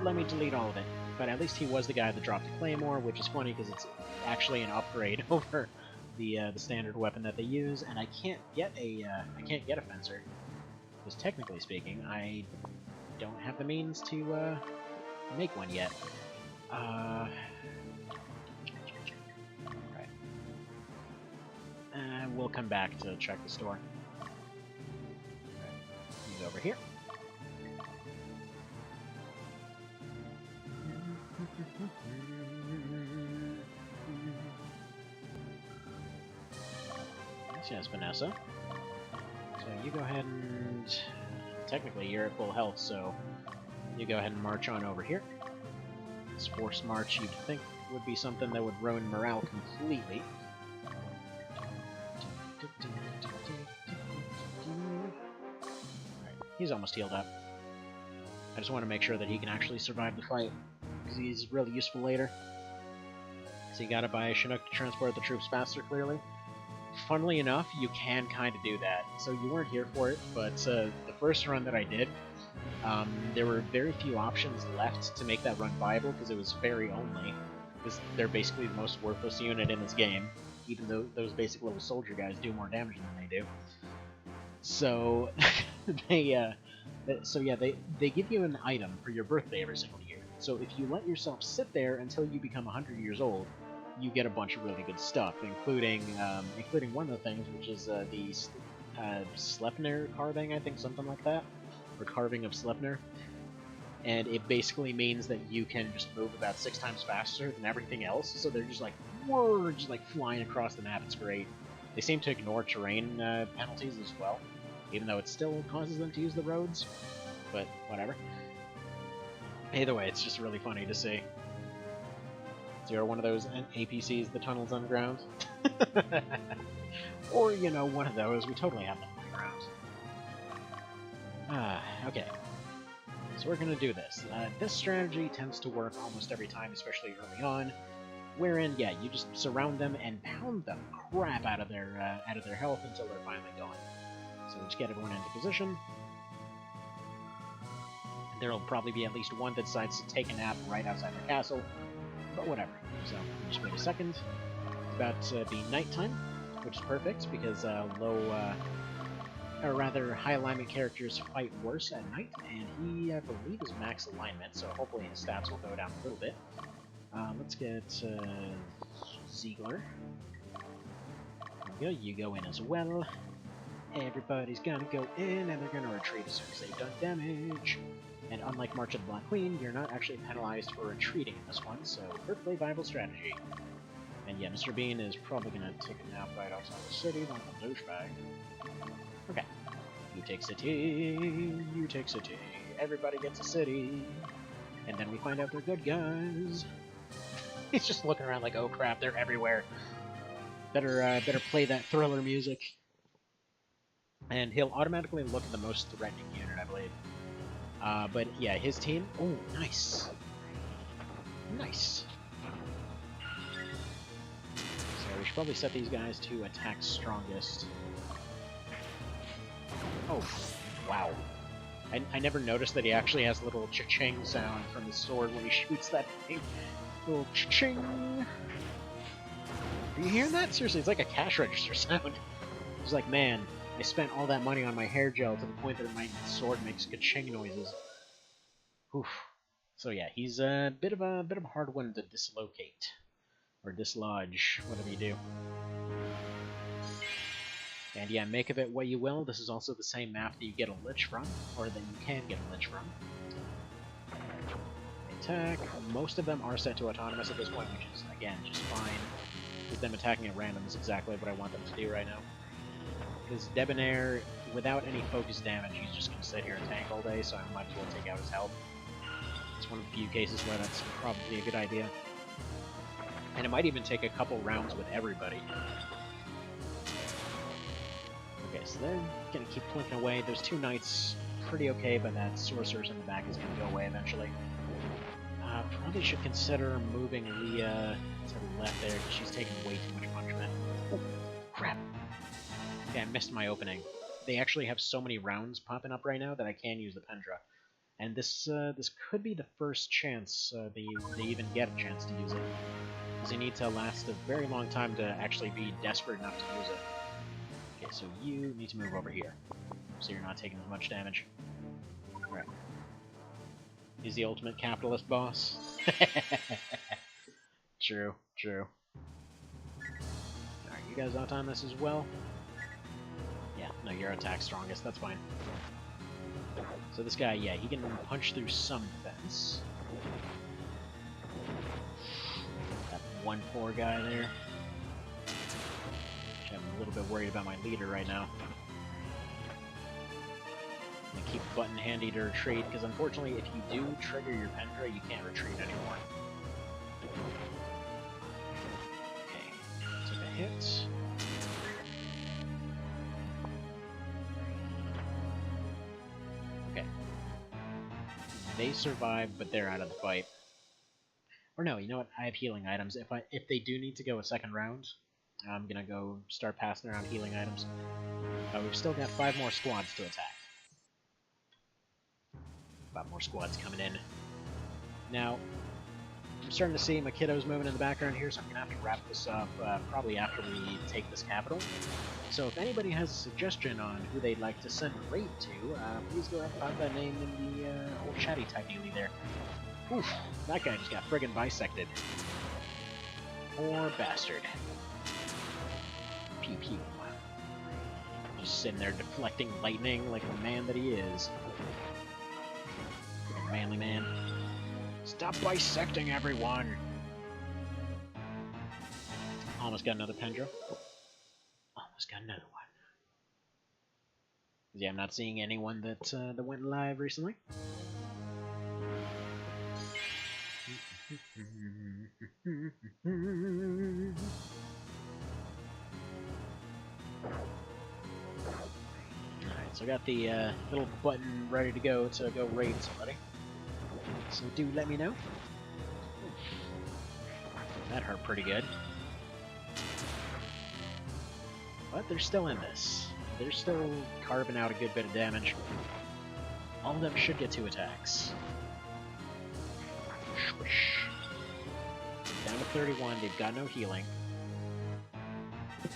let me delete all of it. But at least he was the guy that dropped the Claymore, which is funny because it's actually an upgrade over the standard weapon that they use, and I can't get a fencer. Because technically speaking, I don't have the means to make one yet. Right. We'll come back to check the store. Right. He's over here. Yes, Vanessa. So you go ahead and... Technically, you're at full health, so you go ahead and march on over here. This forced march, you'd think, would be something that would ruin morale completely. Alright, he's almost healed up. I just want to make sure that he can actually survive the fight, because he's really useful later. So you gotta buy a Chinook to transport the troops faster, clearly. Funnily enough, you can kind of do that. So you weren't here for it, but the first run that I did, there were very few options left to make that run viable, because it was fairy only. Because they're basically the most worthless unit in this game, even though those basic little soldier guys do more damage than they do. So, they give you an item for your birthday every single year. So if you let yourself sit there until you become 100 years old, you get a bunch of really good stuff, including one of the things, which is the Sleipnir carving, I think, something like that, or carving of Sleipnir. And it basically means that you can just move about 6 times faster than everything else, so they're just like, whoa, just like flying across the map. It's great. They seem to ignore terrain penalties as well, even though it still causes them to use the roads, but whatever. Either way, it's just really funny to see. So you're one of those APCs, the tunnels underground. Or, you know, one of those. We totally have them underground. Okay. So we're gonna do this. This strategy tends to work almost every time, especially early on, wherein, yeah, you just surround them and pound the crap out of their health until they're finally gone. So just get everyone into position. There'll probably be at least one that decides to take a nap right outside their castle. But whatever. So, just wait a second. It's about to be nighttime, which is perfect, because high alignment characters fight worse at night, and he, I believe, is max alignment, so hopefully his stats will go down a little bit. Let's get Ziegler. There we go, you go in as well. Everybody's gonna go in, and they're gonna retreat as soon as they've done damage. And unlike March of the Black Queen, you're not actually penalized for retreating in this one, so perfectly viable strategy. And yeah, Mr. Bean is probably gonna take a nap right outside the city, like a douchebag. Okay. You take city, everybody gets a city. And then we find out they're good guys. He's just looking around like, oh crap, they're everywhere. Better play that thriller music. And he'll automatically look at the most threatening unit, I believe. But yeah, his team... Oh, nice. Nice. So we should probably set these guys to attack strongest. Oh, wow. I never noticed that he actually has a little cha-ching sound from his sword when he shoots that thing. Little cha-ching. Are you hearing that? Seriously, it's like a cash register sound. It's like, man, I spent all that money on my hair gel to the point that my sword makes ka-ching noises. Oof. So yeah, he's a bit of a hard one to dislocate or dislodge, whatever you do. And yeah, make of it what you will. This is also the same map that you get a lich from, or that you can get a lich from. Attack. Most of them are set to autonomous at this point, which is again just fine. With them attacking at random is exactly what I want them to do right now. Because Debonair, without any focus damage, he's just going to sit here and tank all day, so I might as well take out his health. It's one of the few cases where that's probably a good idea. And it might even take a couple rounds with everybody. Okay, so they're going to keep plinking away. Those 2 knights, pretty okay, but that sorceress in the back is going to go away eventually. Probably should consider moving Leah to the left there, because she's taking way too much punishment. Oh, crap. Okay, I missed my opening. They actually have so many rounds popping up right now that I can use the Pendra. And this could be the first chance they even get a chance to use it. Because you need to last a very long time to actually be desperate enough to use it. Okay, so you need to move over here, so you're not taking as much damage. Alright. He's the ultimate capitalist boss. True, true. Alright, you guys out on this as well? Yeah, no, you're attack strongest, that's fine. So this guy, yeah, he can punch through some defense. That one poor guy there. I'm a little bit worried about my leader right now. I'm gonna keep button handy to retreat, because unfortunately if you do trigger your Pendra, you can't retreat anymore. Okay, took a hit. Okay. They survived, but they're out of the fight. Or no, you know what? I have healing items. If they do need to go a second round, I'm gonna go start passing around healing items. We've still got 5 more squads to attack. 5 more squads coming in. Now, I'm starting to see my kiddos moving in the background here, so I'm gonna have to wrap this up probably after we take this capital. So if anybody has a suggestion on who they'd like to send a raid to, please go ahead and pop that name in the old chatty type dealy there. Oof, that guy just got friggin' bisected. Poor bastard. Pew pew. Just sitting there deflecting lightning like the man that he is. Manly man. Stop bisecting everyone! Almost got another Pendra. Almost got another one. Yeah, I'm not seeing anyone that went live recently. Alright, so I got the little button ready to go raid somebody. So do let me know. That hurt pretty good. But they're still in this. They're still carving out a good bit of damage. All of them should get 2 attacks. Swish. Down to 31, they've got no healing.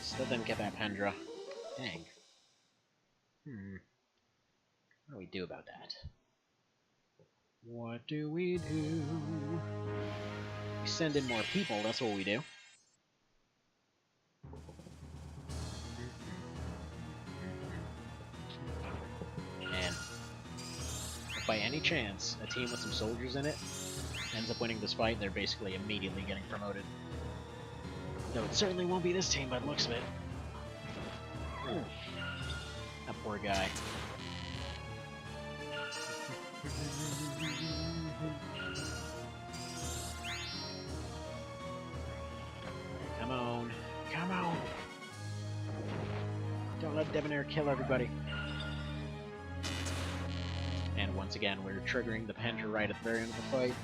Still didn't get that Pendra. Dang. What do we do about that? What do we do? We send in more people, that's what we do. And if by any chance a team with some soldiers in it ends up winning this fight, they're basically immediately getting promoted. Though it certainly won't be this team by the looks of it. That poor guy. Come on. Come on! Don't let Debonair kill everybody. And once again, we're triggering the Pendra right at the very end of the fight.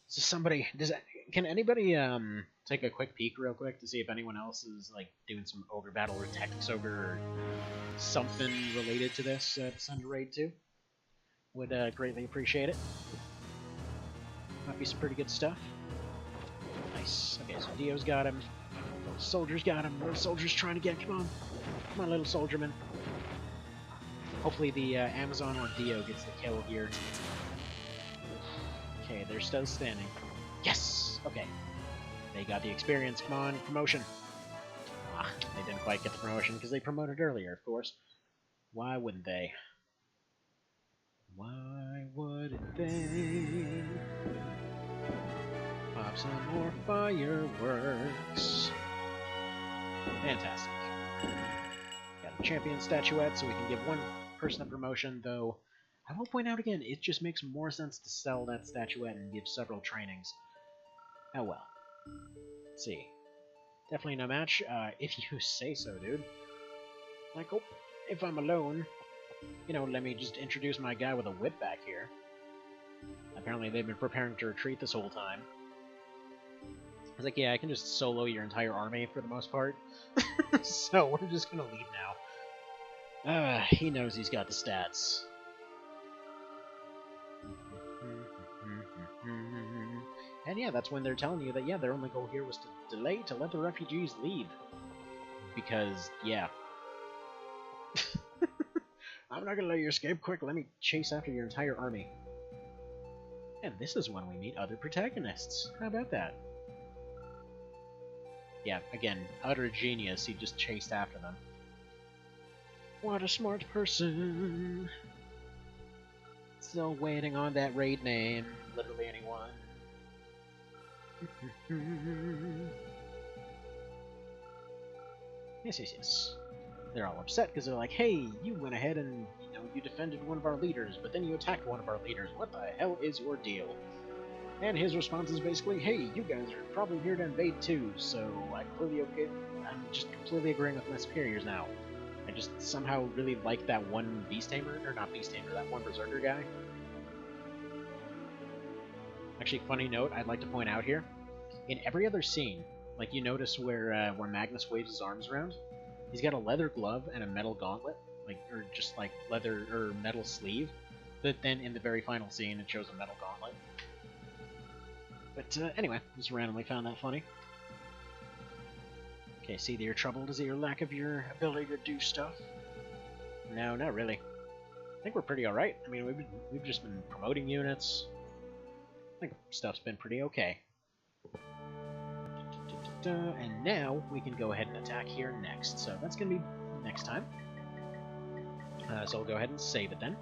So somebody... Can anybody take a quick peek real quick to see if anyone else is like doing some Ogre battle or Tactics Ogre or something related to this to send a raid to? Would greatly appreciate it. Might be some pretty good stuff. Nice. Okay, so Dio's got him. Little soldier's got him. Little soldier's trying to get. Come on. Come on, little soldierman. Hopefully the Amazon or Dio gets the kill here. Okay, they're still standing. Yes! Okay. They got the experience. Come on, promotion. Ah, they didn't quite get the promotion because they promoted earlier, of course. Why wouldn't they? Why wouldn't they? Pop some more fireworks. Fantastic. Got a champion statuette, so we can give one person a promotion, though I will point out again, it just makes more sense to sell that statuette and give several trainings. Oh well. Let's see. Definitely no match, if you say so, dude. Like, oh, if I'm alone, you know, let me just introduce my guy with a whip back here. Apparently they've been preparing to retreat this whole time. I was like, yeah, I can just solo your entire army for the most part. So we're just gonna leave now. He knows he's got the stats. And yeah, that's when they're telling you that, yeah, their only goal here was to delay to let the refugees leave. Because, yeah. I'm not gonna let you escape. Quick, let me chase after your entire army. And this is when we meet other protagonists. How about that? Yeah, again, utter genius. He just chased after them. What a smart person. Still waiting on that raid name. Literally anyone. Yes. They're all upset because they're like, hey, you went ahead and, you defended one of our leaders, but then you attacked one of our leaders. What the hell is your deal? And his response is basically, hey, you guys are probably here to invade too, so I'm just completely agreeing with my superiors now. I just somehow really like that one Beast Tamer, or not Beast Tamer, that one Berserker guy. Actually, funny note I'd like to point out here, in every other scene, like you notice where Magnus waves his arms around, he's got a leather glove and a metal gauntlet, or just like leather or metal sleeve, but then in the very final scene it shows a metal gauntlet. But anyway, just randomly found that funny. Okay, see that you're troubled? Is it your lack of your ability to do stuff? No, not really. I think we're pretty alright. I mean, we've just been promoting units. I think stuff's been pretty okay. And now we can go ahead and attack here next. So that's going to be next time. So we'll go ahead and save it then.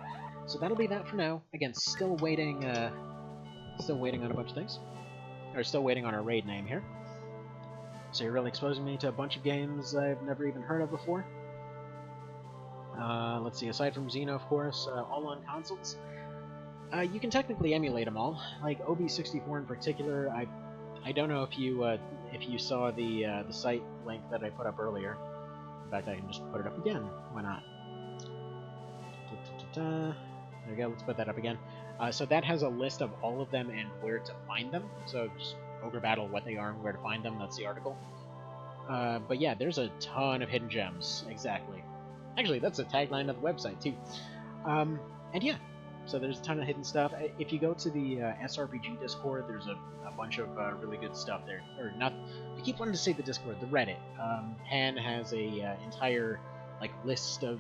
So that'll be that for now. Again, still waiting on a bunch of things. Or still waiting on our raid name here. So you're really exposing me to a bunch of games I've never even heard of before. Let's see, aside from Xeno, of course, all on consoles. You can technically emulate them all. Like OB64 in particular, I don't know if you saw the site link that I put up earlier. In fact, I can just put it up again. Why not? There we go. Let's put that up again. So that has a list of all of them and where to find them. So just Ogre Battle, what they are and where to find them. That's the article. But yeah, there's a ton of hidden gems. Exactly. Actually, that's a tagline of the website too. And yeah. So there's a ton of hidden stuff. If you go to the SRPG Discord, there's a bunch of really good stuff there. Or not. I keep wanting to say the Discord, the Reddit. Han has a entire list of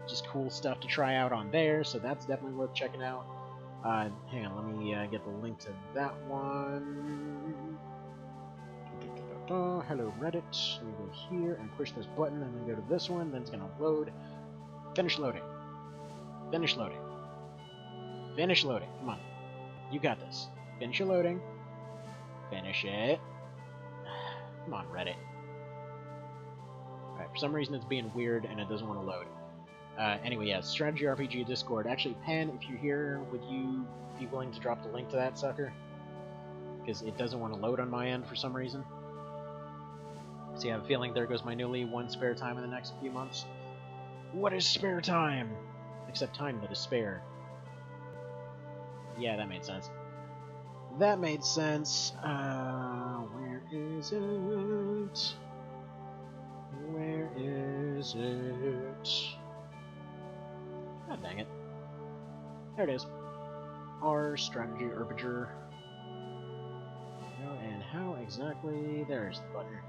just cool stuff to try out on there, so that's definitely worth checking out. Hang on, let me get the link to that one. Hello Reddit. Let me go here and push this button, and then go to this one. Then it's gonna load. Finish loading. Finish loading. Finish loading. Come on. You got this. Finish your loading. Finish it. Come on, Reddit. Alright, for some reason it's being weird and it doesn't want to load. Anyway, yeah, Strategy RPG Discord. Actually, Pan, if you're here, would you be willing to drop the link to that sucker? Because it doesn't want to load on my end for some reason. See, I have a feeling there goes my newly one spare time in the next few months. What is spare time? Except time that is spare. Yeah, that made sense. That made sense. Where is it? Where is it? God dang it. There it is. R strategy Herbiger. And how exactly? There's the button.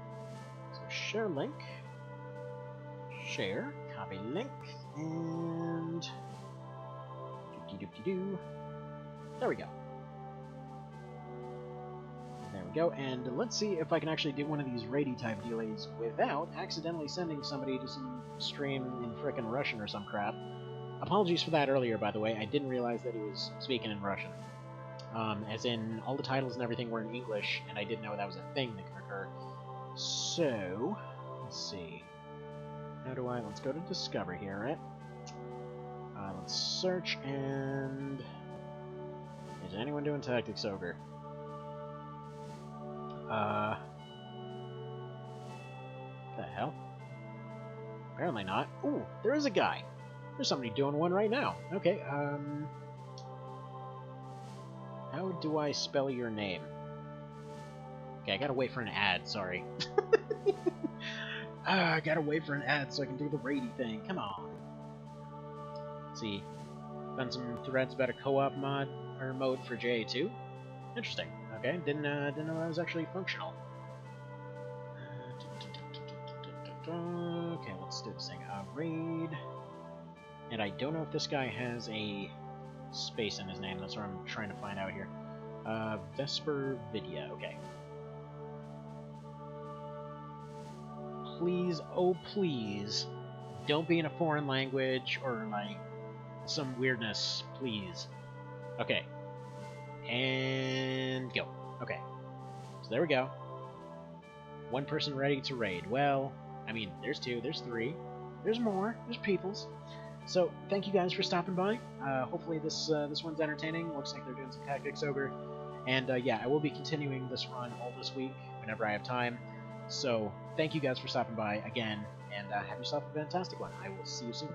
So share link. Share. Copy link. And doop-de-doop-de-doo. There we go. There we go, and let's see if I can actually do one of these raidy type dealies without accidentally sending somebody to some stream in frickin' Russian or some crap. Apologies for that earlier, by the way. I didn't realize that he was speaking in Russian. As in, all the titles and everything were in English, and I didn't know that was a thing that could occur. So, let's see. Let's go to Discover here, right? Let's search, and... Is anyone doing Tactics Ogre? The hell? Apparently not. Ooh, there is a guy. There's somebody doing one right now. Okay, how do I spell your name? Okay, I gotta wait for an ad, sorry. I gotta wait for an ad so I can do the raidy thing. Come on. Let's see. Found some threads about a co-op mod or mode for JA2. Interesting. Okay, didn't know that was actually functional. Okay, let's do this thing. Raid. And I don't know if this guy has a space in his name. That's what I'm trying to find out here. Vesper Vidya, okay. Please, oh please, don't be in a foreign language or, like, some weirdness, please. Okay. And go. Okay. So there we go. One person ready to raid. Well, I mean, there's two, there's three, there's more, there's peoples. So, thank you guys for stopping by. Hopefully this one's entertaining. Looks like they're doing some tactics Ogre. And yeah, I will be continuing this run all this week, whenever I have time. So, thank you guys for stopping by again, and have yourself a fantastic one. I will see you soon.